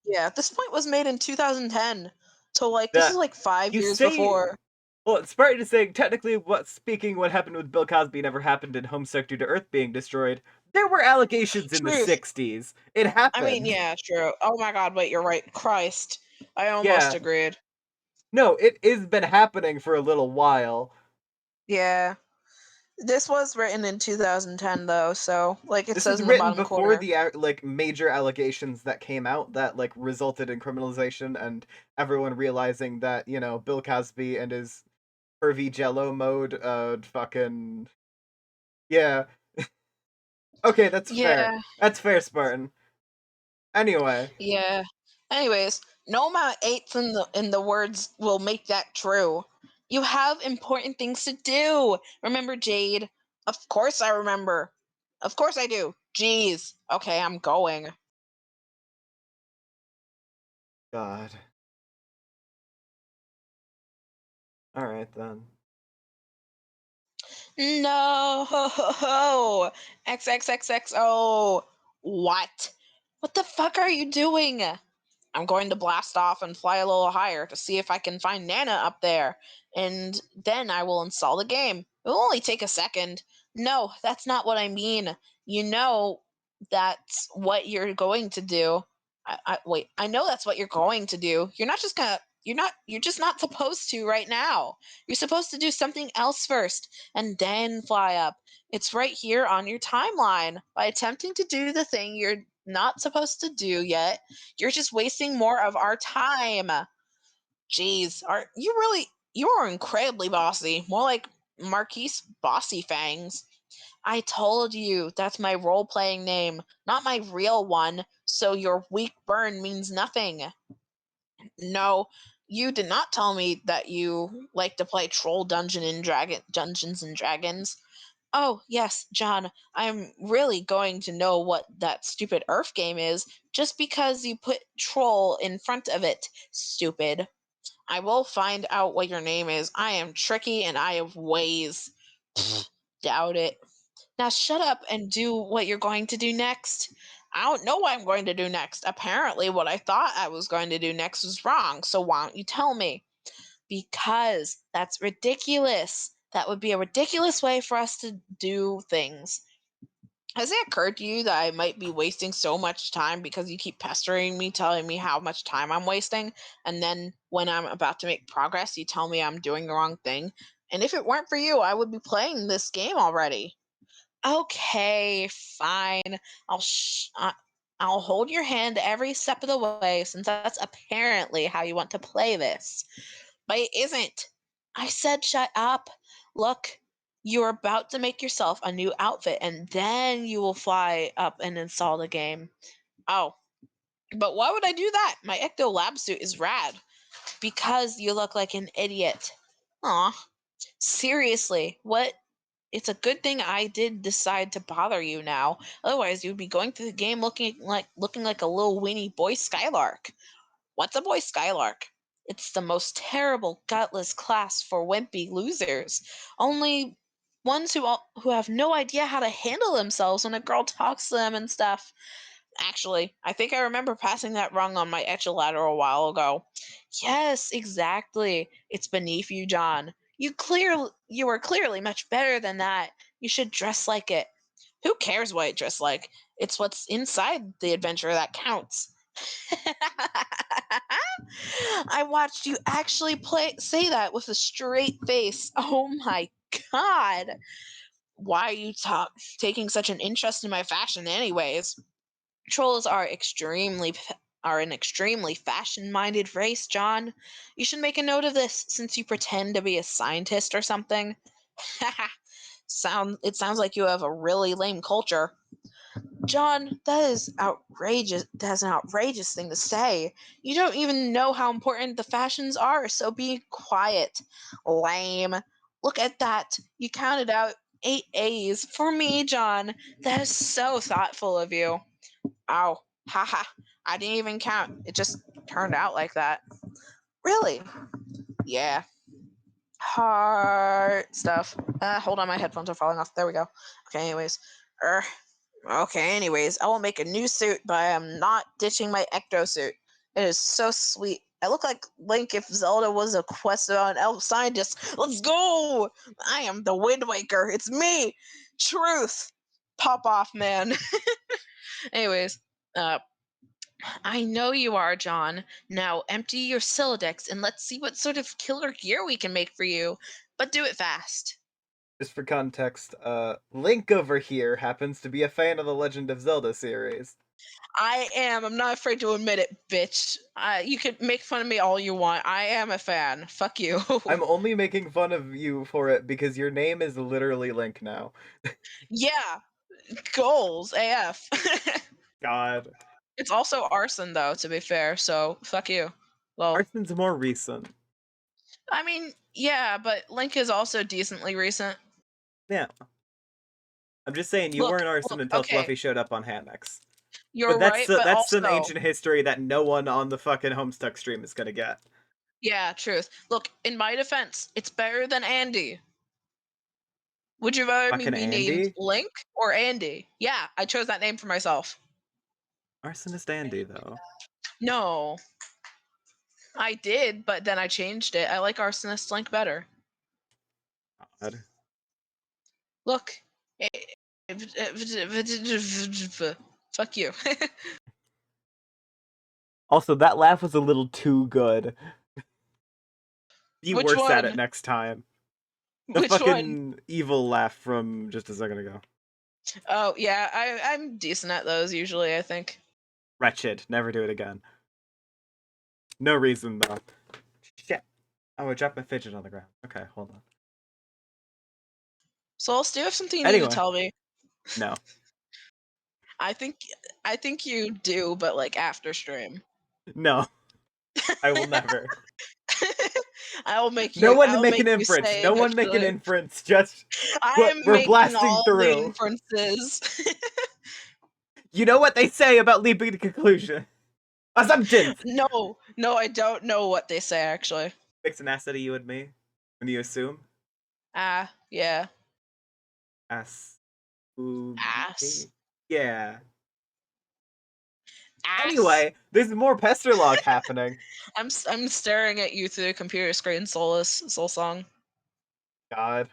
Yeah, this point was made in 2010. So, like, this is like 5 years before. Well, it's Spartan is saying, technically, what happened with Bill Cosby never happened in Homestuck due to Earth being destroyed. There were allegations in the Truth. 60s. It happened. I mean, yeah, true. Oh my god, wait, you're right. Christ. I almost Yeah. agreed. No, it has been happening for a little while. Yeah. This was written in 2010, though, so, like, it This says is in the written bottom before corner. the, like, major allegations that came out that, like, resulted in criminalization and everyone realizing that, you know, Bill Cosby and his pervy jello mode, fucking... Yeah. Okay, that's fair. Yeah. That's fair, Spartan. Anyway. Yeah. Anyways, no amount of eights in the words will make that true. You have important things to do. Remember, Jade? Of course I remember. Of course I do. Jeez. Okay, I'm going. God. Alright, then. No. XXXXO. What? What the fuck are you doing? I'm going to blast off and fly a little higher to see if I can find Nana up there, and then I will install the game. It will only take a second. No, that's not what I mean. You know that's what you're going to do. Wait, I know that's what you're going to do. You're just not supposed to right now. You're supposed to do something else first and then fly up. It's right here on your timeline. By attempting to do the thing you're not supposed to do yet, you're just wasting more of our time. Jeez, you are incredibly bossy. More like Marquise Bossy Fangs. I told you that's my role playing name, not my real one, so your weak burn means nothing. No, you did not tell me that you like to play Troll Dungeons and Dragons. Oh, yes, John, I'm really going to know what that stupid Earth game is just because you put troll in front of it, stupid. I will find out what your name is. I am tricky and I have ways. Doubt it. Now shut up and do what you're going to do next. I don't know what I'm going to do next. Apparently, what I thought I was going to do next was wrong, so why don't you tell me? Because that's ridiculous. That would be a ridiculous way for us to do things. Has it occurred to you that I might be wasting so much time because you keep pestering me, telling me how much time I'm wasting, and then when I'm about to make progress, you tell me I'm doing the wrong thing? And if it weren't for you, I would be playing this game already. Okay, fine. I'll hold your hand every step of the way since that's apparently how you want to play this. But it isn't. I said shut up. Look, you're about to make yourself a new outfit and then you will fly up and install the game. Oh, but why would I do that? My Ecto Lab suit is rad. Because you look like an idiot. Aw. Seriously, what? It's a good thing I did decide to bother you now. Otherwise, you'd be going through the game looking like a little weenie boy Skylark. What's a boy Skylark? It's the most terrible, gutless class for wimpy losers. Only ones who have no idea how to handle themselves when a girl talks to them and stuff. Actually, I think I remember passing that rung on my echelon a while ago. Yes, exactly. It's beneath you, John. You are clearly much better than that. You should dress like it. Who cares what you dress like? It's what's inside the adventure that counts. I watched you actually say that with a straight face. Oh my god. Why are you taking such an interest in my fashion anyways? Trolls are an extremely fashion-minded race, John. You should make a note of this since you pretend to be a scientist or something. It sounds like you have a really lame culture. John, that is outrageous. That's an outrageous thing to say. You don't even know how important the fashions are, so be quiet. Lame. Look at that. You counted out 8 A's for me, John. That is so thoughtful of you. Ow. Haha. I didn't even count. It just turned out like that. Really? Yeah. Heart stuff. Hold on, my headphones are falling off. There we go. Okay, anyways. Okay, anyways, I will make a new suit, but I am not ditching my ecto suit. It is so sweet. I look like Link if Zelda was a quest about an elf scientist. Let's go! I am the Wind Waker. It's me! Truth! Pop off, man. Anyways, I know you are, John. Now empty your Sylladex and let's see what sort of killer gear we can make for you. But do it fast. Just for context, Link over here happens to be a fan of the Legend of Zelda series. I am. I'm not afraid to admit it, bitch. You can make fun of me all you want. I am a fan. Fuck you. I'm only making fun of you for it because your name is literally Link now. Yeah. Goals AF. God. It's also arson though, to be fair, so fuck you. Well, Arson's more recent. I mean, yeah, but Link is also decently recent. Yeah. I'm just saying you weren't Arson until okay. Fluffy showed up on Hammocks. You're But right, but that's some also ancient history that no one on the fucking Homestuck stream is gonna get. yeah, truth. Look, in my defense, it's better than Andy. Would you rather me Fucking be named Andy? Link or Andy? Yeah, I chose that name for myself. Arsonist Andy, though. No. I did, but then I changed it. I like Arsonist Link better. God. Look. Fuck you. Also, that laugh was a little too good. Be Which worse at it one? next time. The Which fucking one? evil laugh from just a second ago. Oh, yeah, I'm decent at those usually, I think. Wretched. Never do it again. No reason, though. Shit. Oh, I dropped my fidget on the ground. Okay, hold on. Souls, do you have something you need Anyway. to tell me? No. I think you do, but like after stream. No. I will never. I'll make you. No one I'll make an make you inference. say No it one make an actually. inference. Just I am we're making blasting all the through. inferences. You know what they say about leaping to conclusion. Assumptions! No, I don't know what they say actually. Makes an ass out of you and me when you assume. Yeah. Ass. Ass. Yeah. Ass. Anyway, there's more Pesterlog happening. I'm staring at you through the computer screen, Soul Song. God.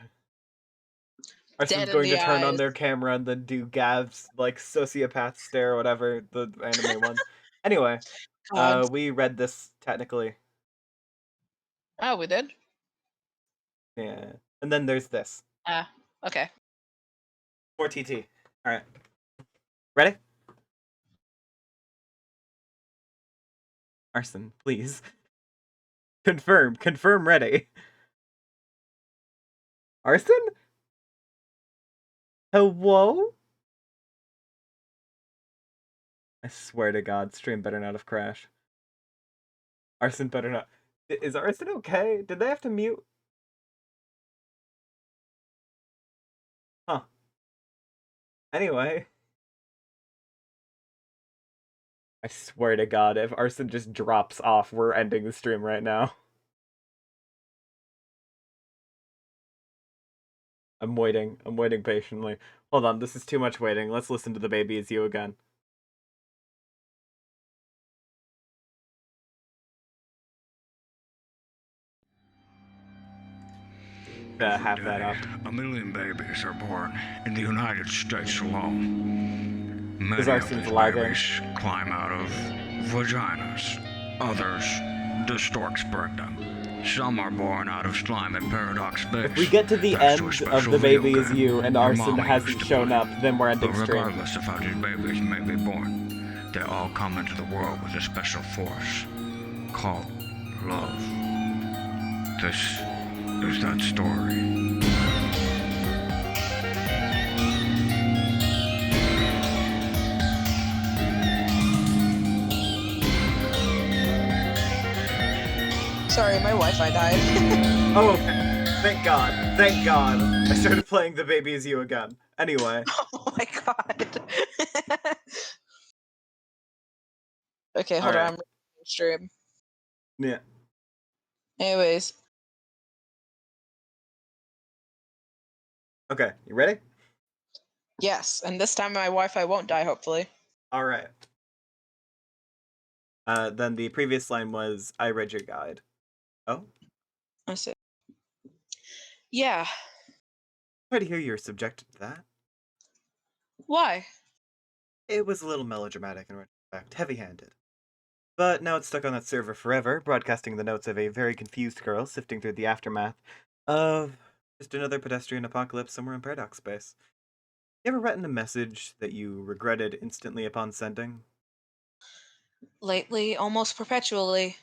Arson's Dead in going to the turn on eyes. their camera and then do Gav's like sociopath stare or whatever, the anime one. Anyway, God. we read this technically. Oh, we did? Yeah. And then there's this. Okay. More TT. Alright. Ready? Arson, please. Confirm ready. Arson? Hello? I swear to God, stream better not have crashed. Arson better not. Is Arson okay? Did they have to mute? Huh. Anyway. I swear to God, if Arson just drops off, we're ending the stream right now. I'm waiting patiently. Hold on, this is too much waiting. Let's listen to The Baby Is You again. Every half that day, up. 1 million babies are born in the United States alone. Many of Arson's these lagging. babies climb out of vaginas. Others, the storks birth them. Some are born out of slime at Paradox Base. If we get to the Thanks to a end of special The Baby video Is game You and your Arson mommy hasn't used to shown play. up, then we're ending But stream. regardless of how these babies may be born, they all come into the world with a special force called love. This is that story. Sorry, my Wi-Fi died. Oh, okay. Thank God. Thank God. I started playing The Baby Is You again. Anyway. Oh my god. Okay, hold Alright. on. I'm stream. Yeah. Anyways, Okay, you ready? yes, and this time my Wi-Fi won't die, hopefully. Alright. Then the previous line was, I read your guide. Oh? I see. Yeah. Sorry to hear you're subjected to that. Why? It was a little melodramatic in retrospect, heavy-handed. But now it's stuck on that server forever, broadcasting the notes of a very confused girl sifting through the aftermath of just another pedestrian apocalypse somewhere in Paradox Space. You ever written a message that you regretted instantly upon sending? Lately, almost perpetually.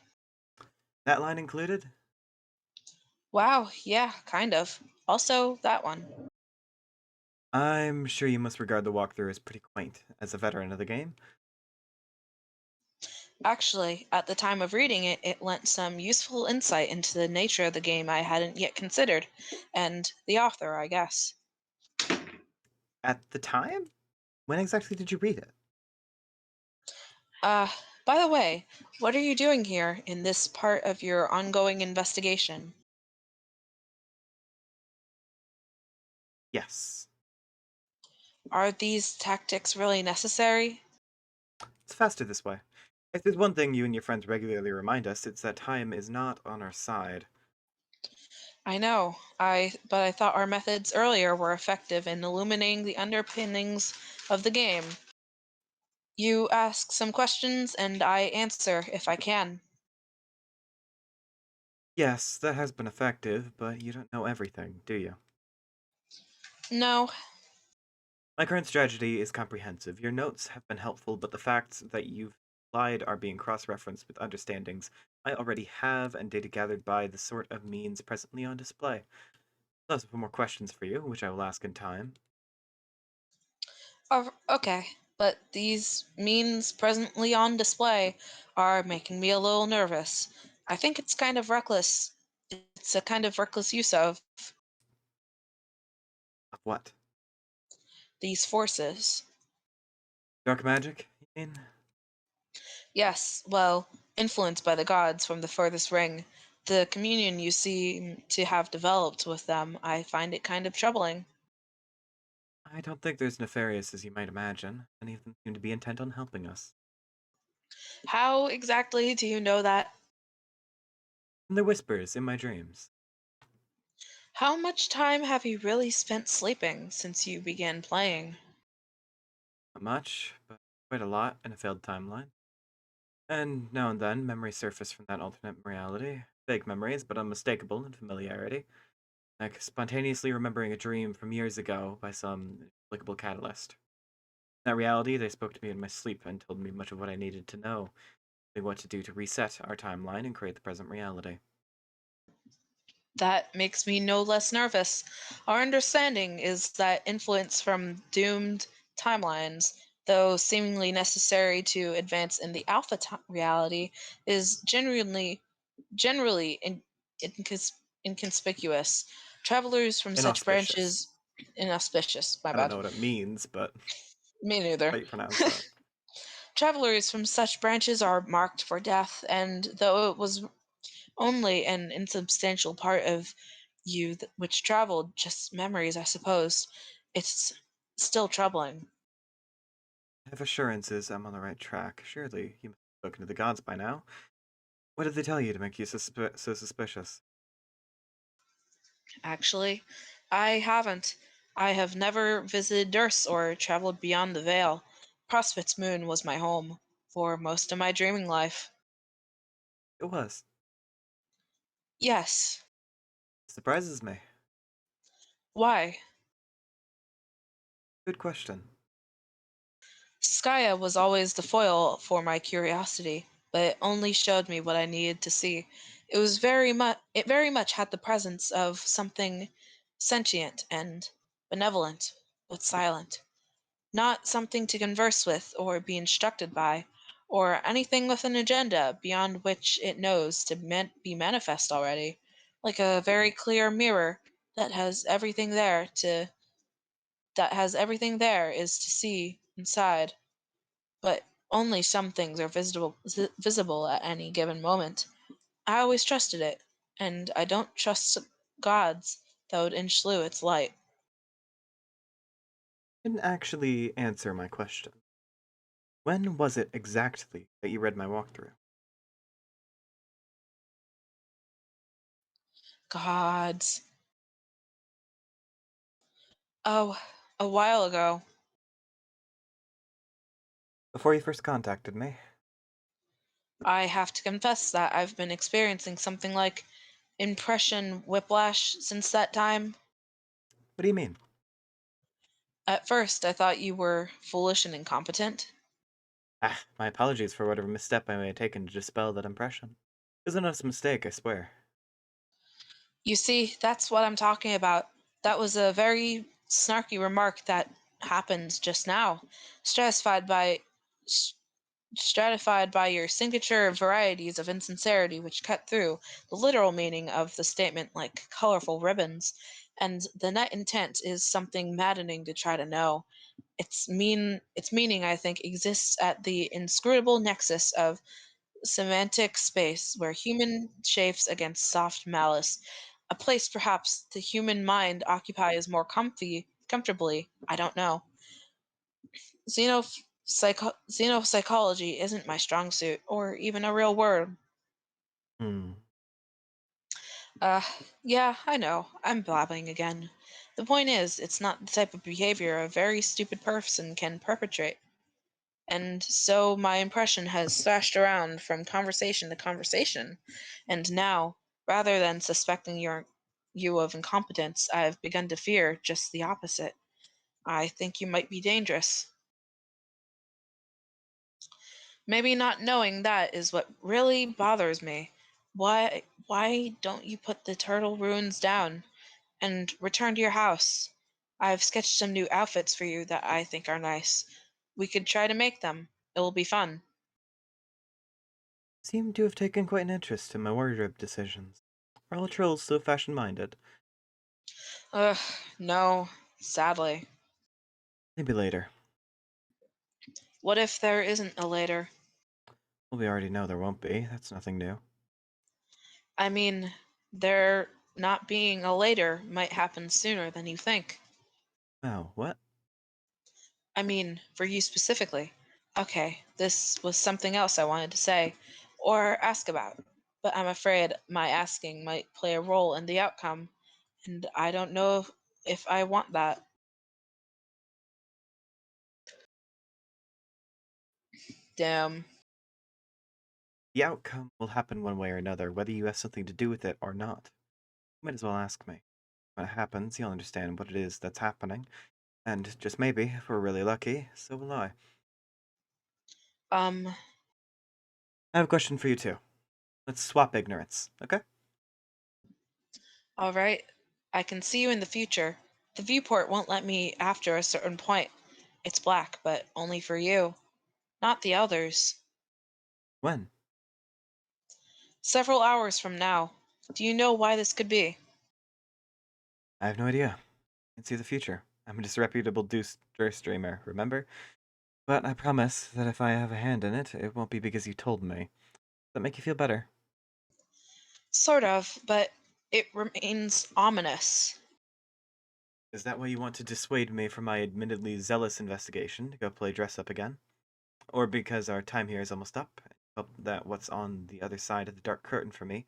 That line included? Wow, yeah, kind of. Also, that one. I'm sure you must regard the walkthrough as pretty quaint, as a veteran of the game. Actually, at the time of reading it, it lent some useful insight into the nature of the game I hadn't yet considered, and the author, I guess. At the time? When exactly did you read it? By the way, what are you doing here in this part of your ongoing investigation? Yes. Are these tactics really necessary? It's faster this way. If there's one thing you and your friends regularly remind us, it's that time is not on our side. I know, but I thought our methods earlier were effective in illuminating the underpinnings of the game. You ask some questions, and I answer if I can. Yes, that has been effective, but you don't know everything, do you? No, My current strategy is comprehensive. Your notes have been helpful, but the facts that you've applied are being cross-referenced with understandings I already have and data gathered by the sort of means presently on display. I have some more questions for you, which I will ask in time. okay, but these means presently on display are making me a little nervous. I think it's kind of reckless. It's a kind of reckless use of Of what? these forces. Dark magic, you mean? Yes, well, influenced by the gods from the furthest ring. The communion you seem to have developed with them, I find it kind of troubling. I don't think they're as nefarious as you might imagine. Many of them seem to be intent on helping us. How exactly do you know that? And they're whispers in my dreams. How much time have you really spent sleeping since you began playing? Not much, but quite a lot in a failed timeline. And now and then, memories surface from that alternate reality. Vague memories, but unmistakable in familiarity. Like spontaneously remembering a dream from years ago by some inexplicable catalyst. In that reality, they spoke to me in my sleep and told me much of what I needed to know. What to do to reset our timeline and create the present reality. That makes me no less nervous. Our understanding is that influence from doomed timelines, though seemingly necessary to advance in the alpha reality, is generally incons- inconspicuous. Travelers from such Inauspicious. branches, inauspicious, my I don't bad. know what it means, but Me how neither. you pronounce that. Travelers from such branches are marked for death, and though it was only an insubstantial part of you which traveled, just memories, I suppose, it's still troubling. I have assurances I'm on the right track. Surely you must have spoken to the gods by now. What did they tell you to make you so suspicious? Actually, I haven't. I have never visited Durst or traveled beyond the Vale. Prospect's Moon was my home for most of my dreaming life. It was. Yes. Surprises me. Why? Good question. Skaya was always the foil for my curiosity, but it only showed me what I needed to see. It very much had the presence of something sentient and benevolent, but silent. Not something to converse with or be instructed by, or anything with an agenda beyond which it knows to be manifest already, like a very clear mirror that has everything there is to see inside, but only some things are visible at any given moment. I always trusted it, and I don't trust gods that would inchlew its light. Didn't actually answer my question. When was it exactly that you read my walkthrough? Gods. Oh, a while ago. Before you first contacted me? I have to confess that I've been experiencing something like impression whiplash since that time. What do you mean? At first, I thought you were foolish and incompetent. My apologies for whatever misstep I may have taken to dispel that impression. It was an honest mistake, I swear. You see, that's what I'm talking about. That was a very snarky remark that happened just now, stratified by s- stratified by your signature varieties of insincerity which cut through the literal meaning of the statement like colorful ribbons. And the net intent is something maddening to try to know. Its meaning, I think, exists at the inscrutable nexus of semantic space where human chafes against soft malice, a place perhaps the human mind occupies more comfortably. I don't know. Xenopsychology isn't my strong suit, or even a real word. Hmm. Uh, yeah, I know. I'm blabbing again. The point is, it's not the type of behavior a very stupid person can perpetrate. And so my impression has thrashed around from conversation to conversation, and now, rather than suspecting you of incompetence, I have begun to fear just the opposite. I think you might be dangerous. Maybe not knowing that is what really bothers me. Why don't you put the turtle ruins down and return to your house? I've sketched some new outfits for you that I think are nice. We could try to make them. It will be fun. Seem to have taken quite an interest in my wardrobe decisions. Are all trolls so fashion-minded? Ugh, no, sadly. Maybe later. What if there isn't a later? Well, we already know there won't be. That's nothing new. I mean, there not being a later might happen sooner than you think. Oh, what? I mean, for you specifically. Okay, this was something else I wanted to say, or ask about, but I'm afraid my asking might play a role in the outcome, and I don't know if I want that. Damn. The outcome will happen one way or another, whether you have something to do with it or not. You might as well ask me. When it happens, you'll understand what it is that's happening, and just maybe, if we're really lucky, so will I. Um, I have a question for you too. Let's swap ignorance, okay? alright. I can see you in the future. The viewport won't let me after a certain point. It's black, but only for you, not the others. When? Several hours from now. Do you know why this could be? I have no idea. I can see the future. I'm a disreputable streamer, remember? But I promise that if I have a hand in it, it won't be because you told me. Does that make you feel better? Sort of, but it remains ominous. Is that why you want to dissuade me from my admittedly zealous investigation to go play dress up again? Or because our time here is almost up? Hope that what's on the other side of the dark curtain for me,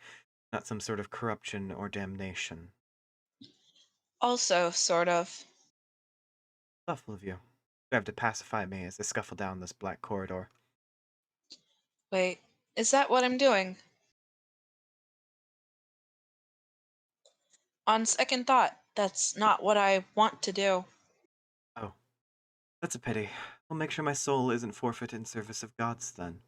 not some sort of corruption or damnation. Also, sort of. Thoughtful of you. You have to pacify me as I scuffle down this black corridor. Wait, is that what I'm doing? On second thought, that's not what I want to do. Oh, that's a pity. I'll make sure my soul isn't forfeit in service of God's then.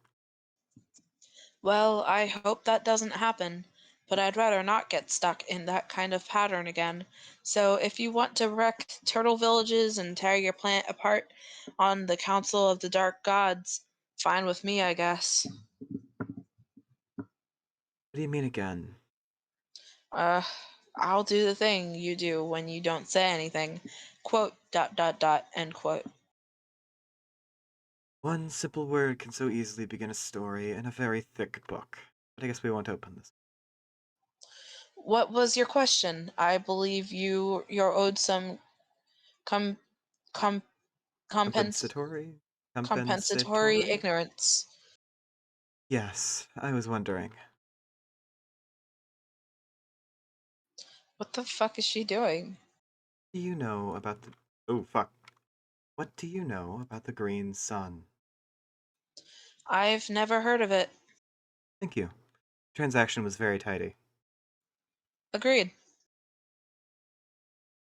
Well, I hope that doesn't happen, but I'd rather not get stuck in that kind of pattern again. So if you want to wreck turtle villages and tear your planet apart on the Council of the Dark Gods, fine with me, I guess. What do you mean again? Uh, I'll do the thing you do when you don't say anything. Quote, dot, dot, dot, end quote. One simple word can so easily begin a story in a very thick book. But I guess we won't open this. What was your question? I believe you're owed some com com compens Compensatory? compensatory Compensatory? ignorance. Yes, I was wondering. What the fuck is she doing? Do you know about the... Oh, fuck. What do you know about the Green Sun? I've never heard of it. Thank you. Transaction was very tidy. Agreed.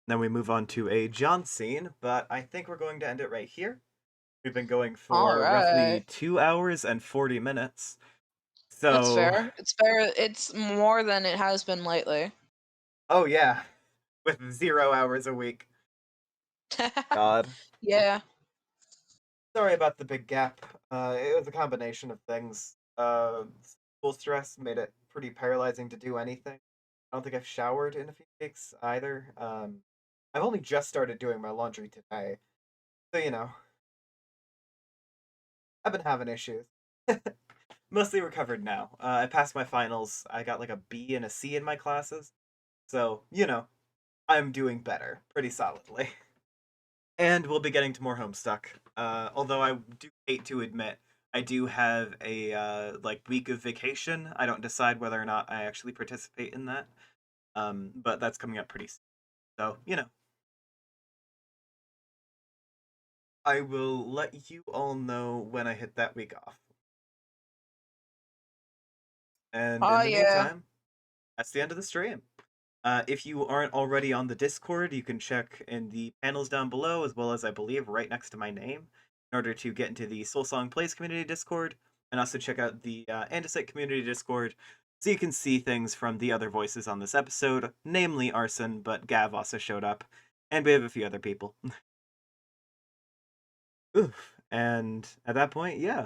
Then we move on to a John scene, but I think we're going to end it right here. We've been going All for roughly right. 2 hours and 40 minutes. That's So, fair. It's fair. It's more than it has been lately. oh yeah, with 0 hours a week. God. Yeah. Sorry about the big gap. It was a combination of things. School stress made it pretty paralyzing to do anything. I don't think I've showered in a few weeks either. I've only just started doing my laundry today. So, you know, I've been having issues. Mostly recovered now. I passed my finals. I got like a B and a C in my classes. So, you know, I'm doing better pretty solidly. And we'll be getting to more Homestuck. Although I do hate to admit, I do have a like week of vacation. I don't decide whether or not I actually participate in that. But that's coming up pretty soon. So, you know. I will let you all know when I hit that week off. And Oh in the yeah. meantime, that's the end of the stream. If you aren't already on the Discord, you can check in the panels down below, as well as I believe right next to my name, in order to get into the Soul Song Plays community Discord, and also check out the Andesite community Discord, so you can see things from the other voices on this episode, namely Arson, but Gav also showed up, and we have a few other people. Oof. And at that point, yeah.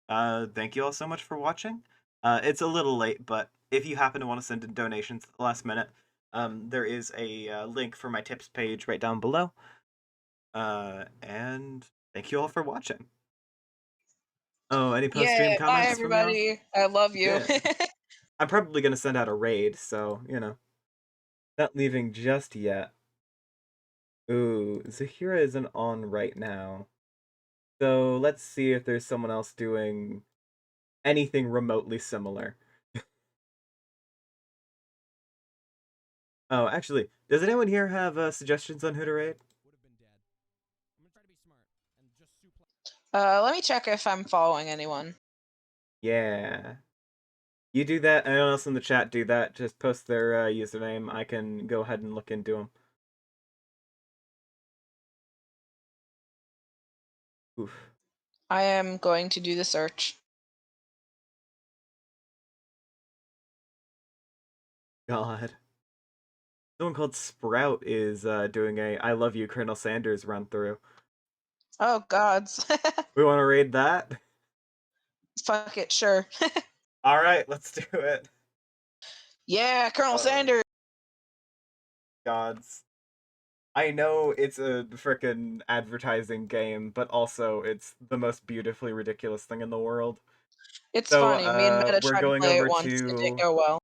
Thank you all so much for watching. It's a little late, but if you happen to want to send in donations at the last minute, there is a link for my tips page right down below. And thank you all for watching. Oh, any post-stream Yeah. Bye comments from y'all? everybody. I love you. Yeah. I'm probably going to send out a raid, so, you know. Not leaving just yet. Ooh, Zahira isn't on right now. So let's see if there's someone else doing anything remotely similar. Oh, actually, does anyone here have suggestions on who to raid? Let me check if I'm following anyone. Yeah. You do that, anyone else in the chat do that, just post their username, I can go ahead and look into them. Oof. I am going to do the search. God. Someone called Sprout is doing a I Love You, Colonel Sanders run through. Oh gods. We want to raid that? Fuck it, sure. Alright, let's do it. Yeah, Colonel Sanders. Gods. I know it's a frickin' advertising game, but also it's the most beautifully ridiculous thing in the world. It's So, funny. Me and Meta we're tried to going play over it once. It to... didn't go well.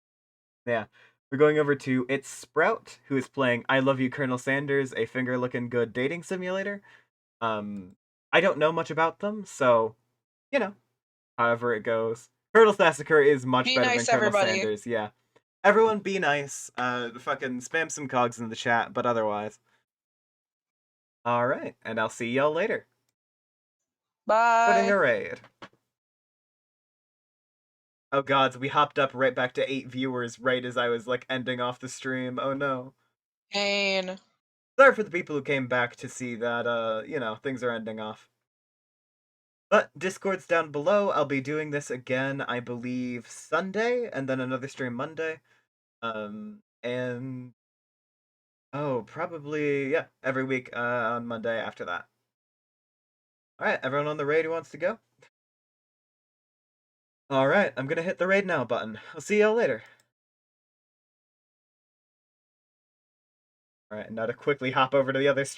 Yeah. We're going over to It's Sprout, who is playing I Love You, Colonel Sanders, a finger-looking-good dating simulator. I don't know much about them, so, you know, however it goes. Colonel Massacre is much Be better nice, than Colonel everybody. Sanders, yeah. Everyone be nice. Fucking spam some cogs in the chat, but otherwise. Alright, and I'll see y'all later. Putting Bye. a raid. Oh god, we hopped up right back to 8 viewers right as I was like ending off the stream. Oh no. Pain. Sorry for the people who came back to see that, you know, things are ending off. But Discord's down below. I'll be doing this again, I believe, Sunday, and then another stream Monday. And oh, probably, yeah, every week on Monday after that. Alright, everyone on the raid who wants to go? Alright, I'm gonna hit the raid now button. I'll see y'all later. Alright, now to quickly hop over to the other stream.